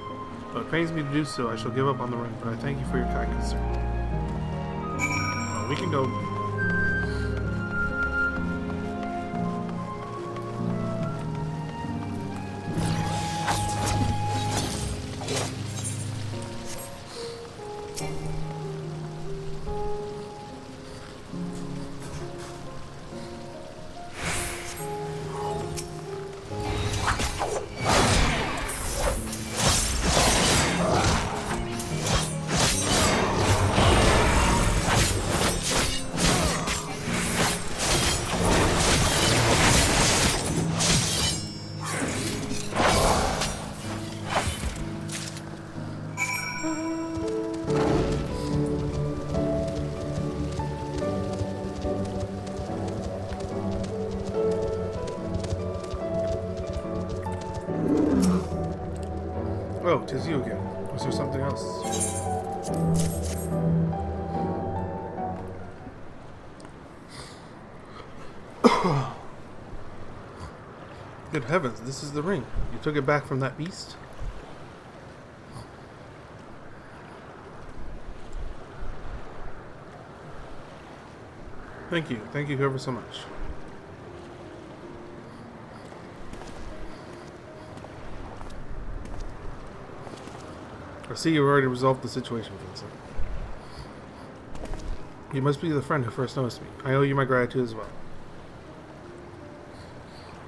Though it pains me to do so, I shall give up on the ring, but I thank you for your kind concern. Well, we can go. Oh, 'tis you again. Was there something else? Good heavens, this is the ring. You took it back from that beast? Thank you. Thank you ever so much. I see you've already resolved the situation, Vincent. You must be the friend who first noticed me. I owe you my gratitude as well.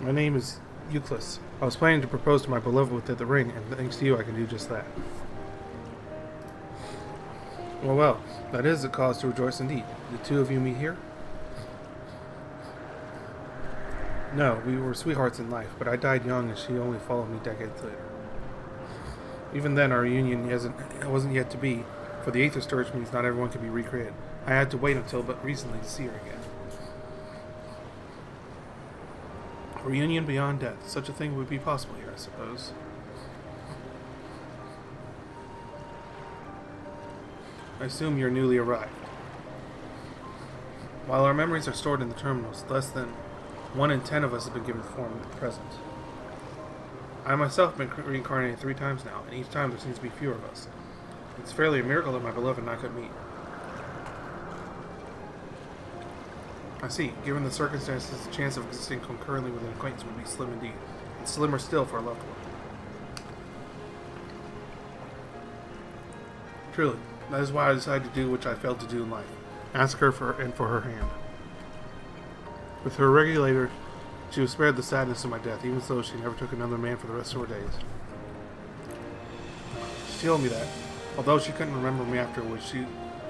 My name is Euclid. I was planning to propose to my beloved with the ring, and thanks to you I can do just that. Well, that is a cause to rejoice indeed. The two of you meet here? No, we were sweethearts in life, but I died young and she only followed me decades later. Even then, our reunion wasn't yet to be, for the Aether Scourge means not everyone can be recreated. I had to wait until but recently to see her again. A reunion beyond death. Such a thing would be possible here, I suppose. I assume you're newly arrived. While our memories are stored in the terminals, less than 1 in 10 of us have been given form at present. I myself have been reincarnated 3 times now, and each time there seems to be fewer of us. It's fairly a miracle that my beloved and I could meet. I see. Given the circumstances, the chance of existing concurrently with an acquaintance would be slim indeed, and slimmer still for a loved one. Truly, that is why I decided to do which I failed to do in life. Ask her for her hand. With her regulator, she was spared the sadness of my death, even though she never took another man for the rest of her days. She told me that, although she couldn't remember me afterwards, she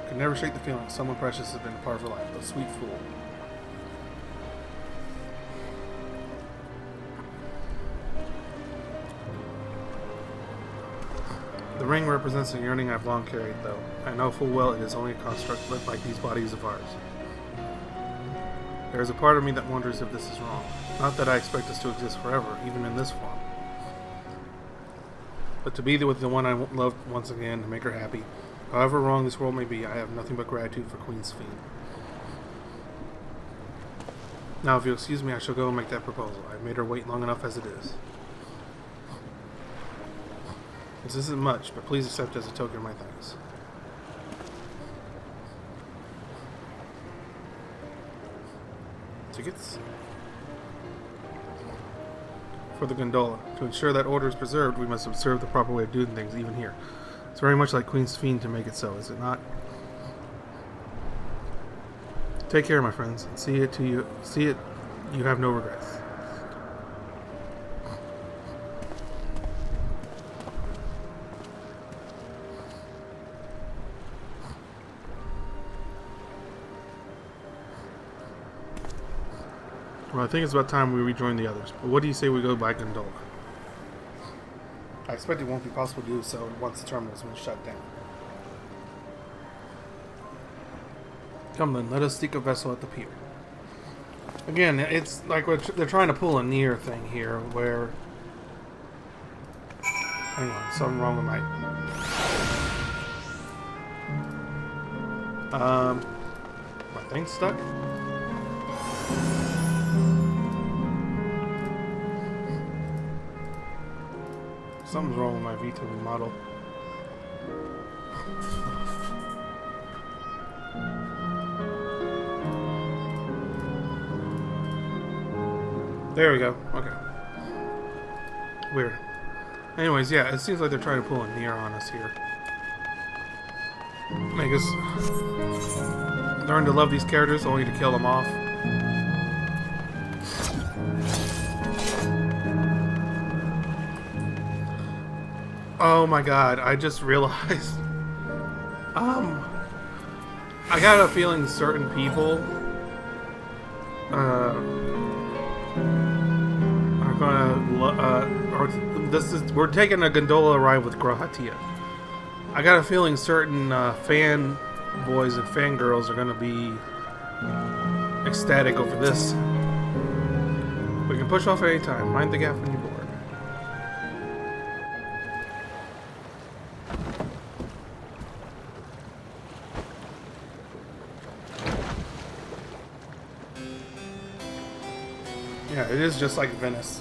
could never shake the feeling someone precious has been a part of her life. A sweet fool. The ring represents a yearning I've long carried, though. I know full well it is only a construct lit like these bodies of ours. There is a part of me that wonders if this is wrong. Not that I expect us to exist forever, even in this form. But to be with the one I loved once again, to make her happy. However wrong this world may be, I have nothing but gratitude for Queen's Fiend. Now, if you'll excuse me, I shall go and make that proposal. I've made her wait long enough as it is. This isn't much, but please accept it as a token of my thanks. Tickets? For the gondola. To ensure that order is preserved, we must observe the proper way of doing things, even here. It's very much like Queen's Fiend to make it so, is it not? Take care, my friends, and see it you have no regrets. Well, I think it's about time we rejoin the others. But what do you say we go by gondola? I expect it won't be possible to do so once the terminal has been shut down. Come then, let us seek a vessel at the pier. Again, it's like they're trying to pull a near thing here, where... Hang on, something wrong with my thing's stuck? Something's wrong with my V2 model. There we go. Okay. Weird. Anyways, yeah, it seems like they're trying to pull a near on us here. Make us learn to love these characters only to kill them off. Oh my god, I just realized. I got a feeling certain people are gonna we're taking a gondola ride with Grahatia. I got a feeling certain fan boys and fangirls are gonna be ecstatic over this. We can push off at any time. Mind the gap when you're bored. Yeah, it is just like Venice.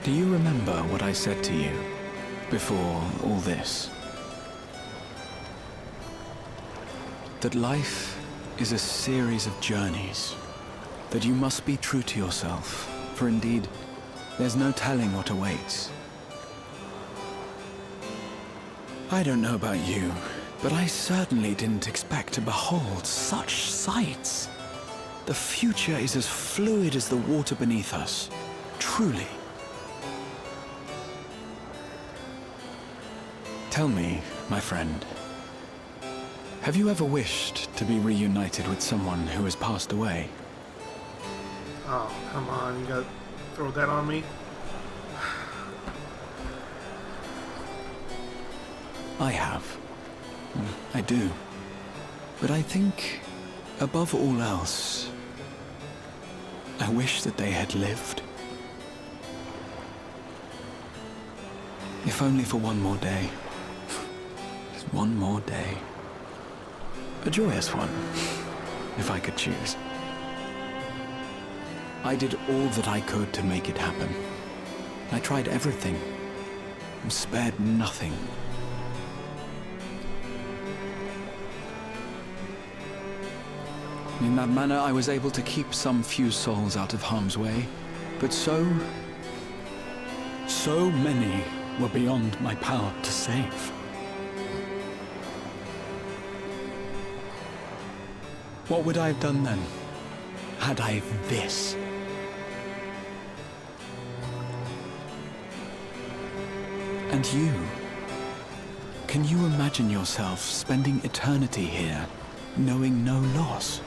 Do you remember what I said to you before all this? That life is a series of journeys. That you must be true to yourself, for indeed, there's no telling what awaits. I don't know about you, but I certainly didn't expect to behold such sights. The future is as fluid as the water beneath us, truly. Tell me, my friend, have you ever wished to be reunited with someone who has passed away? Oh, come on, you gotta throw that on me? I have. I do. But I think, above all else, I wish that they had lived. If only for one more day. Just one more day. A joyous one, if I could choose. I did all that I could to make it happen. I tried everything, and spared nothing. In that manner, I was able to keep some few souls out of harm's way, but so many were beyond my power to save. What would I have done then, had I this? And you? Can you imagine yourself spending eternity here, knowing no loss?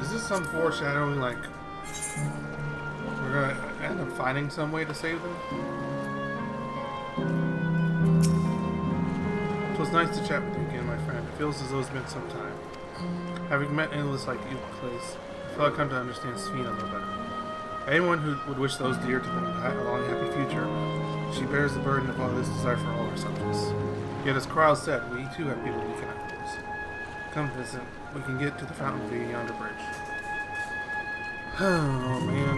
Is this some foreshadowing, like we're gonna end up finding some way to save them? It was nice to chat with you again, my friend. It feels as though it's been some time. Having met endless like you place, I feel I've come to understand Sphina a little better. Anyone who would wish those dear to them a long and happy future, she bears the burden of all this desire for all our subjects. Yet as Krile said, we too have people we cannot lose. Come visit. We can get to the fountain via yonder bridge. Oh man.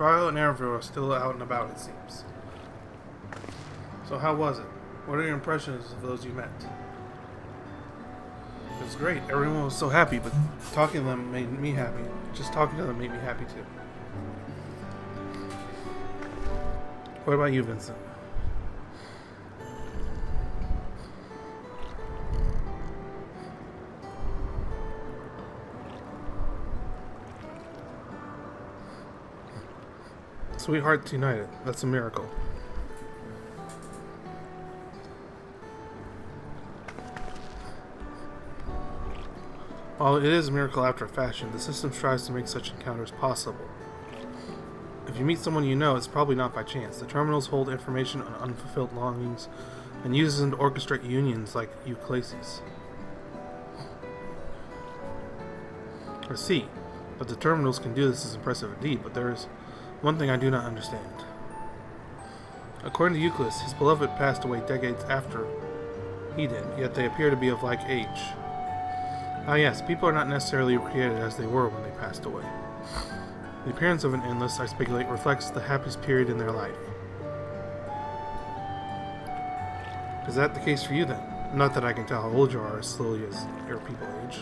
Cryo and Erenville are still out and about, it seems. So how was it? What are your impressions of those you met? It was great. Everyone was so happy, but talking to them made me happy. Just talking to them made me happy too. What about you, Vincent? Sweethearts united. That's a miracle. While it is a miracle after a fashion, the system strives to make such encounters possible. If you meet someone you know, it's probably not by chance. The terminals hold information on unfulfilled longings and uses them to orchestrate unions like euclases. I see. But the terminals can do this is impressive indeed, but there is one thing I do not understand. According to Euclid, his beloved passed away decades after he did, yet they appear to be of like age. Ah yes, people are not necessarily created as they were when they passed away. The appearance of an endless, I speculate, reflects the happiest period in their life. Is that the case for you then? Not that I can tell how old you are as slowly as your people age.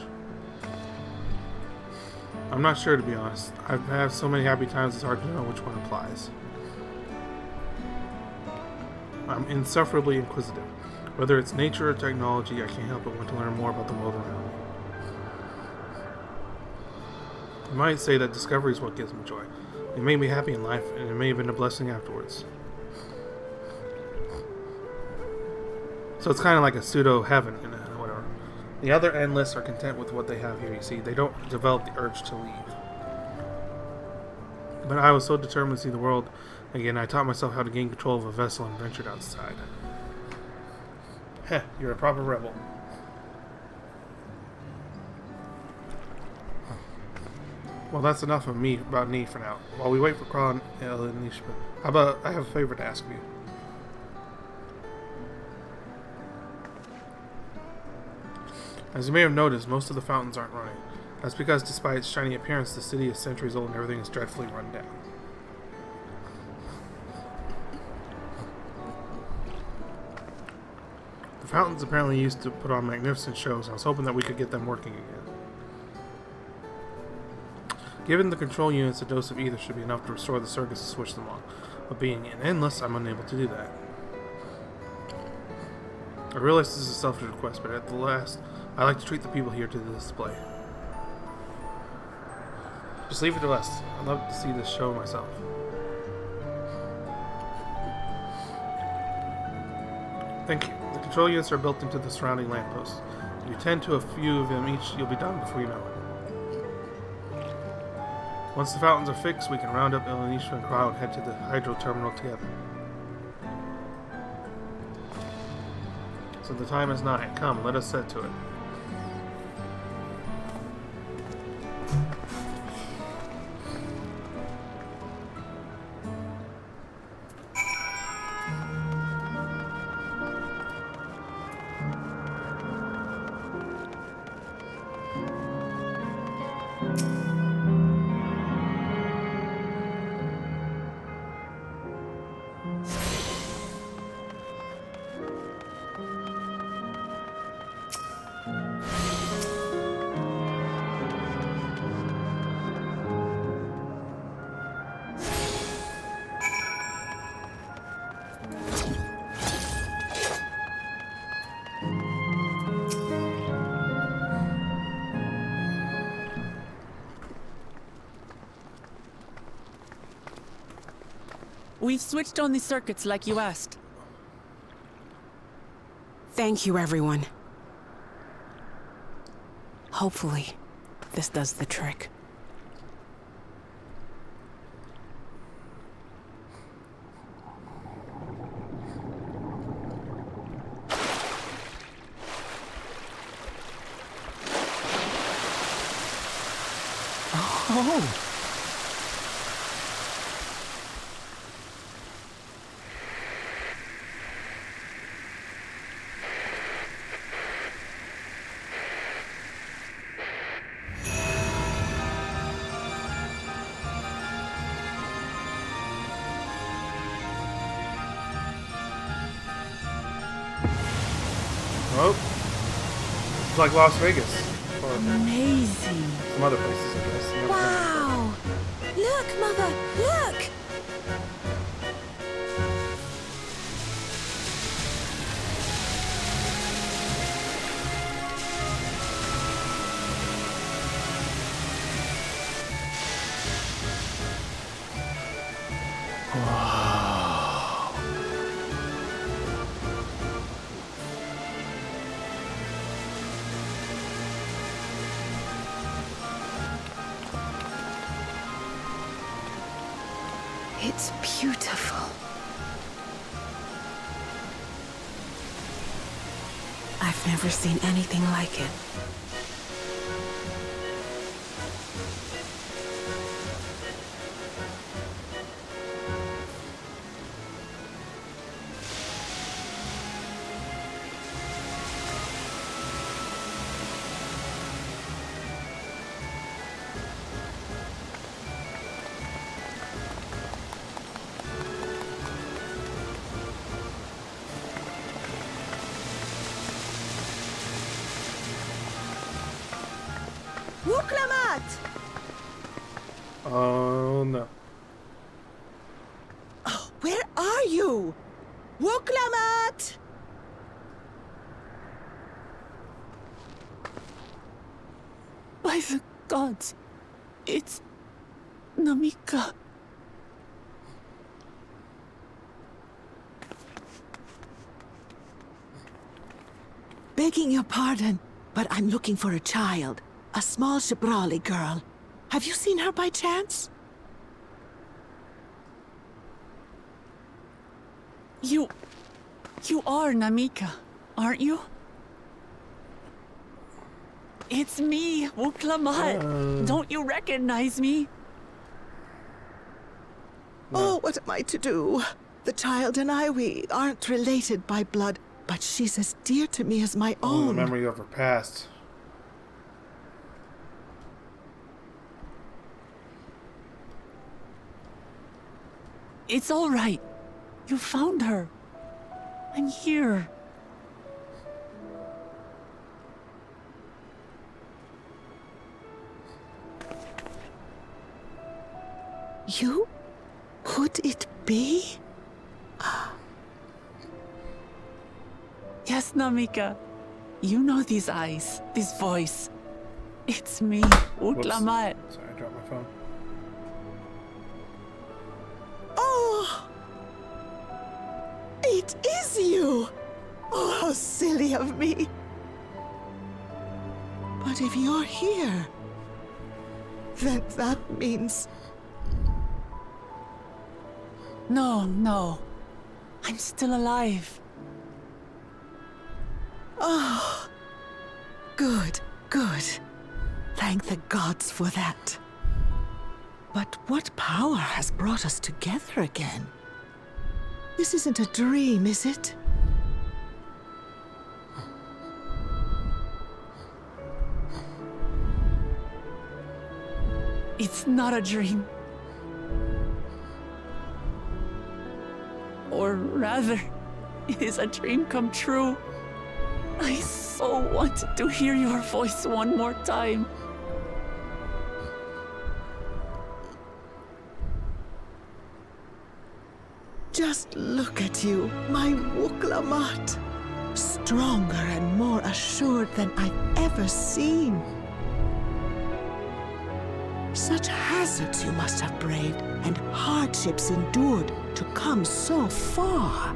I'm not sure, to be honest. I've had so many happy times it's hard to know which one applies. I'm insufferably inquisitive. Whether it's nature or technology, I can't help but want to learn more about the world around me. You might say that discovery is what gives me joy. It made me happy in life, and it may have been a blessing afterwards. So it's kind of like a pseudo-heaven, whatever. The other endless are content with what they have here, you see. They don't develop the urge to leave. But I was so determined to see the world again, I taught myself how to gain control of a vessel and ventured outside. Heh, you're a proper rebel. Well, that's enough of me about me for now. While we wait for Kron and Elenish, how about I have a favor to ask of you? As you may have noticed, most of the fountains aren't running. That's because despite its shiny appearance, the city is centuries old and everything is dreadfully run down. The fountains apparently used to put on magnificent shows, and I was hoping that we could get them working again. Given the control units, a dose of either should be enough to restore the circus and switch them on. But being an endless, I'm unable to do that. I realize this is a selfish request, but at the last, I like to treat the people here to the display. Just leave it to us. I'd love to see this show myself. Thank you. The control units are built into the surrounding lampposts. If you tend to a few of them each, you'll be done before you know it. Once the fountains are fixed, we can round up Elenisha and Cryo and head to the hydro terminal together. So the time is nigh. Come, let us set to it. We've switched on the circuits like you asked. Thank you, everyone. Hopefully, this does the trick. Oh! Oh. It's like Las Vegas. Or amazing. some other places, I guess. Never been. Wow! Look, Mother! Look! It's beautiful. I've never seen anything like it. Wuklamat! Oh no. Oh, where are you? Wuklamat! By the gods, it's Namika. Begging your pardon, but I'm looking for a child. A small Shibrali girl. Have you seen her by chance? You are Namika, aren't you? It's me, Wuklamat. Don't you recognize me? Oh, what am I to do? The child and I, we aren't related by blood, but she's as dear to me as my Oh, the own. memory of her past. It's all right. You found her. I'm here. You? Could it be? Yes, Namika. You know these eyes, this voice. It's me, Wuklamat. Sorry, I dropped my phone. Oh! It is you! Oh, how silly of me. But if you're here, then that means... No. I'm still alive. Oh, good. Thank the gods for that. But what power has brought us together again? This isn't a dream, is it? It's not a dream. Or rather, it is a dream come true. I so wanted to hear your voice one more time. Just look at you, my Wuklamat. Stronger and more assured than I've ever seen. Such hazards you must have braved and hardships endured to come so far.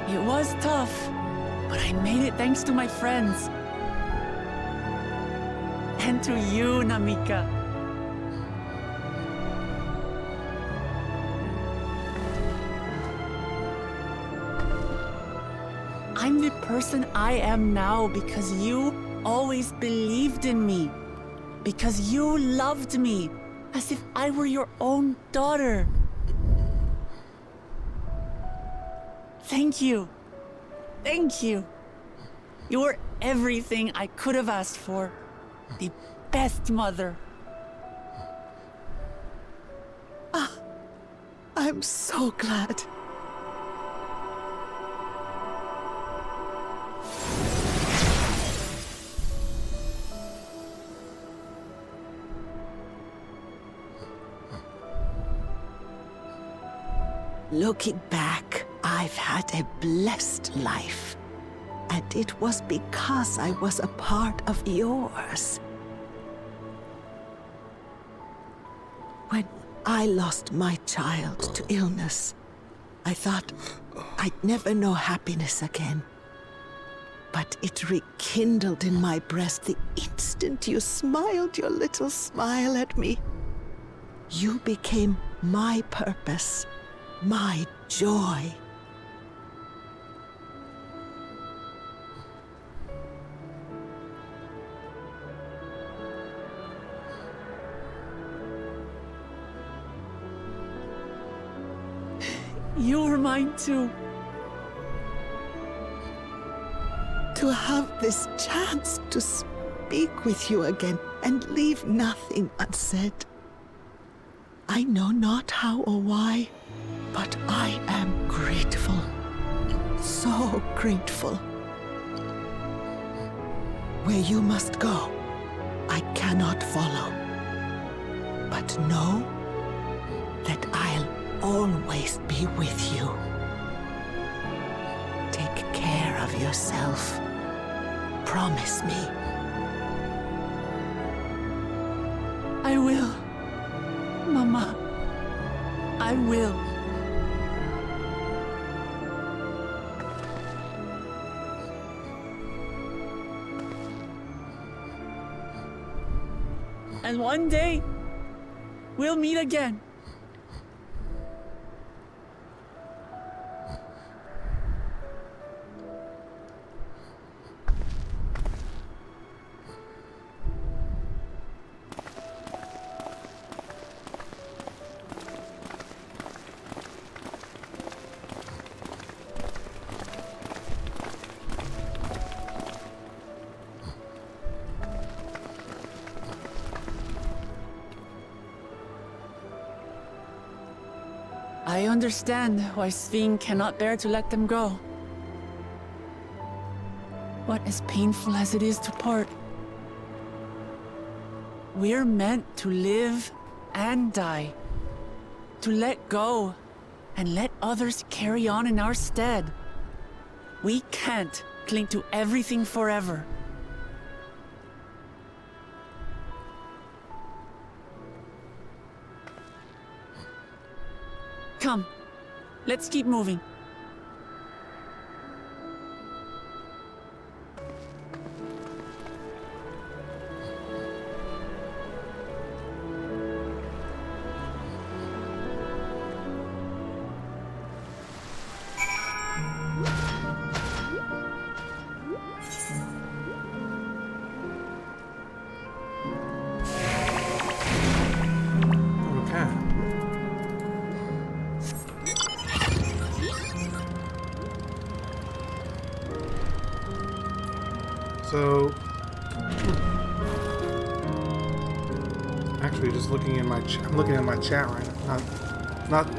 It was tough, but I made it thanks to my friends. And to you, Namika. I'm the person I am now because you always believed in me. Because you loved me as if I were your own daughter. Thank you. Thank you. You're everything I could have asked for. The best mother. I'm so glad. Looking back, I've had a blessed life. And it was because I was a part of yours. When I lost my child to illness, I thought I'd never know happiness again. But it rekindled in my breast the instant you smiled your little smile at me. You became my purpose, my joy. You were mine too. To have this chance to speak with you again and leave nothing unsaid. I know not how or why, but I am grateful. So grateful. Where you must go, I cannot follow. But know that I'll always be with you. Take care of yourself. Promise me. I will. Mama. I will. And one day, we'll meet again. I understand why Sving cannot bear to let them go. But as painful as it is to part, we're meant to live and die. To let go and let others carry on in our stead. We can't cling to everything forever. Come, let's keep moving. So, actually, just looking in my, I'm looking at my chat right now.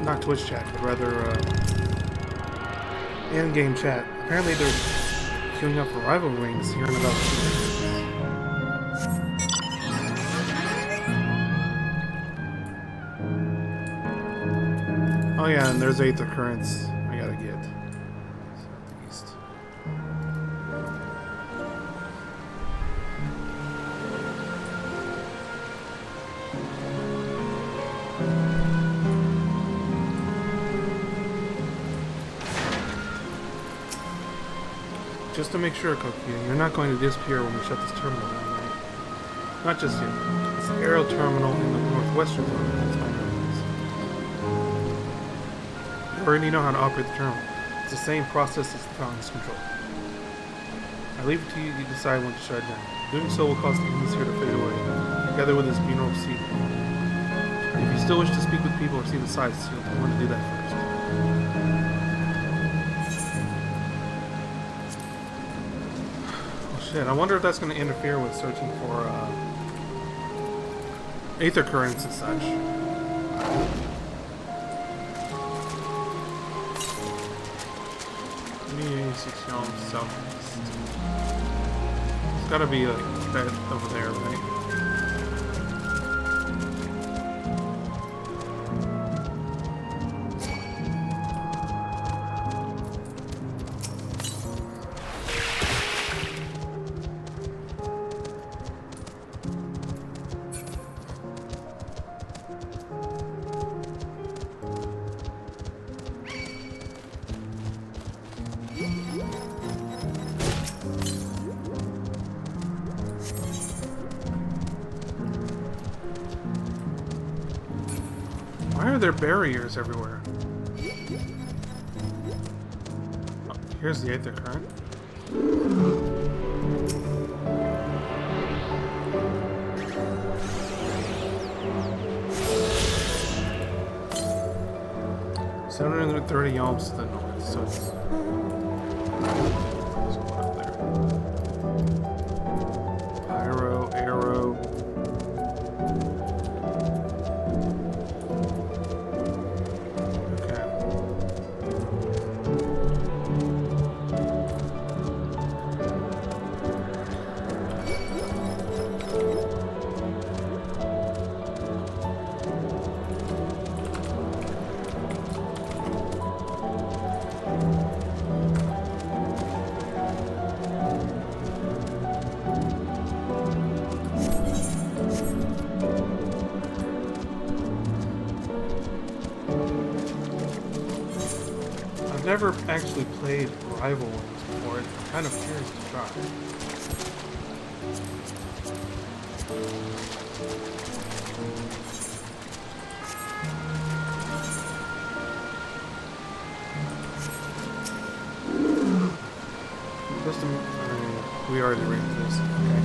Not Twitch chat, but rather in-game chat. Apparently, they're queuing up for rival rings here in about 2 minutes. Oh yeah, and there's 8th occurrence I gotta get. Southeast. Just to make sure, Koki, you're not going to disappear when we shut this terminal down, right? Not just yet. It's the aerial terminal in the northwestern zone. That's my nose. You already know how to operate the terminal. It's the same process as the fountain's control. I leave it to you to decide when to shut it down. Doing so will cause the atmosphere to fade away, together with this funeral seat. If you still wish to speak with people or see the sights, you'll want to do that first. Shit, I wonder if that's going to interfere with searching for 8th occurrence and such. Southeast. It's got to be like that over there, right? there barriers everywhere? Oh, here's the Aether Current. 730 yalms to the north, so it's up there. Pyro, arrow. Okay. I've never actually played Rival ones before. I'm kind of curious to try. We already rated this. Okay.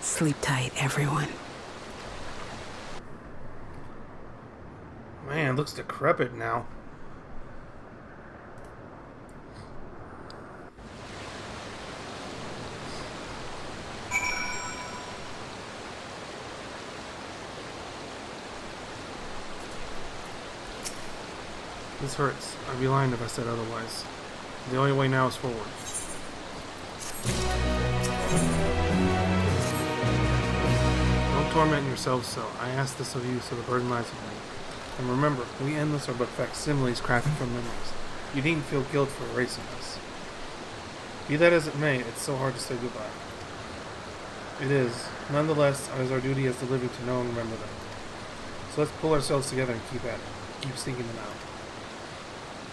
Sleep tight, everyone. Man, it looks decrepit now. This hurts. I'd be lying if I said otherwise. The only way now is forward. Don't torment yourselves so. I ask this of you, so the burden lies with me. And remember, we endless are but facsimiles crafted from memories. You needn't feel guilt for erasing us. Be that as it may, it's so hard to say goodbye. It is. Nonetheless, it is our duty as the living to know and remember them. So let's pull ourselves together and keep at it. Keep seeking them out.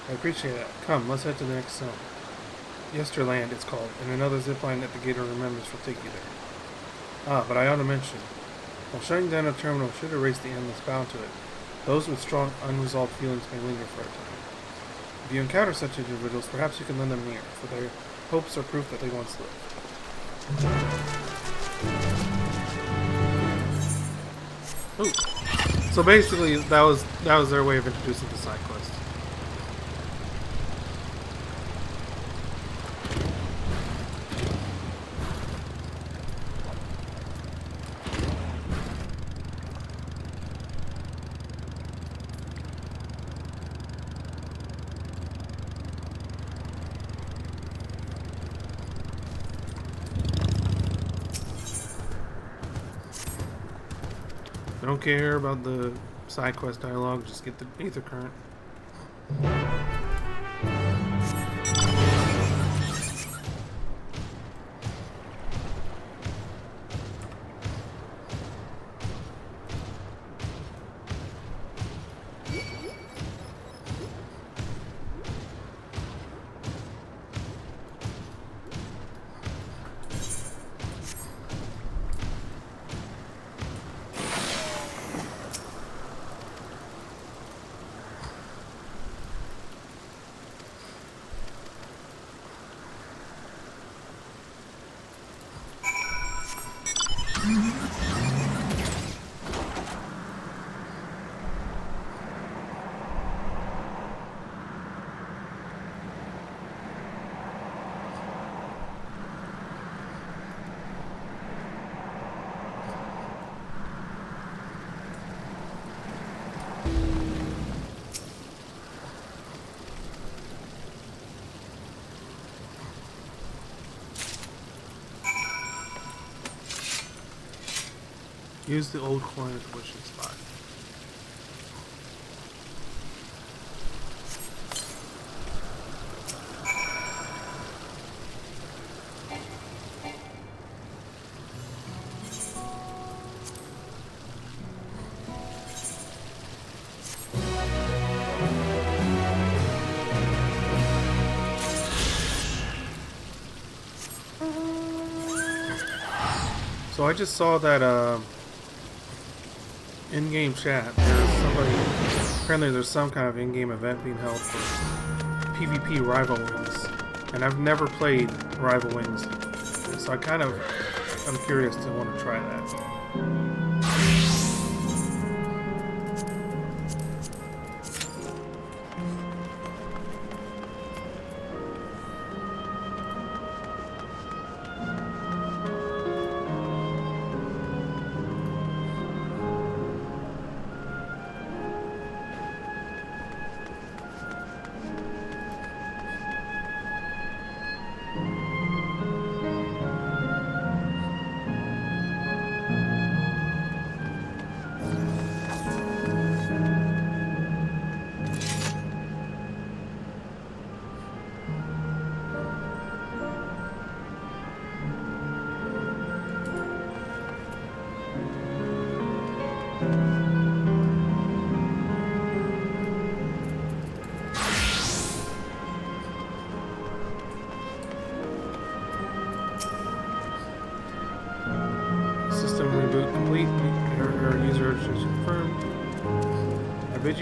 I appreciate that. Come, let's head to the next zone. Yesterland, it's called, and another zipline at the Gate of Remembrance will take you there. Ah, but I ought to mention, while shutting down a terminal should erase the endless bound to it, those with strong, unresolved feelings may linger for a time. If you encounter such individuals, perhaps you can lend them an ear, for their hopes are proof that they once lived. Ooh. So basically, that was their way of introducing the side quest. I don't care about the side quest dialogue, just get the Aether Current. Use the old coin at the wishing spot. So I just saw that in-game chat. There's somebody. Apparently, there's some kind of in-game event being held for PvP Rival Wings, and I've never played Rival Wings, so I'm curious to want to try that.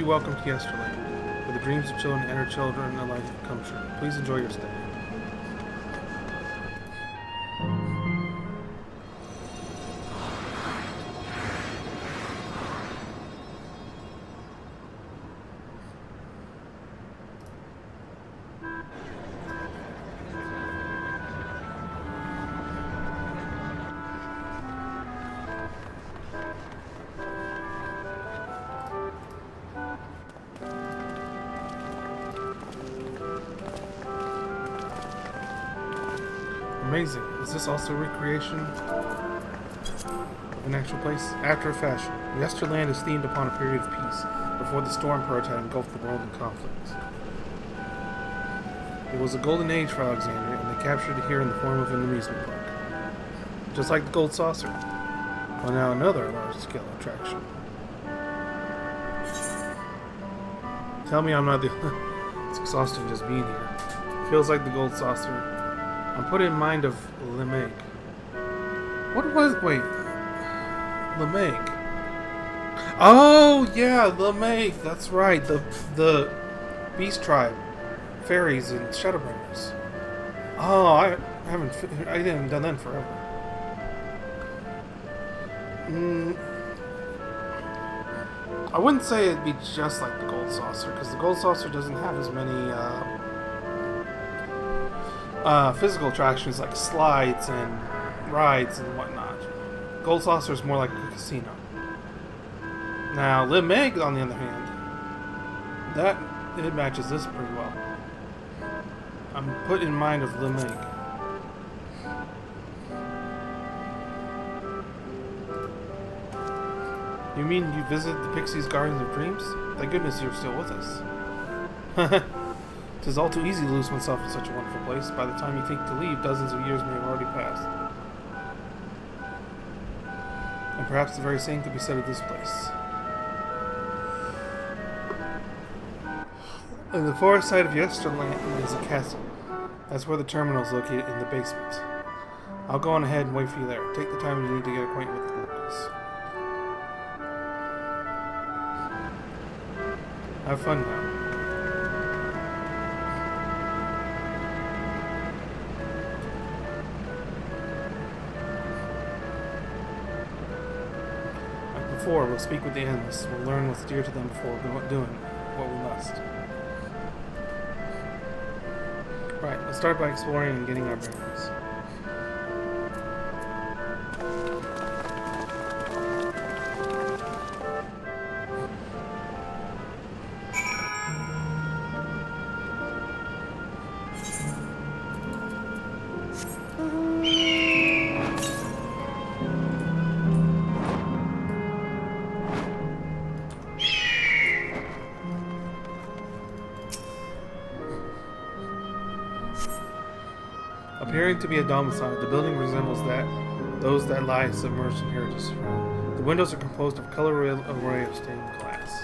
Welcome to Yesterland, where the dreams of children and inner children alike come true. Please enjoy your stay. Amazing. Is this also a recreation of an actual place? After a fashion, Yesterland is themed upon a period of peace, before the storm purge had engulfed the world in conflict. It was a golden age for Alexandria, and they captured it here in the form of an amusement park. Just like the Gold Saucer. Well, now another large-scale attraction. Tell me I'm not the... It's exhausting just being here. Feels like the Gold Saucer. I'm put in mind of LeMeg. What was... Wait. LeMeg. Oh, yeah, LeMeg. That's right. The Beast Tribe. Fairies and Shadowbringers. Oh, I haven't done that in forever. I wouldn't say it'd be just like the Gold Saucer, because the Gold Saucer doesn't have as many physical attractions like slides and rides and whatnot. Gold Saucer is more like a casino. Now, LeMeg, on the other hand, it matches this pretty well. I'm put in mind of LeMeg. You mean you visit the Pixies' Gardens of Dreams? Thank goodness you're still with us. 'Tis all too easy to lose oneself in such a wonderful place. By the time you think to leave, dozens of years may have already passed. And perhaps the very same could be said of this place. On the far side of Yesterland is a castle. That's where the terminal is located, in the basement. I'll go on ahead and wait for you there. Take the time you need to get acquainted with the locals. Have fun now. Like before, we'll speak with the Endless. We'll learn what's dear to them before doing what we must. Right, let's start by exploring and getting our bearings. Appearing to be a domicile, the building resembles those that lie submerged in heritage. The windows are composed of colorful array of stained glass.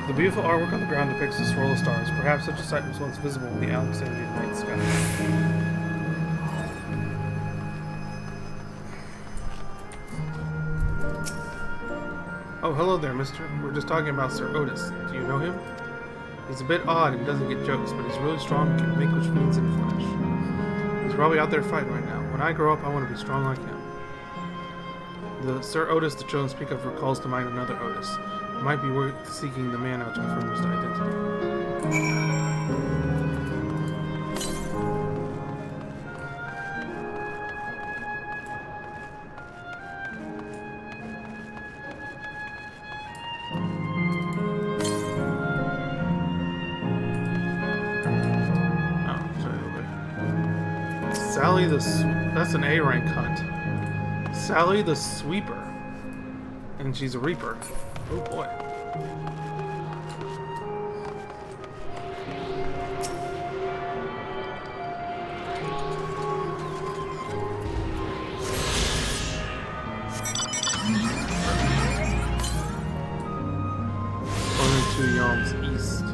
The beautiful artwork on the ground depicts a swirl of stars. Perhaps such a sight was once visible in the Alexandrian night sky. Oh, hello there, mister. We're just talking about Sir Otis. Do you know him? He's a bit odd and doesn't get jokes, but he's really strong and can vanquish fiends in flesh. He's probably out there fighting right now. When I grow up, I want to be strong like him. The Sir Otis the children speak of recalls to mind another Otis. It might be worth seeking the man out to confirm his identity. Sally that's an A rank hunt. Sally the Sweeper. And she's a Reaper. Oh boy. Only 2 yalms east.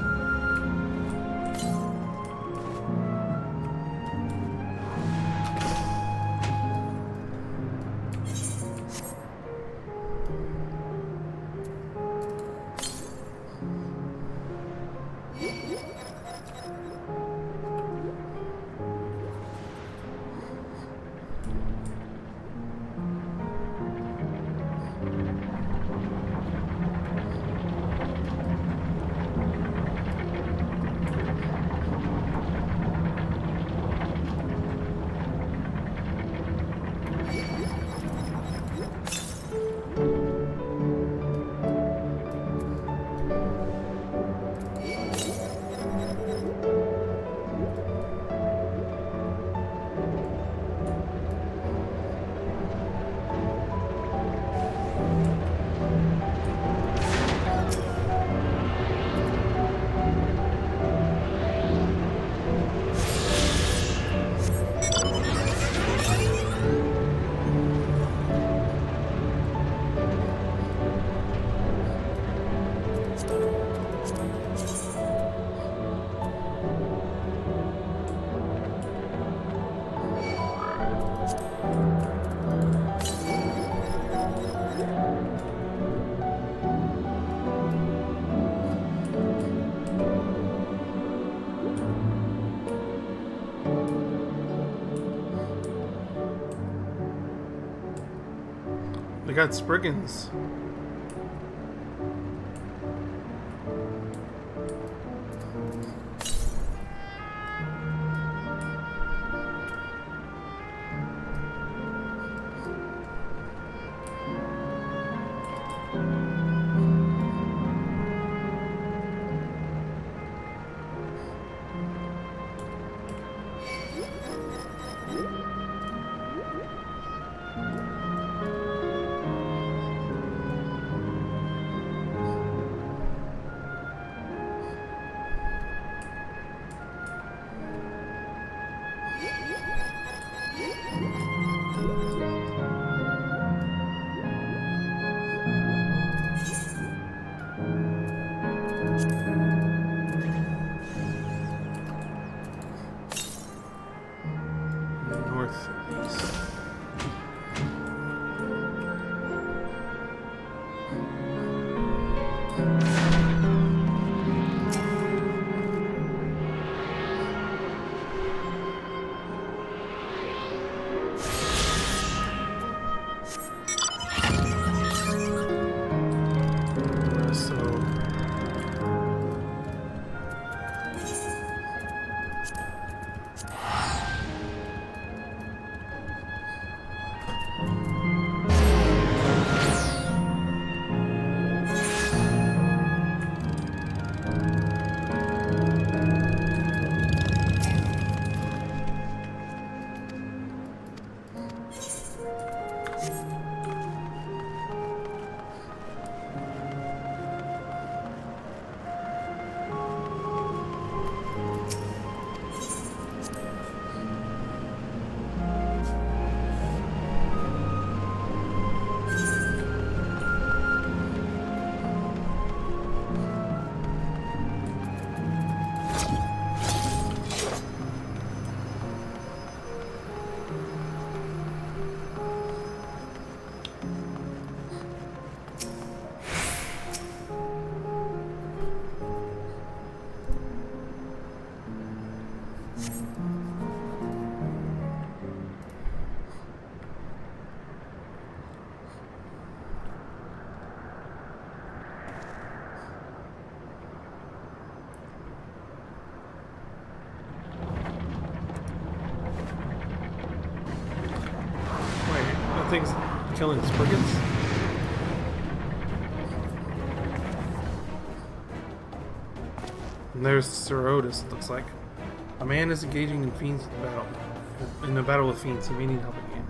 They got Spriggans. thing's killing spriggans. And there's Sir Otis, it looks like. A man is engaging in fiends battle. In a battle with fiends, he may need help again.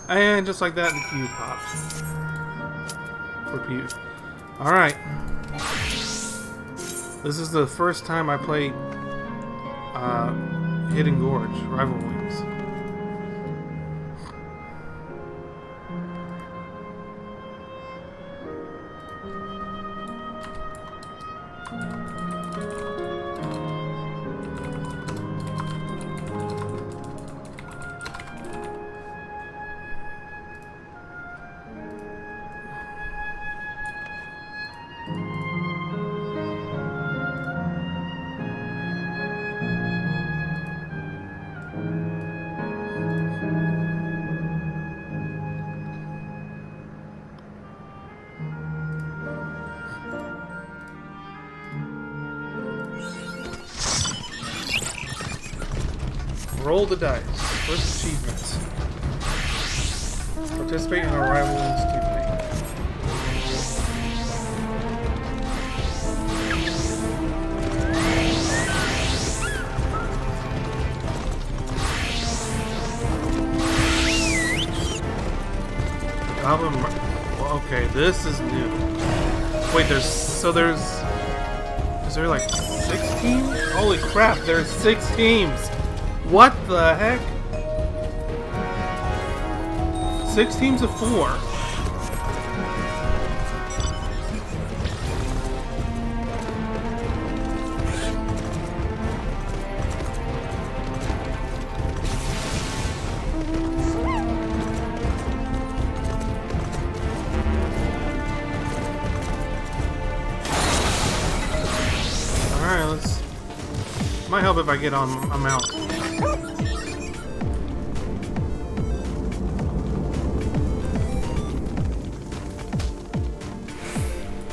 And just like that, the queue popped. For Pew. Alright. This is the first time I played Hidden Gorge, Rival Wings. Roll the dice. First achievement. Participate in a Rival Wings campaign. Goblin. Well, okay, this is new. Wait, is there like 6 teams? Holy crap, there's 6 teams! What the heck? 6 teams of 4. Alright, let's... Might help if I get on a mount.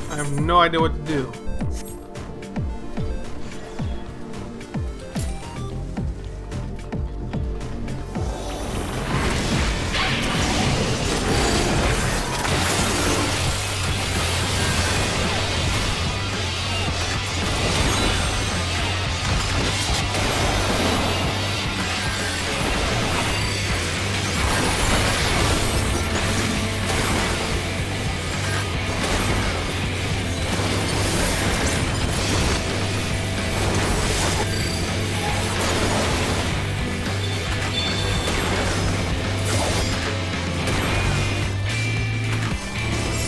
I have no idea what to do.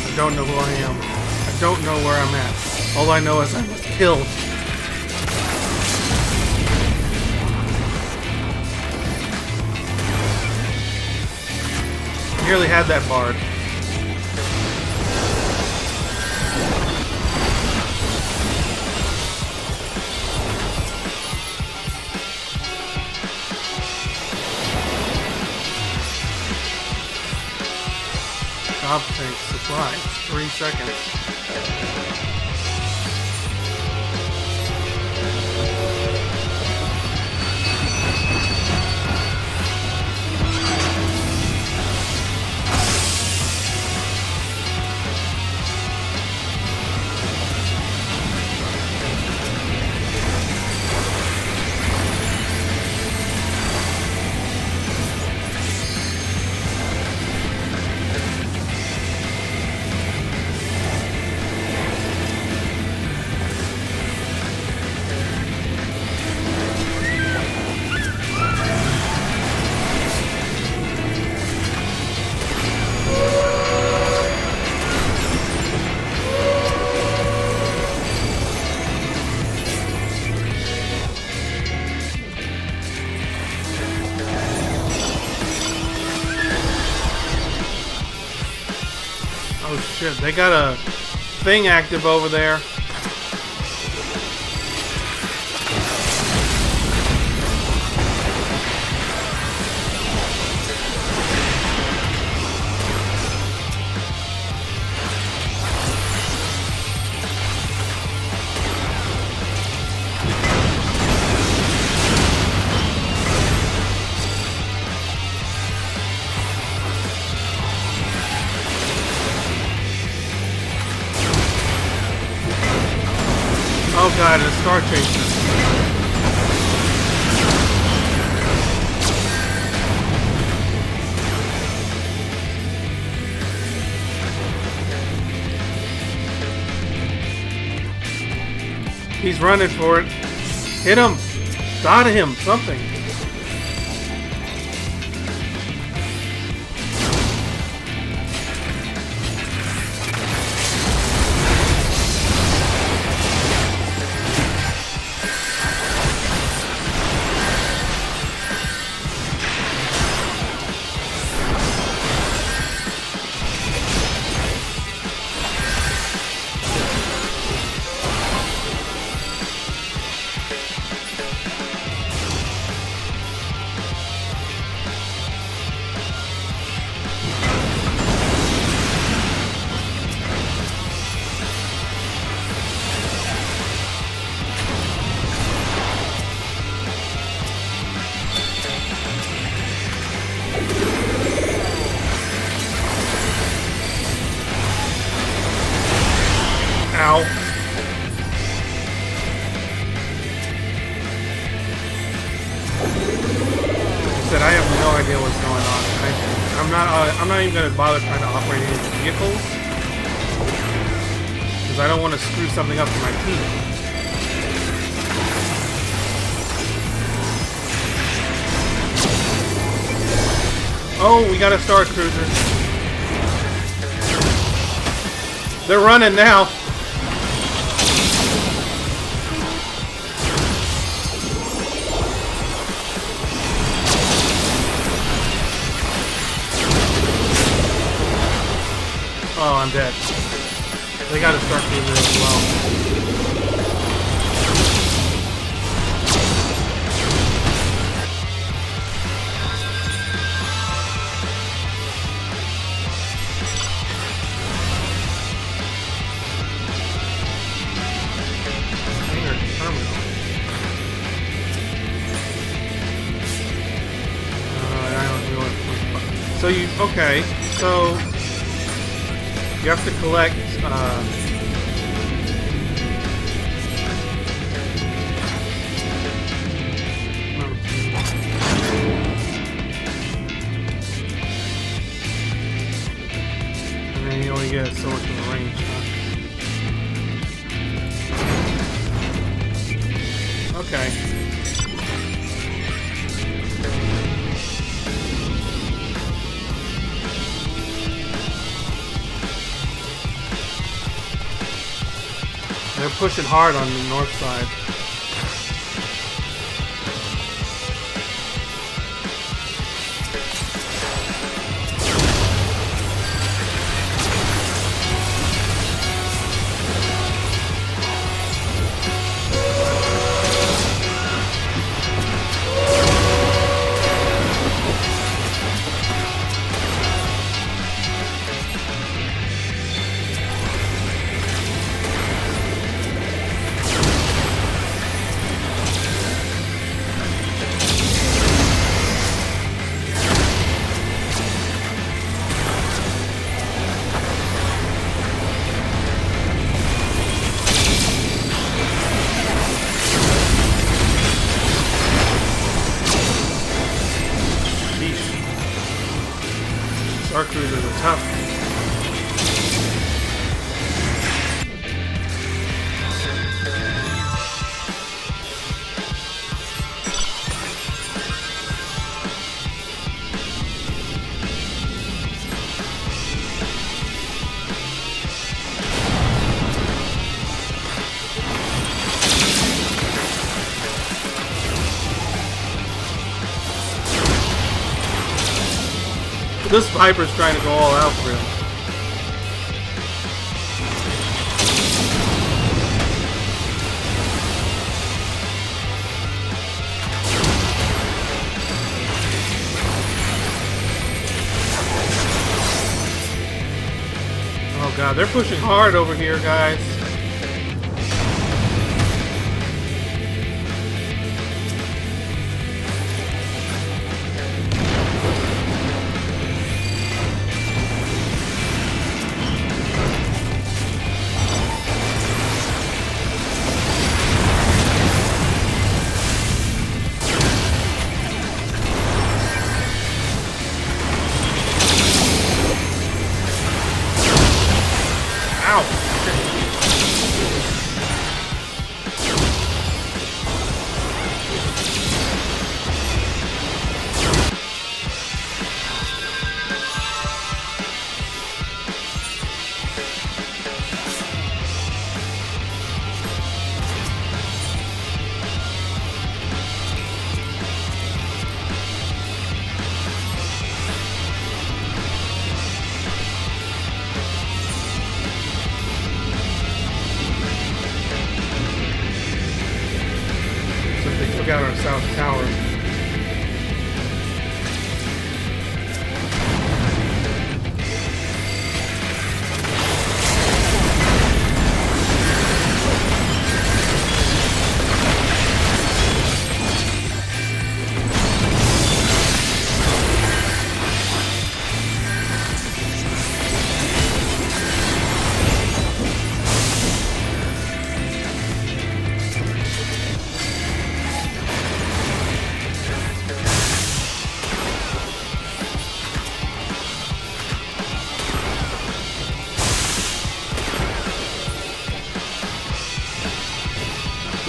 I don't know who I am. I don't know where I'm at. All I know is I was killed. Nearly had that bard. Job tank supply. 3 seconds. Oh shit, they got a thing active over there. Star Chaser. He's running for it. Hit him! Dot him! Something! Ow. Said I have no idea what's going on. I'm not even gonna bother trying to operate any of the vehicles because I don't want to screw something up for my team. Oh, we got a Star Cruiser. They're running now. Oh, I'm dead. They got a Star Cruiser as well. So you, okay, so you have to collect, and then you only get so much of a range, huh? Okay. They're pushing hard on the north side. Star Cruisers are tough. This Viper's trying to go all out for him. Oh god, they're pushing hard over here, guys.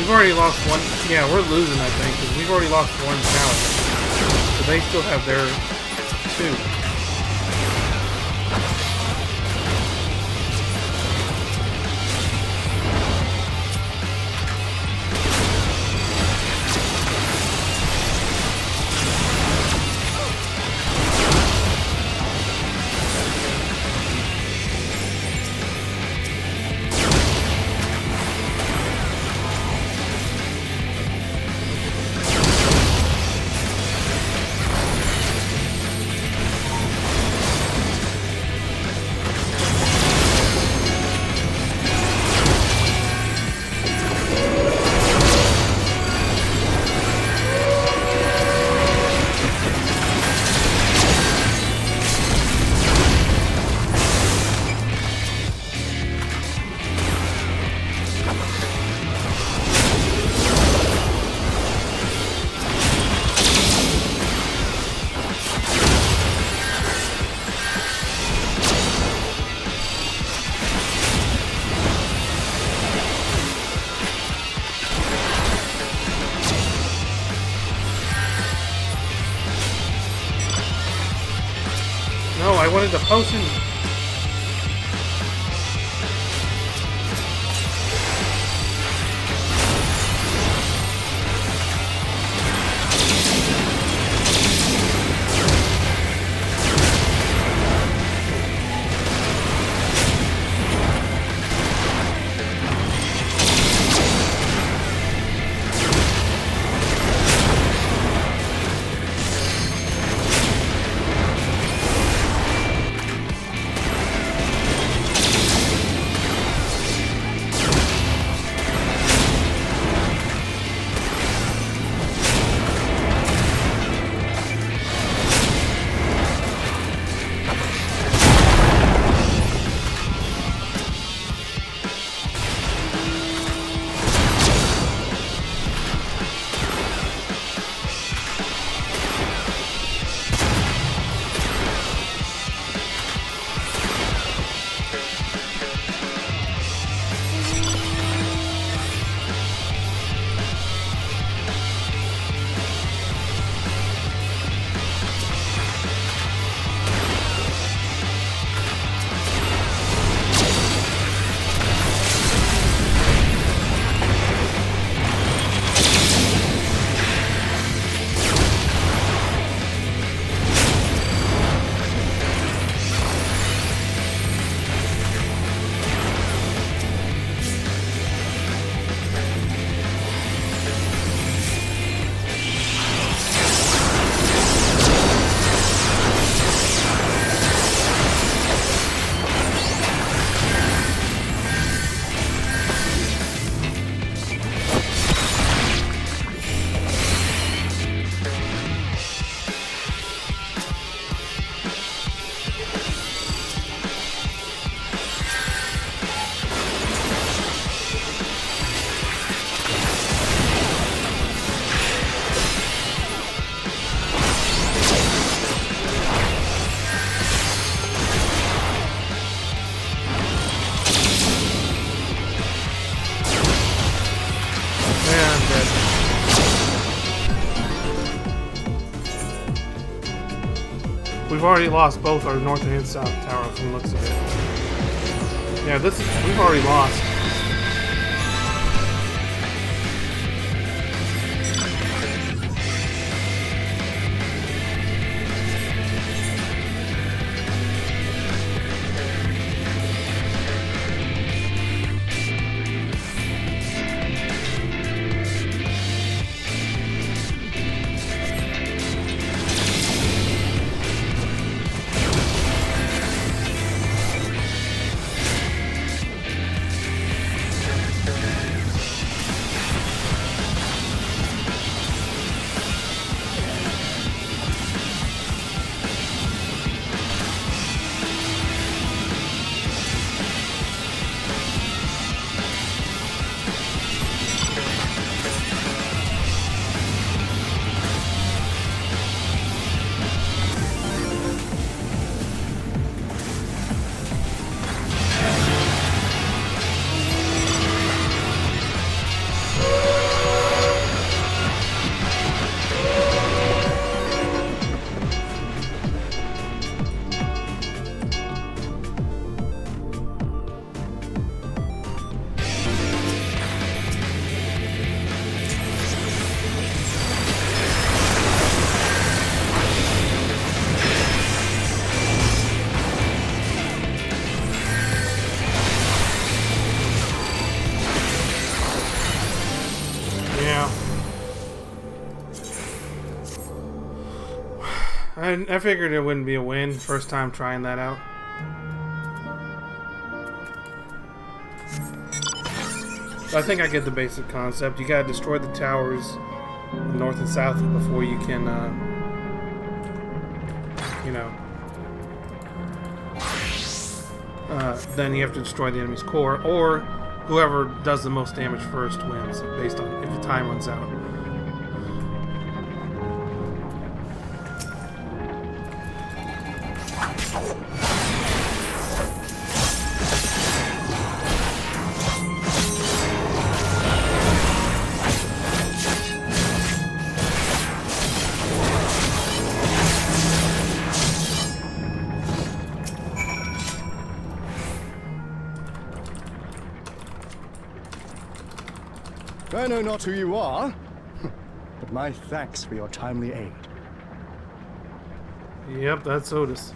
We've already lost one. Yeah, we're losing, I think, because we've already lost one tower. So they still have their 2. No, I wanted the potion. We've already lost both our north and south tower from the looks of it. Yeah, we've already lost. I figured it wouldn't be a win. First time trying that out. I think I get the basic concept. You gotta destroy the towers north and south before you can, you know, then you have to destroy the enemy's core, or whoever does the most damage first wins, based on if the time runs out. I know not who you are, but my thanks for your timely aid. Yep, that's Otis.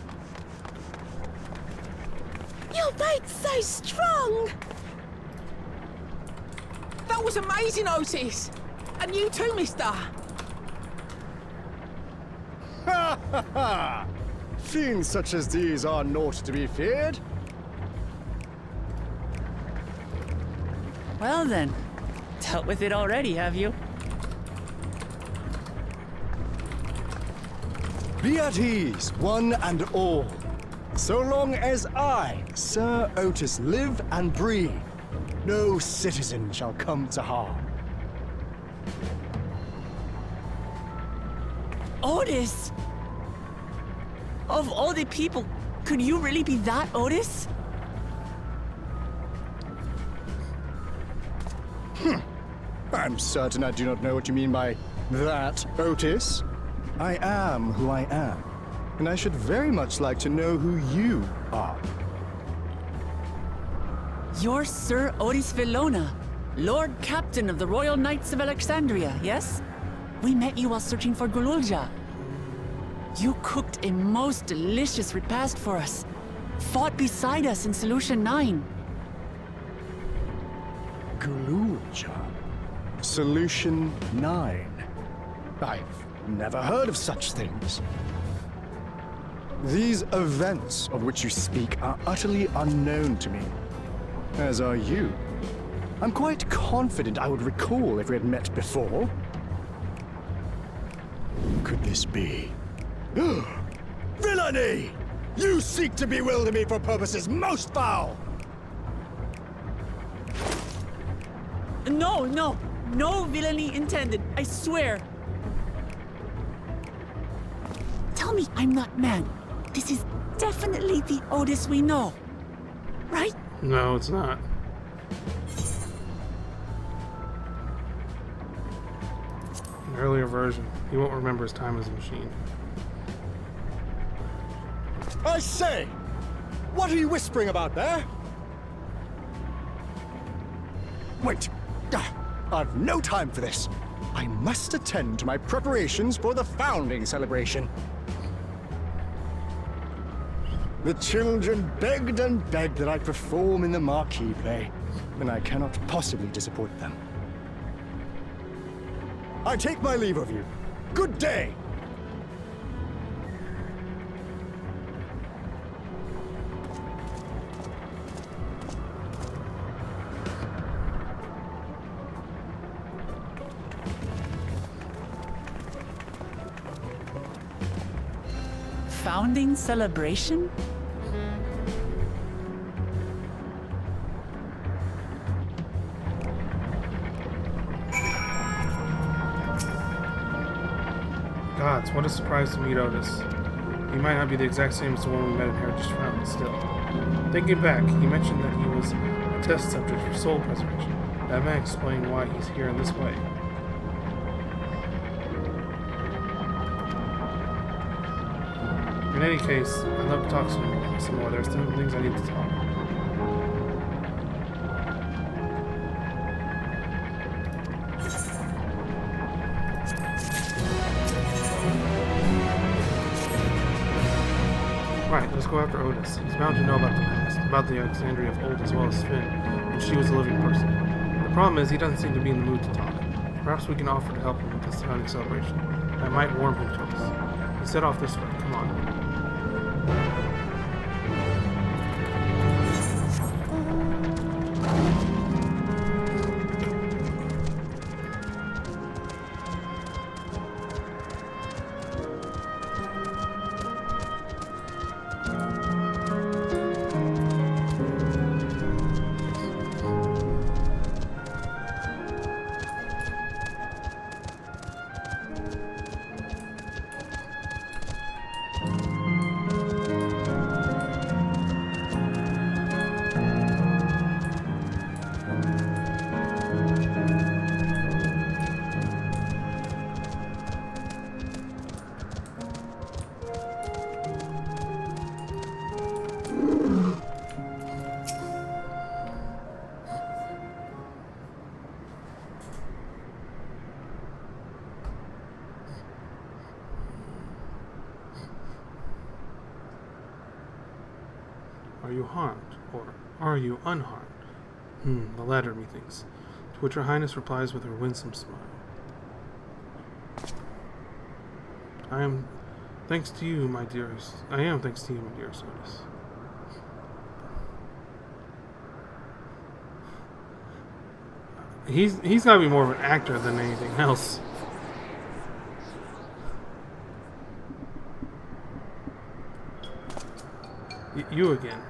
Your bait's so strong! That was amazing, Otis! And you too, mister! Ha ha ha! Fiends such as these are naught to be feared. Well then, dealt with it already, have you? Be at ease, one and all. So long as I, Sir Otis, live and breathe, no citizen shall come to harm. Otis! Of all the people, could you really be that Otis? I'm certain I do not know what you mean by that, Otis. I am who I am, and I should very much like to know who you are. You're Sir Otis Villona, Lord Captain of the Royal Knights of Alexandria, yes? We met you while searching for Gululja. You cooked a most delicious repast for us, fought beside us in Solution 9. Gululja? Solution 9? I've never heard of such things. These events of which you speak are utterly unknown to me, as are you. I'm quite confident I would recall if we had met before. Could this be? Villainy! You seek to bewilder me for purposes most foul! No villainy intended, I swear. Tell me I'm not mad. This is definitely the Otis we know, right? No, it's not. An earlier version. He won't remember his time as a machine. I say! What are you whispering about there? Wait! I've no time for this. I must attend to my preparations for the founding celebration. The children begged and begged that I perform in the marquee play, and I cannot possibly disappoint them. I take my leave of you. Good day! Founding celebration? Gods, what a surprise to meet Otis. He might not be the exact same as the one we met in Heritage Found, but still. Thinking back, he mentioned that he was a test subject for soul preservation. That may explain why he's here in this way. In any case, I'd love to talk some more. There's still things I need to talk. Right, let's go after Otis. He's bound to know about the past, about the Alexandria of old as well as Finn, when she was a living person. The problem is he doesn't seem to be in the mood to talk. Perhaps we can offer to help him with this founding celebration. That might warm him to us. He set off this way. Come on. Are you harmed, or are you unharmed? The latter, methinks. To which Her Highness replies with her winsome smile. I am thanks to you, my dearest Otis. He's got to be more of an actor than anything else. You again.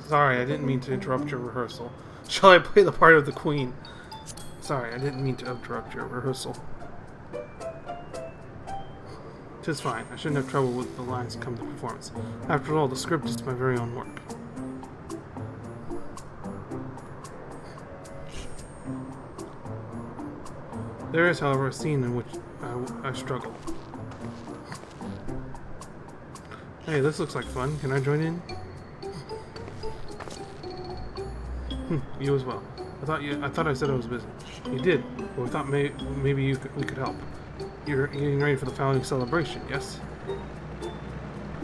Sorry, I didn't mean to interrupt your rehearsal. Shall I play the part of the Queen? Sorry, I didn't mean to interrupt your rehearsal. 'Tis fine. I shouldn't have trouble with the lines that come to performance. After all, the script is my very own work. There is, however, a scene in which I struggle. Hey, this looks like fun. Can I join in? You as well. I thought I said I was busy. You did, but we thought maybe we could help. You're getting ready for the founding celebration, yes?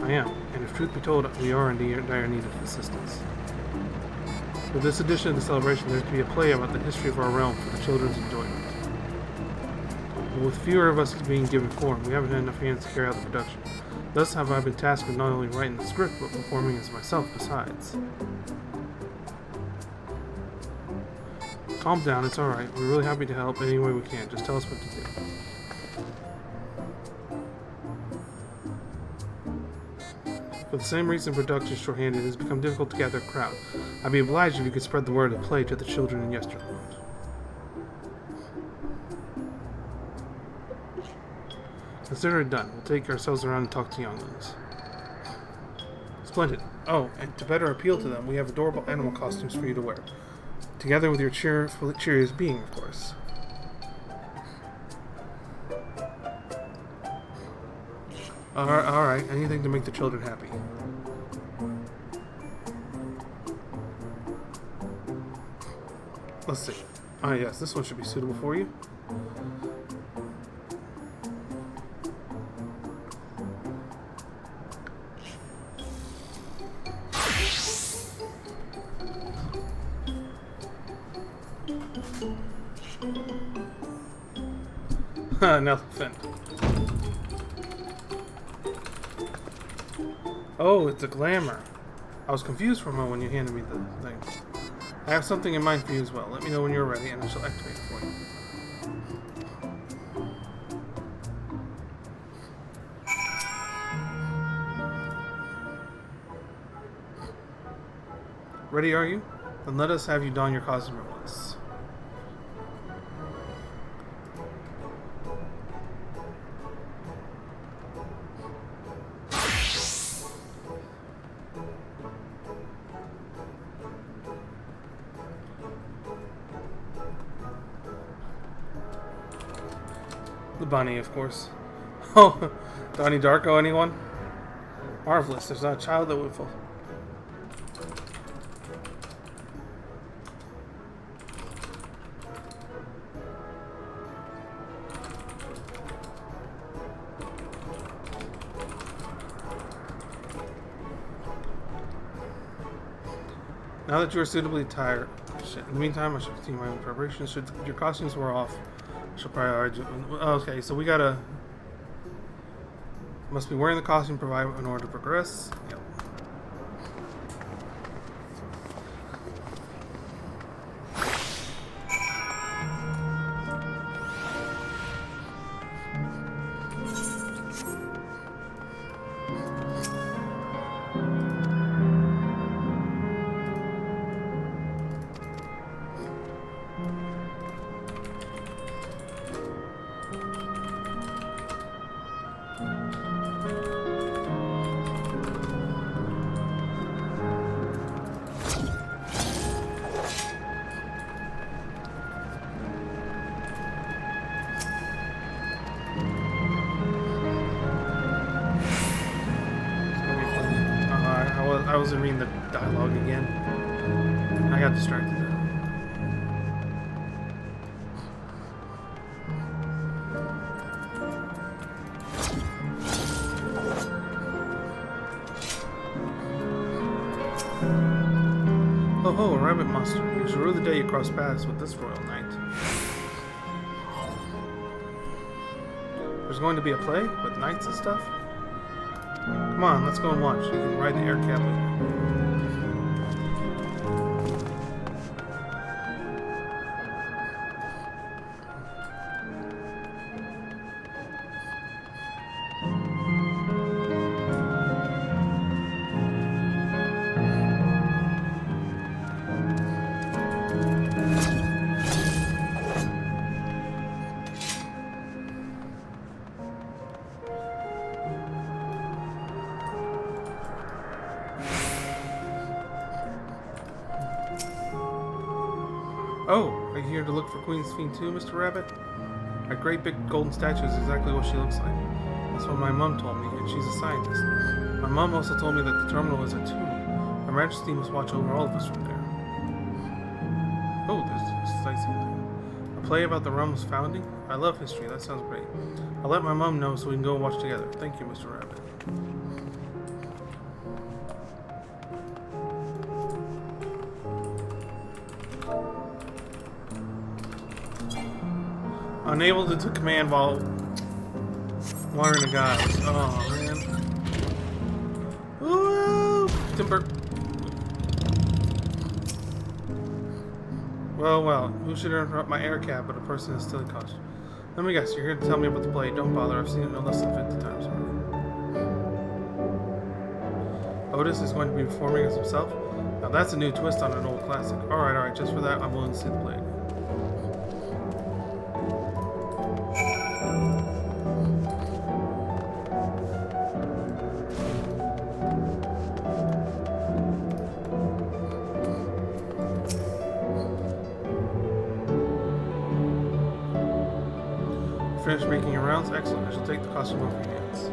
I am, and if truth be told, we are in dire need of assistance. With this edition of the celebration, there's to be a play about the history of our realm for the children's enjoyment. But with fewer of us being given form, we haven't had enough hands to carry out the production. Thus have I been tasked with not only writing the script, but performing as myself besides. Calm down, it's alright. We're really happy to help any way we can. Just tell us what to do. For the same reason production is shorthanded, it has become difficult to gather a crowd. I'd be obliged if you could spread the word of the play to the children in Yesterland. Consider it done. We'll take ourselves around and talk to younglings. Splendid. Oh, and to better appeal to them, we have adorable animal costumes for you to wear. Together with your cheeriest being, of course. Alright, anything to make the children happy. Let's see. Ah, yes, this one should be suitable for you. An elephant. Oh, it's a glamour. I was confused for a moment when you handed me the thing. I have something in mind for you as well. Let me know when you're ready and I shall activate it for you. Ready, are you? Then let us have you don your costume at once. The bunny, of course. Oh, Donnie Darko, anyone? Marvelous, there's not a child that would fall. Now that you are suitably tired, in the meantime, I shall continue my own preparations. Should your costumes wear off, I should probably... Okay, so we gotta... Must be wearing the costume provided in order to progress. Yep. I wasn't reading the dialogue again. I got distracted. Oh ho, a rabbit monster. You should rue the day you cross paths with this royal knight. There's going to be a play with knights and stuff? Come on, let's go and watch. You can ride the air cab with me. Oh, are you here to look for Queen's Fiend too, Mr. Rabbit? A great big golden statue is exactly what she looks like. That's what my mom told me, and she's a scientist. My mom also told me that the terminal is a tomb. Her Majesty must watch over all of us from there. Oh, there's sightseeing there. A play about the realm's founding? I love history, that sounds great. I'll let my mom know so we can go watch together. Thank you, Mr. Rabbit. Unable to command while watering the gods. Oh man. Woo! Timber. Well, who should interrupt my air cab but a person in a silly costume? Let me guess, you're here to tell me about the play. Don't bother, I've seen it no less than 50 times already. Otis is going to be performing as himself? Now that's a new twist on an old classic. Alright, just for that, I'm willing to see the play. Finished making your rounds? Excellent. I shall take the costume off your hands.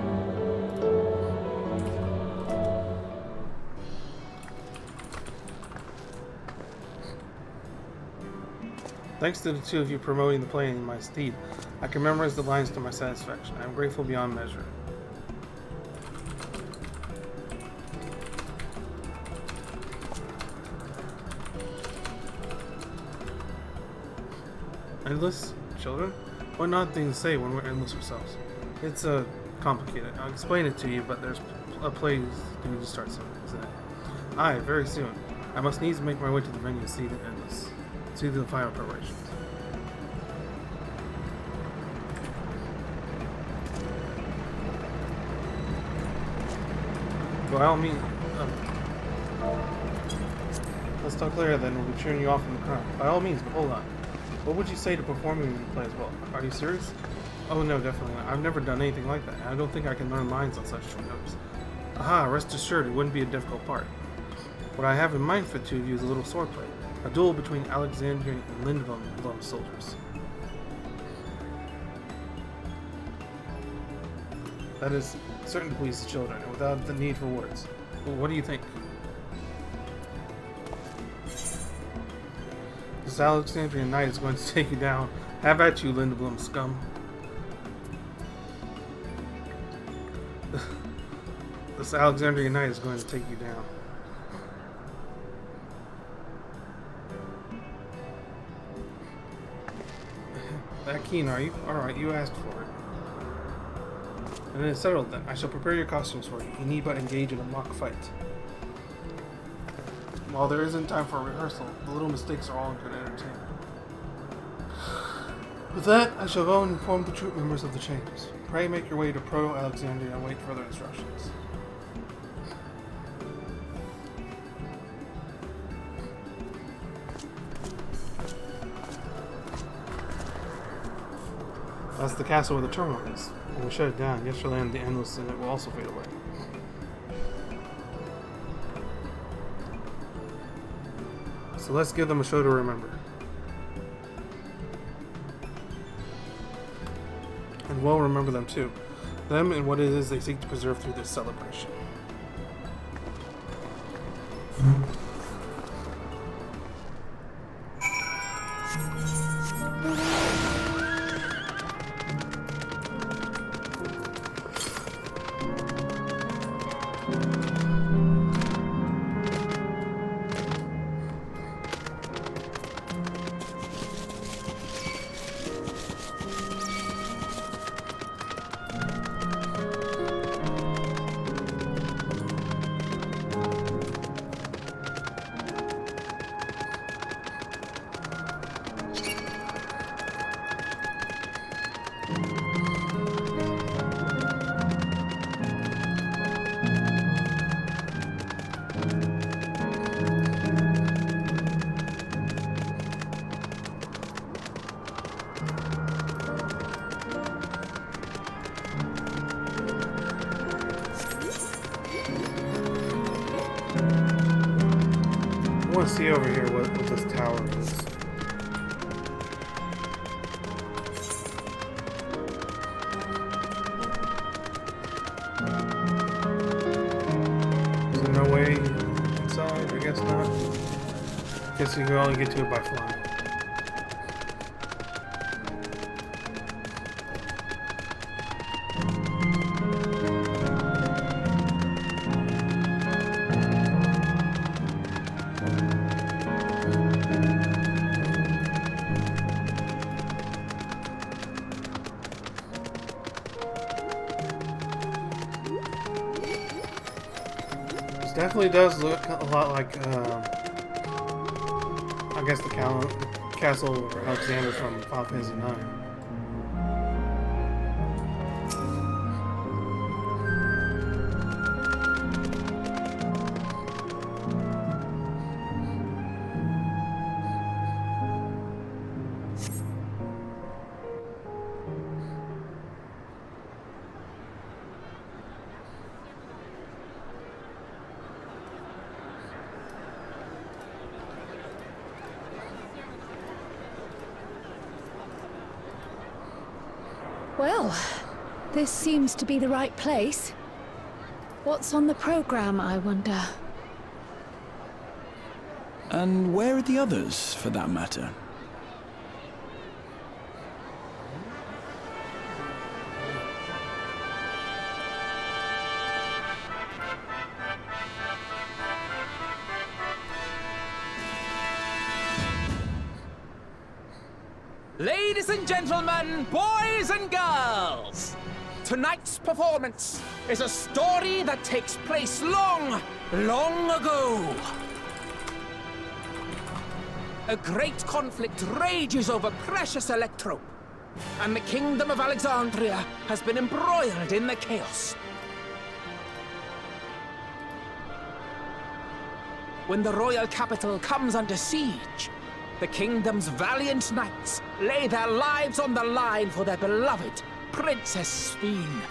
Thanks to the two of you promoting the play in my stead, I can memorize the lines to my satisfaction. I am grateful beyond measure. Endless? Children? What an odd thing to say when we're endless ourselves. It's complicated. I'll explain it to you, but there's a play due to start soon, isn't it? Aye, very soon. I must needs make my way to the venue to see the endless. See the final preparations. By all means, let's talk later then. We'll be cheering you off in the crowd. By all means, but hold on. What would you say to performing in the play as well? Are you serious? Oh no, definitely not. I've never done anything like that. I don't think I can learn lines on such short notice. Aha, rest assured, it wouldn't be a difficult part. What I have in mind for the two of you is a little swordplay. A duel between Alexandrian and Lindblom soldiers. That is certain to please the children, and without the need for words. Well, what do you think? This Alexandrian knight is going to take you down. Have at you, Lindblom scum. This Alexandrian knight is going to take you down. That keen, are you? Alright, you asked for it. And it's settled then. I shall prepare your costumes for you. You need but engage in a mock fight. While there isn't time for a rehearsal, the little mistakes are all in good entertainment. With that, I shall go and inform the troop members of the changes. Pray make your way to Proto-Alexandria and wait further instructions. That's the castle where the terminal is. When we shut it down, yesterday and the endless in it will also fade away. So let's give them a show to remember. And we'll remember them too. Them and what it is they seek to preserve through this celebration. I want to see over here what this tower is. Is there no way inside? I guess not. Guess you can only get to it by flying. Definitely does look a lot like, I guess the castle or Alexander from Final Fantasy IX. Well, this seems to be the right place. What's on the program, I wonder? And where are the others, for that matter? Ladies and gentlemen, boys and girls, tonight's performance is a story that takes place long, long ago. A great conflict rages over precious electrope, and the kingdom of Alexandria has been embroiled in the chaos. When the royal capital comes under siege, the kingdom's valiant knights lay their lives on the line for their beloved Princess Sphene.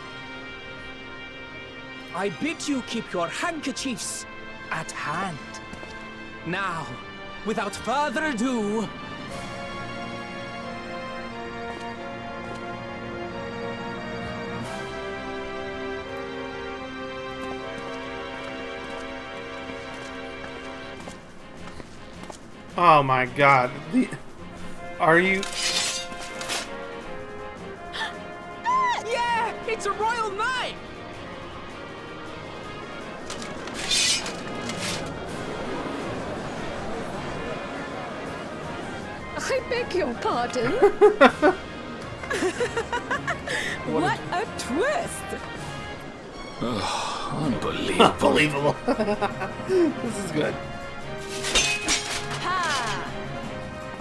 I bid you keep your handkerchiefs at hand. Now, without further ado, oh my god. Are you... Yeah! It's a royal knife! I beg your pardon? What a twist! Oh, unbelievable. Unbelievable. This is good.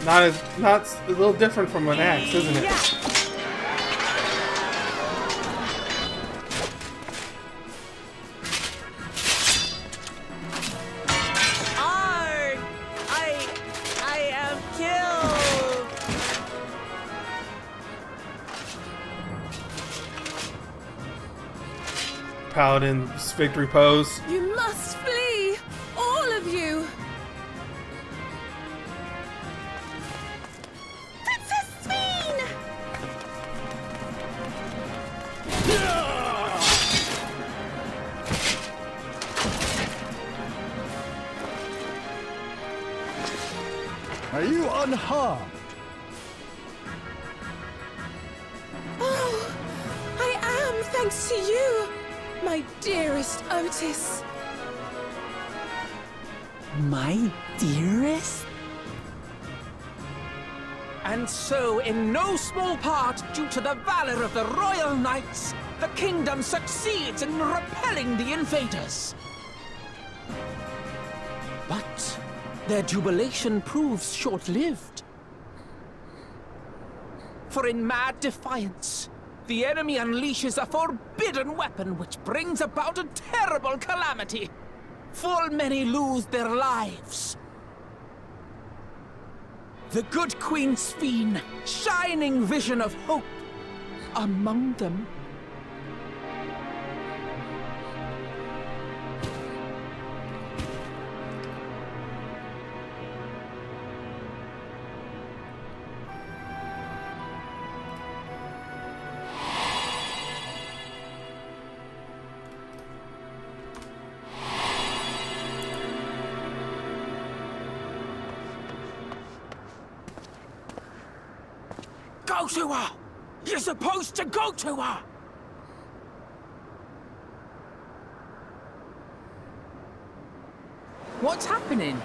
Not a little different from an axe, isn't it? I am killed. Paladin's victory pose. You must flee, all of you. Are you unharmed? Oh, I am, thanks to you, my dearest Otis. My dearest? And so, in no small part due to the valor of the Royal Knights, the kingdom succeeds in repelling the invaders. But their jubilation proves short-lived. For in mad defiance, the enemy unleashes a forbidden weapon which brings about a terrible calamity. Full many lose their lives. The good Queen Sphene, shining vision of hope, among them. Go to her! You're supposed to go to her! What's happening?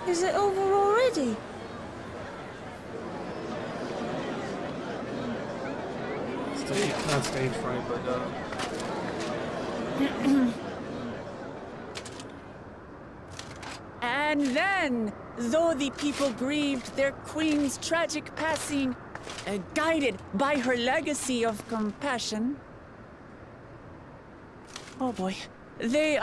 Is it over already? Not stage fright, but And then, though the people grieved their queen's tragic passing, guided by her legacy of compassion. Oh boy. They,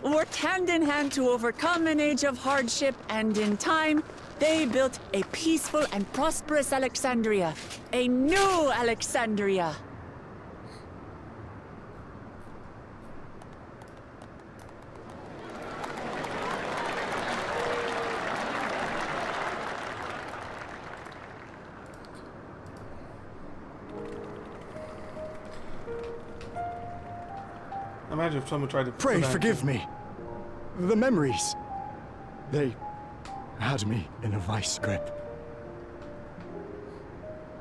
worked hand in hand to overcome an age of hardship, and in time, they built a peaceful and prosperous Alexandria. A new Alexandria. imagine if someone tried to... Pray forgive me. The memories. They had me in a vice grip.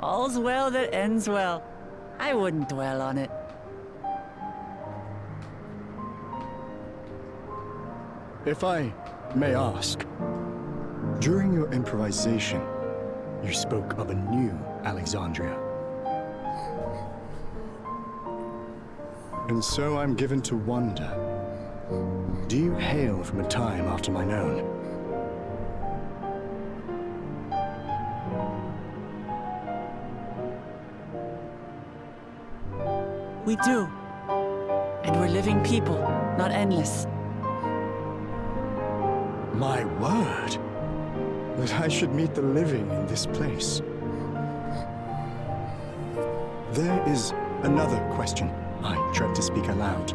All's well that ends well. I wouldn't dwell on it. If I may ask, during your improvisation, you spoke of a new Alexandria. And so I'm given to wonder, do you hail from a time after mine own? We do. And we're living people, not endless. My word! That I should meet the living in this place. There is another question I dread to speak aloud.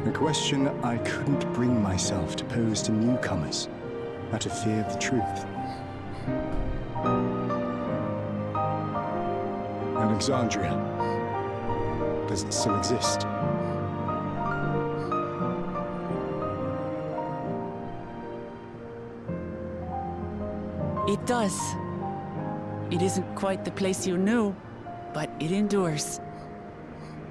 A question I couldn't bring myself to pose to newcomers, out of fear of the truth. Alexandria, does it still exist? It does. It isn't quite the place you knew, but it endures.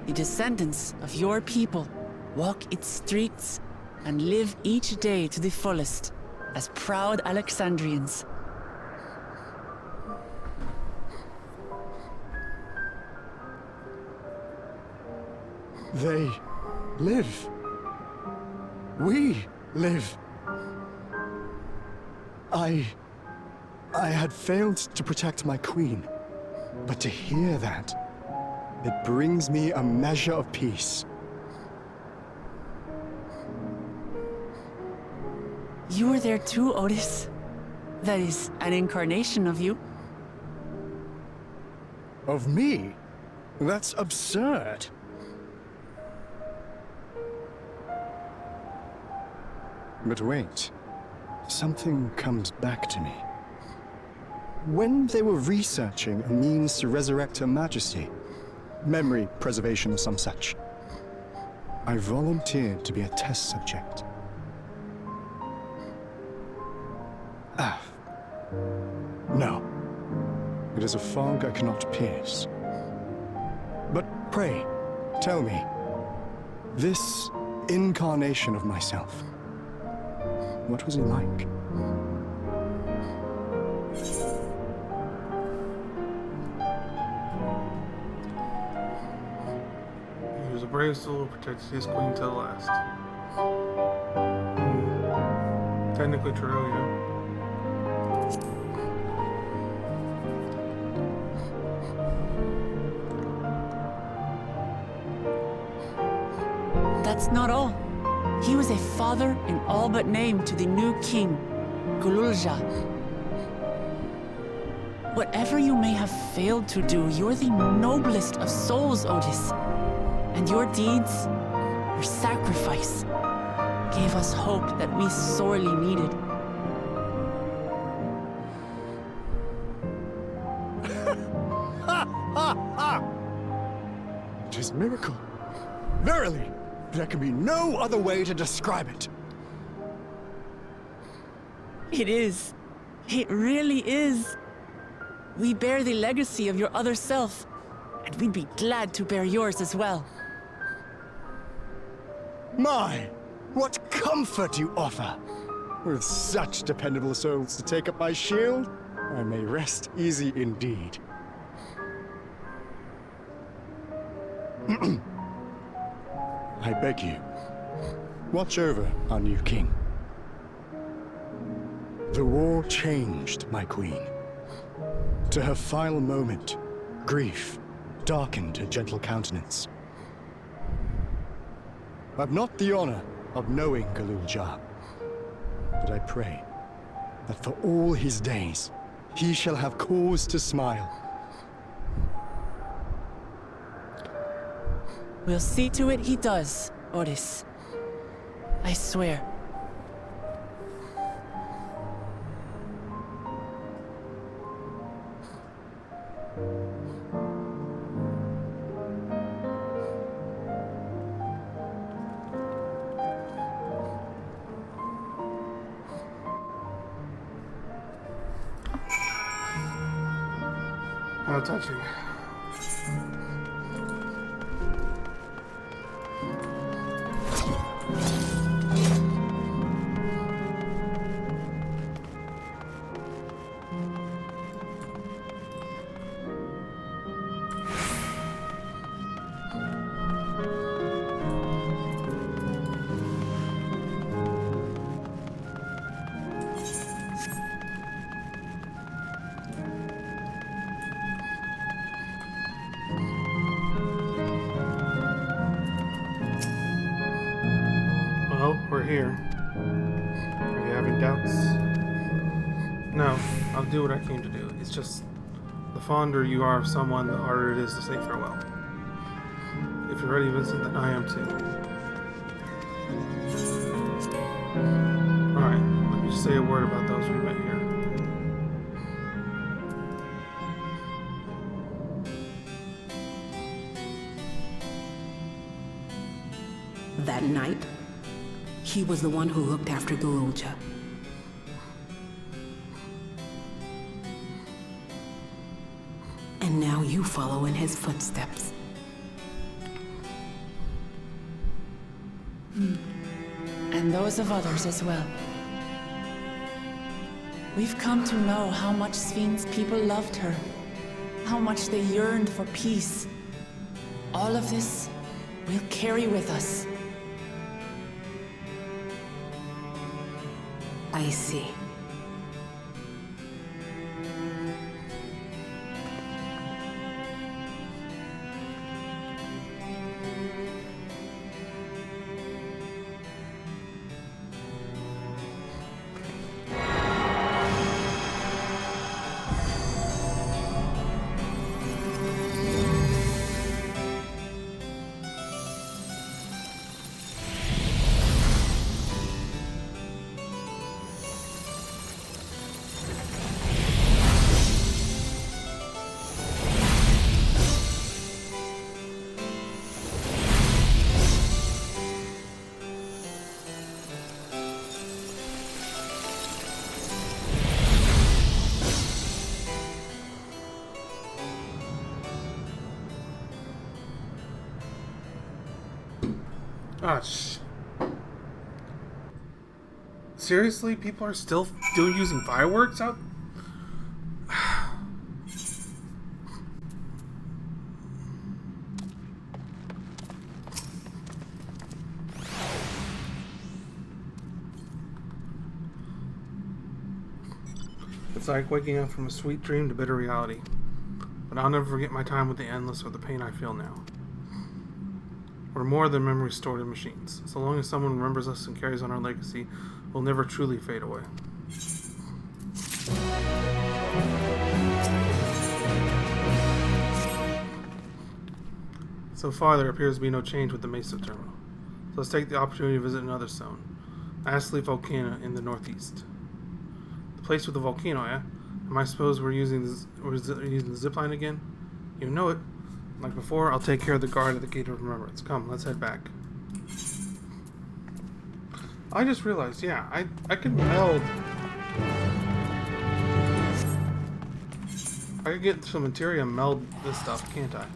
The descendants of your people walk its streets and live each day to the fullest as proud Alexandrians. They live. We live. I had failed to protect my queen, but to hear that, it brings me a measure of peace. You were there too, Otis. That is, an incarnation of you. Of me? That's absurd. But wait, something comes back to me. When they were researching a means to resurrect Her Majesty, memory preservation or some such, I volunteered to be a test subject. No. It is a fog I cannot pierce. But pray, tell me, this incarnation of myself, what was he like? He was a brave soul who protected his queen till the last. Technically true, yeah. That's not all. He was a father in all but name to the new king, Gululja. Whatever you may have failed to do, you're the noblest of souls, Otis. And your deeds, your sacrifice, gave us hope that we sorely needed. It is a miracle. Verily, there can be no other way to describe it. It is. It really is. We bear the legacy of your other self, and we'd be glad to bear yours as well. My, what comfort you offer! With such dependable souls to take up my shield, I may rest easy indeed. I beg you, watch over our new king. The war changed my queen. To her final moment, grief darkened her gentle countenance. I've not the honor of knowing Gululja, but I pray that for all his days, he shall have cause to smile. We'll see to it he does, Otis. I swear. How touching. We're here. Are you having doubts? No, I'll do what I came to do. It's just the fonder you are of someone, the harder it is to say farewell. If you're ready, Vincent, then I am too. Alright, let me just say a word about those we met here. That night, he was the one who looked after Gululja. And now you follow in his footsteps. And those of others as well. We've come to know how much Sven's people loved her, how much they yearned for peace. All of this we'll carry with us. I see. Ah, seriously? People are still using fireworks out? It's like waking up from a sweet dream to bitter reality. But I'll never forget my time with the Endless or the pain I feel now. We're more than memories stored in machines. So long as someone remembers us and carries on our legacy, we'll never truly fade away. So far, there appears to be no change with the Mesa terminal. So let's take the opportunity to visit another zone. Astley Volcano in the northeast. The place with the volcano, eh? I suppose we're using the zipline again? You know it. Like before, I'll take care of the guard at the Gate of Remembrance. Come, let's head back. I just realized, yeah, I could meld. I could get some materia and meld this stuff, can't I?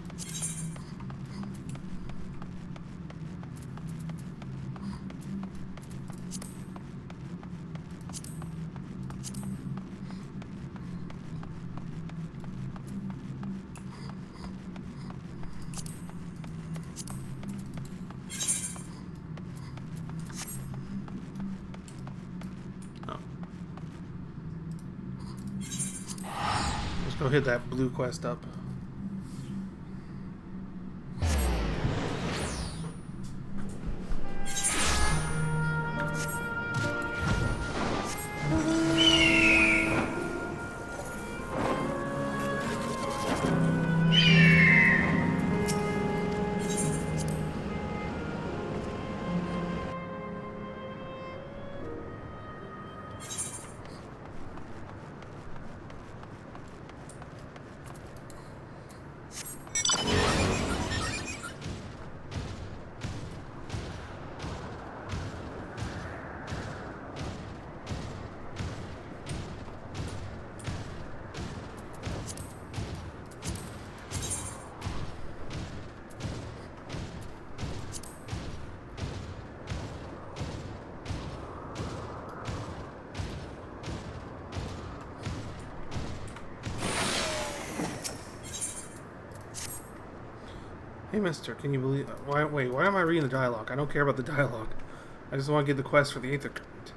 Go hit that blue quest up. Hey, mister, can you believe... Wait, why am I reading the dialogue? I don't care about the dialogue. I just want to get the quest for the Aether Current.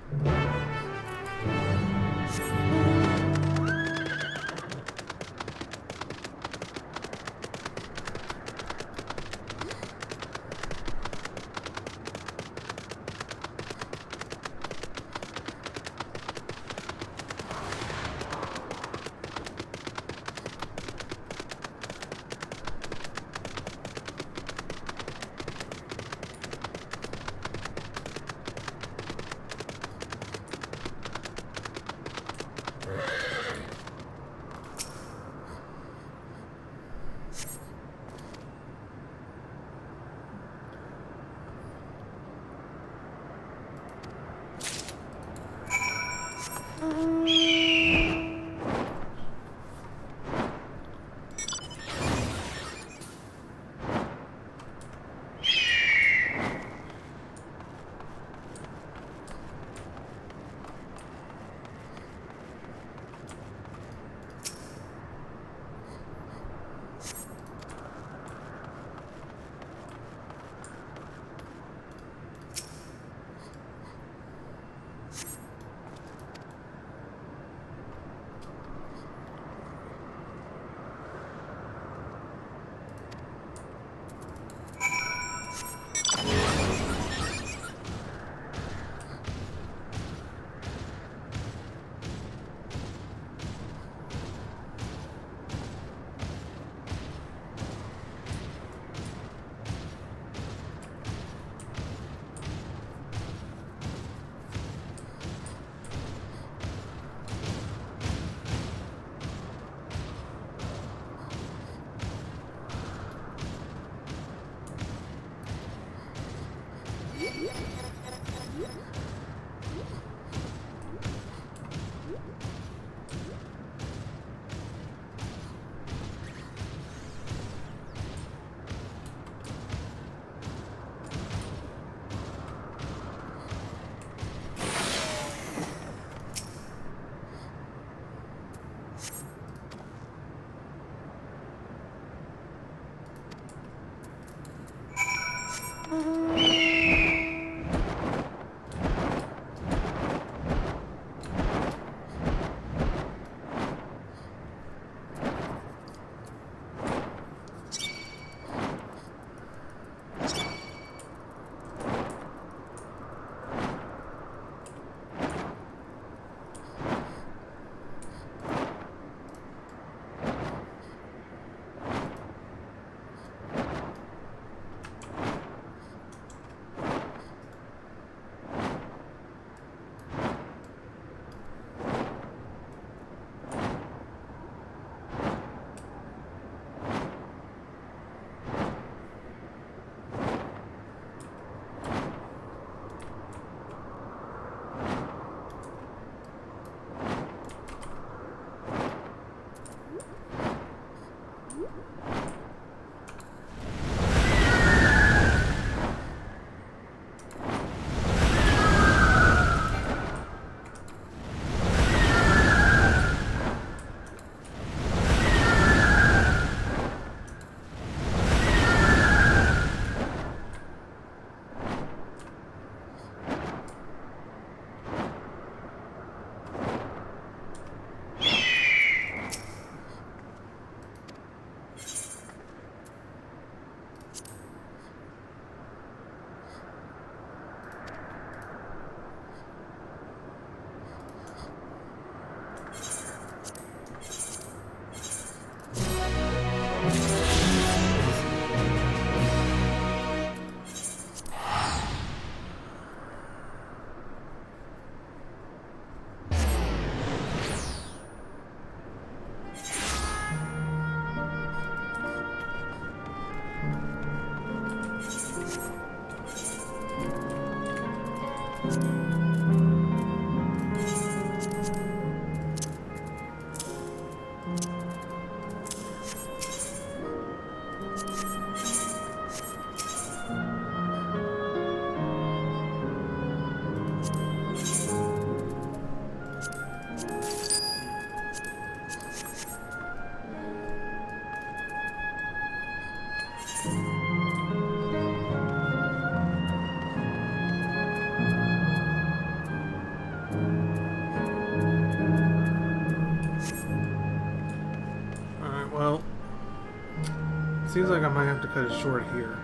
Seems like I might have to cut it short here.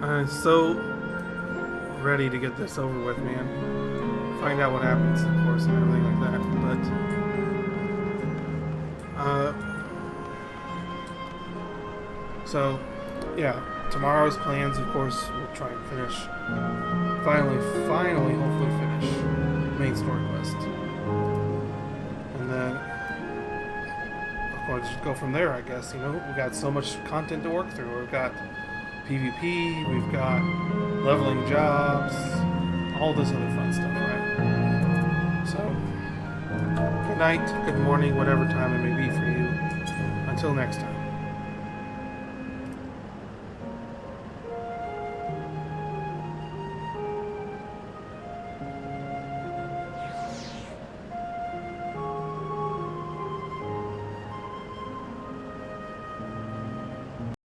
I'm so ready to get this over with, man. Find out what happens, of course, and everything like that. But so yeah, tomorrow's plans, of course, we'll try and finish. Finally, hopefully finish main story quest, and then. Or just go from there, I guess. You know, we got so much content to work through. We've got PvP, we've got leveling jobs, all this other fun stuff, right? So, good night, good morning, whatever time it may be for you. Until next time.